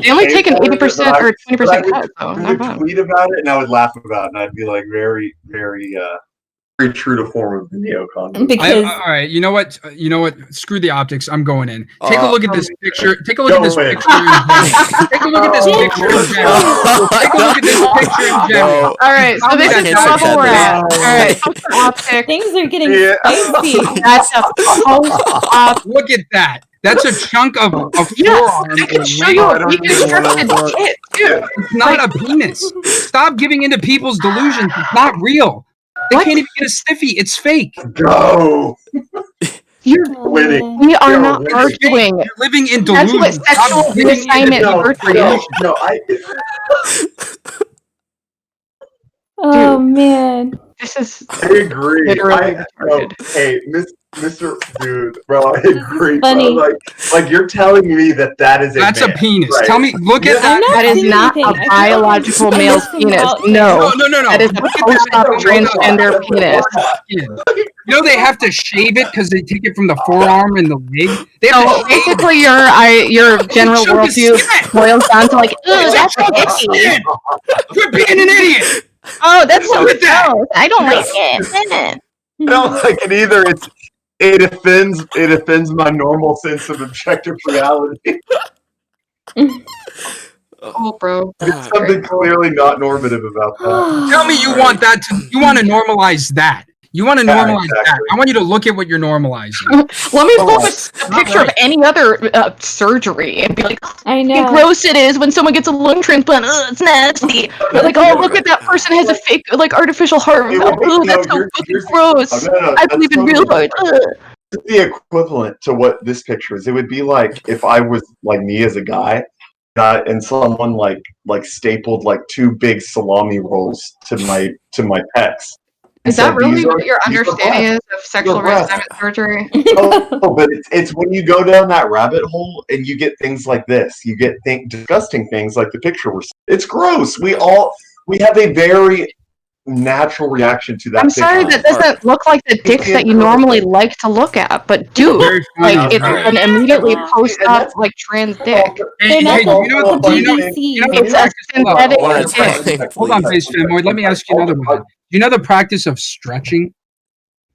They only pay take an for it, 80% but or 20% I cut, so would not bad. tweet about it and I would laugh about it and I'd be like very, very, very true to form of video content. Because all right. You know what? Screw the optics. I'm going in. Take a look at this picture. Take a look Go at this in. picture. Take a look at this picture in general. Take a look at this picture in general. No. All right, so this is the level we're at. All right, post-op pic. things are getting Yeah. spicy. That's a post-op. Look at that. That's a chunk of a Yes, forearm. I can or show leg. you I a don't even reconstructed wanna- kit, dude. It's not a penis. Stop giving into people's delusions. It's not real. They What? can't even get a stiffy. It's fake. Go. Winning. We are Yo, not wait, arguing. You're living in That's what delusion. sexual Stop giving into reassignment people's surgery is. No, Oh man. This is I agree. literally No, retarded. hey, Mr. Dude, bro, I agree. Bro. funny. Like you're telling me that is a That's a man, penis. right? Tell me. Look at I'm that. not That is saying not anything. a I feel like biological I'm male's missing penis. out here. No. No. That is a Look at post-op that. transgender Look at penis. that skin. You know they have to shave it because they take it from the forearm and the leg. They have So to shave it. basically, your general chunk of worldview skin. boils down to like, It's ooh, a that's chunk of icky. skin. Quit being an idiot. Oh, that's so Look at that. gross. I don't like it. I don't like it either. It offends my normal sense of objective reality. Oh, bro. There's something clearly not normative about that. Tell me you want that to. You want to normalize that. You want to Yeah, normalize that. exactly. I want you to look at what you're normalizing. Let me pull up a Not picture of right. any other surgery and be like, I how know. gross it is when someone gets a lung transplant. Ugh, it's nasty. But like, oh, look at that person has a fake, like, artificial heart. It would be- Oh, no, that's so here's- fucking here's- gross. no, I that's believe in real totally heart. different. The equivalent to what this picture is. It would be like if I was like me as a guy, and someone like stapled like two big salami rolls to my pecs. Is So that really these are- what your these are understanding is of sexual breasts. reassignment surgery? Oh, but it's when you go down that rabbit hole and you get things like this. You get disgusting things like the picture we're. It's gross. We have a very natural reaction to that. I'm sorry, picture. that doesn't look like the dicks that you normally like to look at, but dude, Very funny. like it's Alright. an immediately Yeah. post-op like trans dick. They're not do you know the do you know- BBC. you know It's the a practice of- synthetic One at a dick. time, Hold on, please. Base Fanboy. Let me ask you another one. Do you know the practice of stretching?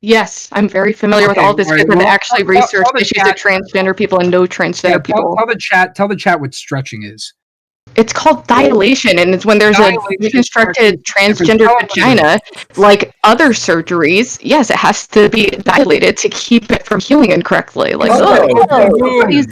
Yes, I'm very familiar with Okay, all of this alright, because I've well, actually tell researched the issues chat- of transgender people and no transgender people. Tell the chat what stretching is. It's called dilation, and it's when there's a Dilation, reconstructed stretching, transgender different vagina. Like other surgeries, yes, it has to be dilated to keep it from healing incorrectly. Like, It's oh, an open oh, wound. crazy.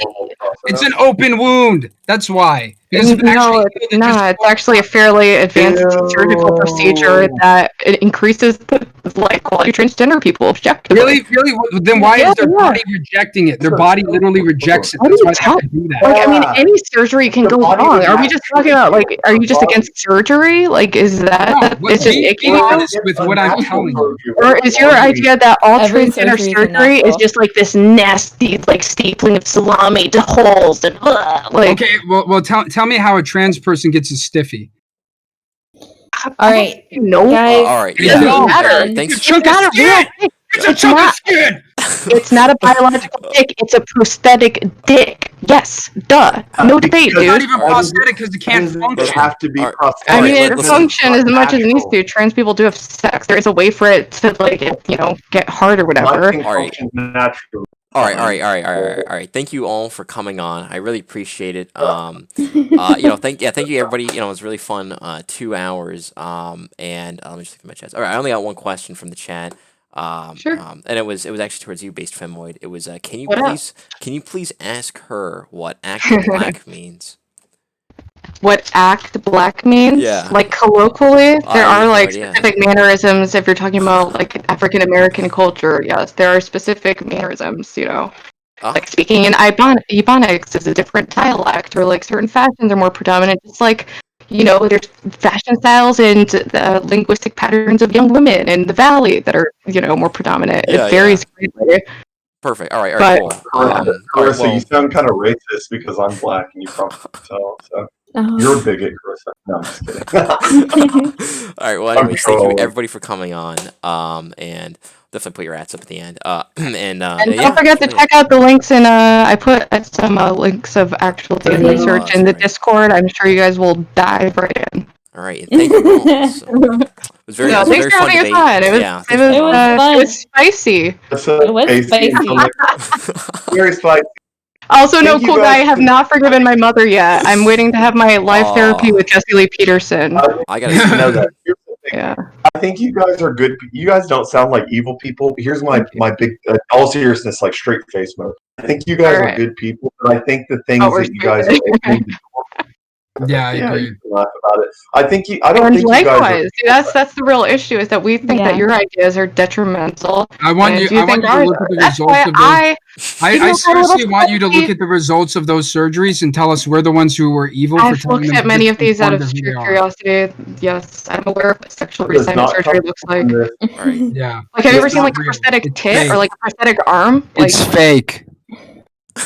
It's an open wound. That's why. Because if it No, actually it's healed, it just- not. It's actually a fairly advanced surgical procedure that it increases the life quality of transgender people objectively. Really? Then why is their body rejecting it? Their body literally rejects it. What That's are why you they have to do that. Like, I mean, any surgery can The go body wrong. would Are we not- just talking about, like, are you just against surgery? Like, is that, No, it's just be icky? honest with what I'm telling you. Or is your idea that all Every transgender surgery is surgery is unnatural. just like this nasty, like, stapling of salami to holes and, like, Okay, well, tell me how a trans person gets a stiffy. All right, you know, guys. All right, it yeah. doesn't No. matter. All right, thanks. It's a chunk of not a real skin. thing. It's a It's chunk of not. skin. It's not a biological dick. It's a prosthetic dick. Yes, duh. No debate, It's not dude. even prosthetic because it can't It function. have to be Alright. prosthetic. I mean, Alright, it listen. functions as much as it needs to. Trans people do have sex. There is a way for it to, like, get hard or whatever. Nothing Alright. functions naturally. All right. Thank you all for coming on. I really appreciate it. Thank you everybody. It was really fun. 2 hours. And let me just look at my chat. All right, I only got one question from the chat. Sure. And it was actually towards you, Based Femoid. It was can you What up? please ask her what active black means? What act black means? Yeah. Like colloquially, I there have are no like idea. specific mannerisms. If you're talking about like African American culture, yes, there are specific mannerisms. Like speaking in Ebonics is a different dialect, or like certain fashions are more predominant. It's like, there's fashion styles and linguistic patterns of young women in the valley that are, more predominant. Yeah, It varies greatly. Perfect. All right, But- cool. Carissa, All right, well, you sound kind of racist because I'm black and you probably can tell. So Oh. you're a bigot, Carissa. No, I'm just kidding. all right. Well, anyways, thank you trolling. everybody for coming on. And definitely put your ads up at the end. And don't forget to check out the links in I put some links of actual data research in the right. Discord. I'm sure you guys will dive right in. All right, thank you all. So, it was very, No, it was a thanks very for fun having us debate. on. It was Yeah, it thanks was, for coming on. fun. it was spicy. It was spicy. Very spicy. Also, no, Thank you cool guy. I guys. have not forgiven my mother yet. I'm waiting to have my live therapy with Jesse Lee Peterson. I gotta You see know that. Here's the thing. Yeah. I think you guys are good. You guys don't sound like evil people. Here's my Thank you. big all seriousness, like straight face mode. I think you guys are Alright. good people, but I think the Oh, things we're that you guys are stupid. opening the door. Yeah, I Yeah, agree. you can laugh about it. I think you. I don't And think you guys are. likewise, see, that's the real issue is that we think Yeah. that your ideas are detrimental, I want and you. you I want think you to ours look are. at the That's results why of those. give me I a little seriously want you to look sympathy. at the results of those surgeries and tell us we're the ones who were evil for I've telling looked them at to many of these out conform of to who sheer they are. curiosity. Yes, I'm aware of what sexual Does reassignment not surgery come looks from like. this. All right. Yeah, Like, have you ever it's seen not like a real. prosthetic It's tit or fake. like a prosthetic arm? Like, It's fake.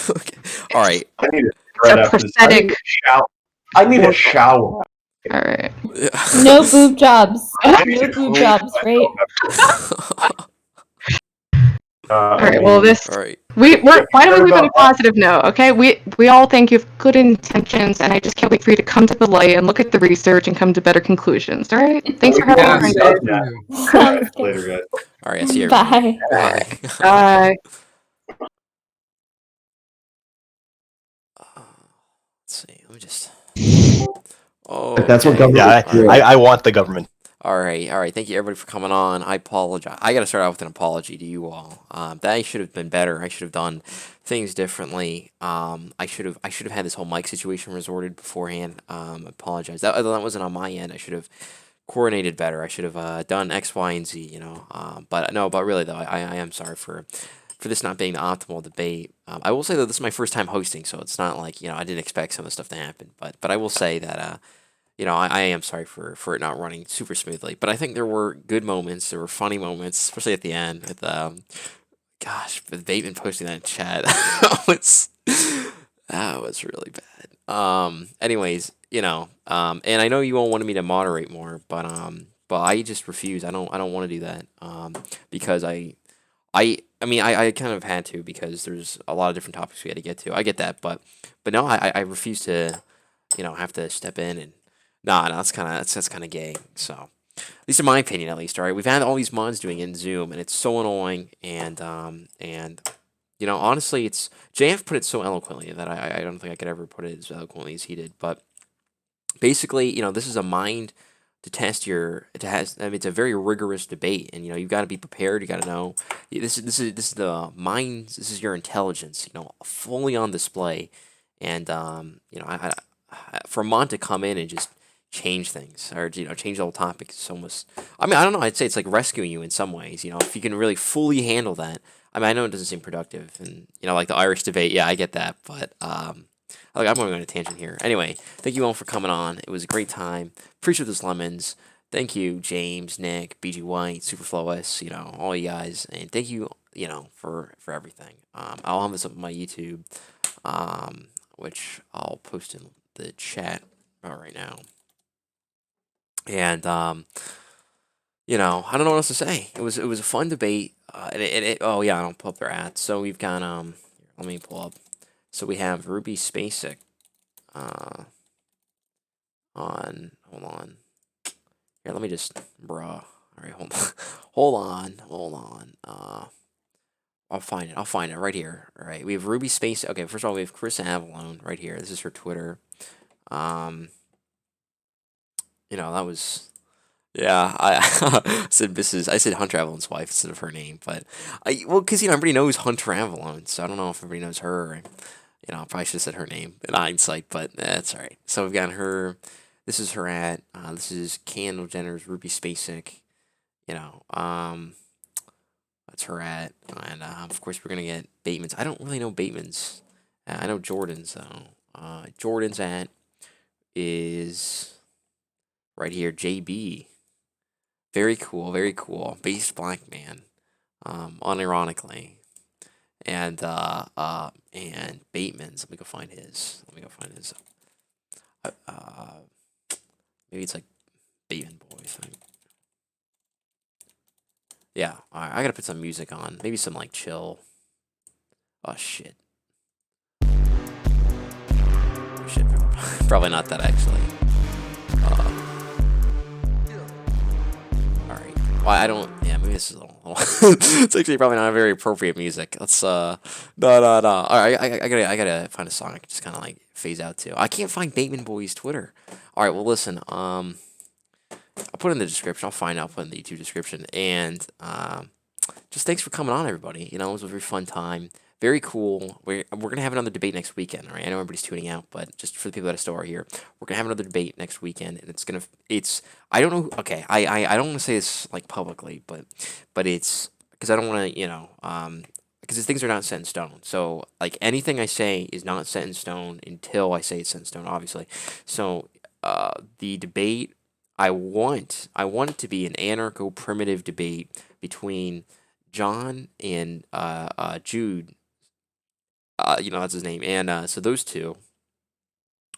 Okay. All right. I need to it's right a after this. I need prosthetic. a shower. I need a shower. All right. No boob jobs. I need No to boob clean jobs, right? All I right. Well, mean, this All right. why don't we Right leave on a about that. positive note? Okay. We all think you have good intentions, and I just can't wait for you to come to the light and look at the research and come to better conclusions. All right. Thanks for having Yeah, me, Yes. guys. same for you. All Sounds right, good. later, guys. All right. I see everybody. Bye. Bye. Let's see. Let me just. Oh, That's what okay. government Yeah, All right. I want the government. All right, all right. Thank you, everybody, for coming on. I apologize. I got to start out with an apology to you all. That should have been better. I should have done things differently. I should have had this whole mic situation resorted beforehand. I apologize. That wasn't on my end. I should have coordinated better. I should have done X, Y, and Z. You know. But no. But really, though, I am sorry for this not being the optimal debate. I will say that this is my first time hosting, so it's not like I didn't expect some of the stuff to happen. But I will say that. I am sorry for it not running super smoothly, but I think there were good moments. There were funny moments, especially at the end with with Bateman posting that in chat. That was really bad. Anyways, and I know you all wanted me to moderate more, but I just refuse. I don't want to do that. Because I mean, I kind of had to because there's a lot of different topics we had to get to. I get that, but no, I refuse to, have to step in and. Nah, no, that's kind of gay. So, at least in my opinion, at least. All right, we've had all these mods doing it in Zoom, and it's so annoying. And honestly, it's JF put it so eloquently that I don't think I could ever put it as eloquently as he did. But basically, this is a mind to test your. It has. I mean, it's a very rigorous debate, and you've got to be prepared. You got to know this is the mind. This is your intelligence. Fully on display, and for Mon to come in and just change things or change the whole topic is almost. I mean, I don't know. I'd say it's like rescuing you in some ways. If you can really fully handle that. I mean, I know it doesn't seem productive, and like the Irish debate. Yeah, I get that, but I'm going on a tangent here. Anyway, thank you all for coming on. It was a great time. Appreciate those lemons. Thank you, James, Nick, BG White, Superflowus, all you guys, and thank you, for everything. I'll have this up on my YouTube, which I'll post in the chat right now. And I don't know what else to say. It was a fun debate. Oh yeah, I don't pull up their ads. So we've got let me pull up. So we have Ruby Spacek on. Hold on. Here, let me just bruh. All right, hold on. I'll find it right here. All right, we have Ruby Space. Okay, first of all, we have Carissa Avallone right here. This is her Twitter. That was. Yeah, I said Hunter Avallone's wife instead of her name, but because everybody knows Hunter Avallone, so I don't know if everybody knows her. Or, I probably should have said her name in hindsight, but that's all right. So we've got her. This is her at. This is Kendall Jenner's Ruby Spacek. That's her at, and of course we're gonna get Bateman's. I don't really know Bateman's. I know Jordan's though. Jordan's at is right here. JB. Very cool, very cool. Based black man, unironically, and Bateman's. Let me go find his. Maybe it's like Bateman Boys. Yeah, all right, I gotta put some music on. Maybe some like chill. Oh shit. Shit, probably not that actually. All right. Well, I don't. Yeah, maybe this is a little. It's actually probably not a very appropriate music. Let's no. All right, I gotta find a song I can just kind of like phase out to. I can't find Bateman Boy's Twitter. All right, well listen. I'll put it in the description. I'll find out, put it in the YouTube description. And just thanks for coming on, everybody. You know, it was a very fun time. Very cool. We're gonna have another debate next weekend. All right, I know everybody's tuning out, but just for the people that still are here, we're gonna have another debate next weekend, and it's I don't know. Okay, I don't want to say this like publicly, but it's because I don't want to, because things are not set in stone. So like anything I say is not set in stone until I say it's set in stone, obviously. So the debate I want it to be an anarcho primitive debate between John and Jude. That's his name. And so those two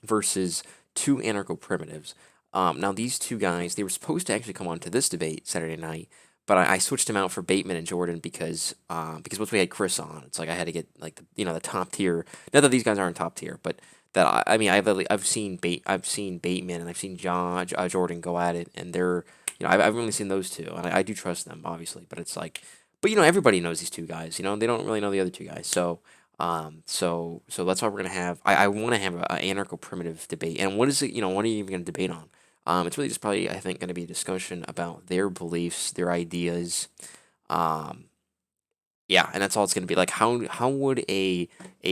versus two anarcho primitives. Now these two guys, they were supposed to actually come on to this debate Saturday night, but I switched them out for Bateman and Jordan because once we had Chris on, it's like I had to get like the top tier. Not that these guys aren't top tier, but that I mean I've seen Bateman and I've seen Jordan go at it, and they're I've only seen those two, and I do trust them obviously, but it's like everybody knows these two guys. They don't really know the other two guys, so. So that's why we're gonna have. I want to have an anarcho primitive debate. And what is it? What are you even gonna debate on? It's really just probably I think gonna be a discussion about their beliefs, their ideas. Yeah, and that's all it's gonna be. Like how would a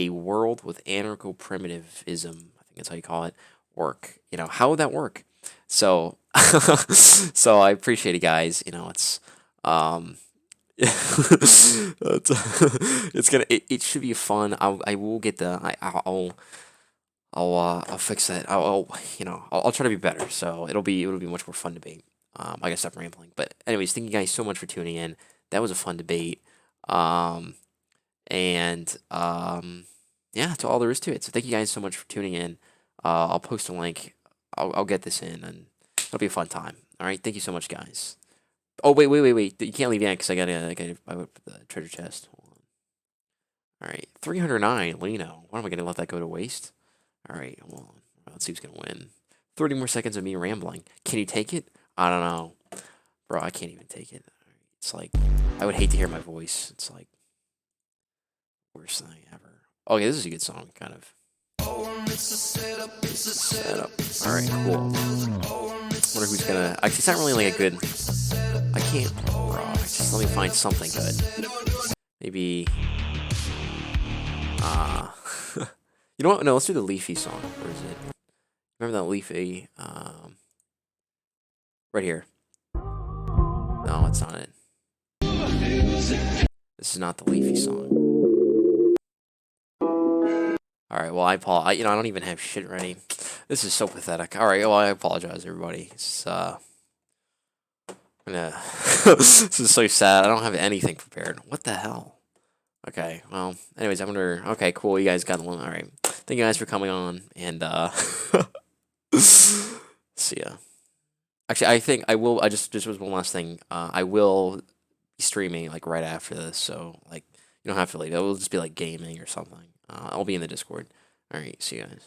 world with anarcho primitivism, I think that's how you call it, work? How would that work? So so I appreciate it, guys. It's it should be fun. I will get I'll fix that. I'll try to be better. So it'll be much more fun debate. I gotta stop rambling. But anyways, thank you guys so much for tuning in. That was a fun debate. Yeah, that's all there is to it. So thank you guys so much for tuning in. I'll post a link. I'll get this in, and it'll be a fun time. All right, thank you so much, guys. Oh wait! You can't leave yet because I gotta put the treasure chest. Hold on. All right, 309 Lino. Why am I gonna let that go to waste? All right, hold on. Let's see who's gonna win. 30 more seconds of me rambling. Can you take it? I don't know, bro. I can't even take it. It's like I would hate to hear my voice. It's like worst thing ever. Okay, this is a good song, kind of. Setup. All right, cool. Wonder who's gonna. Actually, it's not really like a good. I can't. Bro, just let me find something good. Maybe. You know what? No, let's do the Leafy song. Where is it? Remember that Leafy? Right here. No, that's not it. This is not the Leafy song. All right. Well, I apologize. I don't even have shit ready. This is so pathetic. All right. Well, I apologize, everybody. It's this is so sad. I don't have anything prepared. What the hell? Okay. Well, anyways, okay, cool. You guys got the one. All right. Thank you guys for coming on, and see ya. Actually, I think I will. I just was one last thing. I will be streaming like right after this, so like you don't have to leave. It will just be like gaming or something. I'll be in the Discord. All right. See you guys.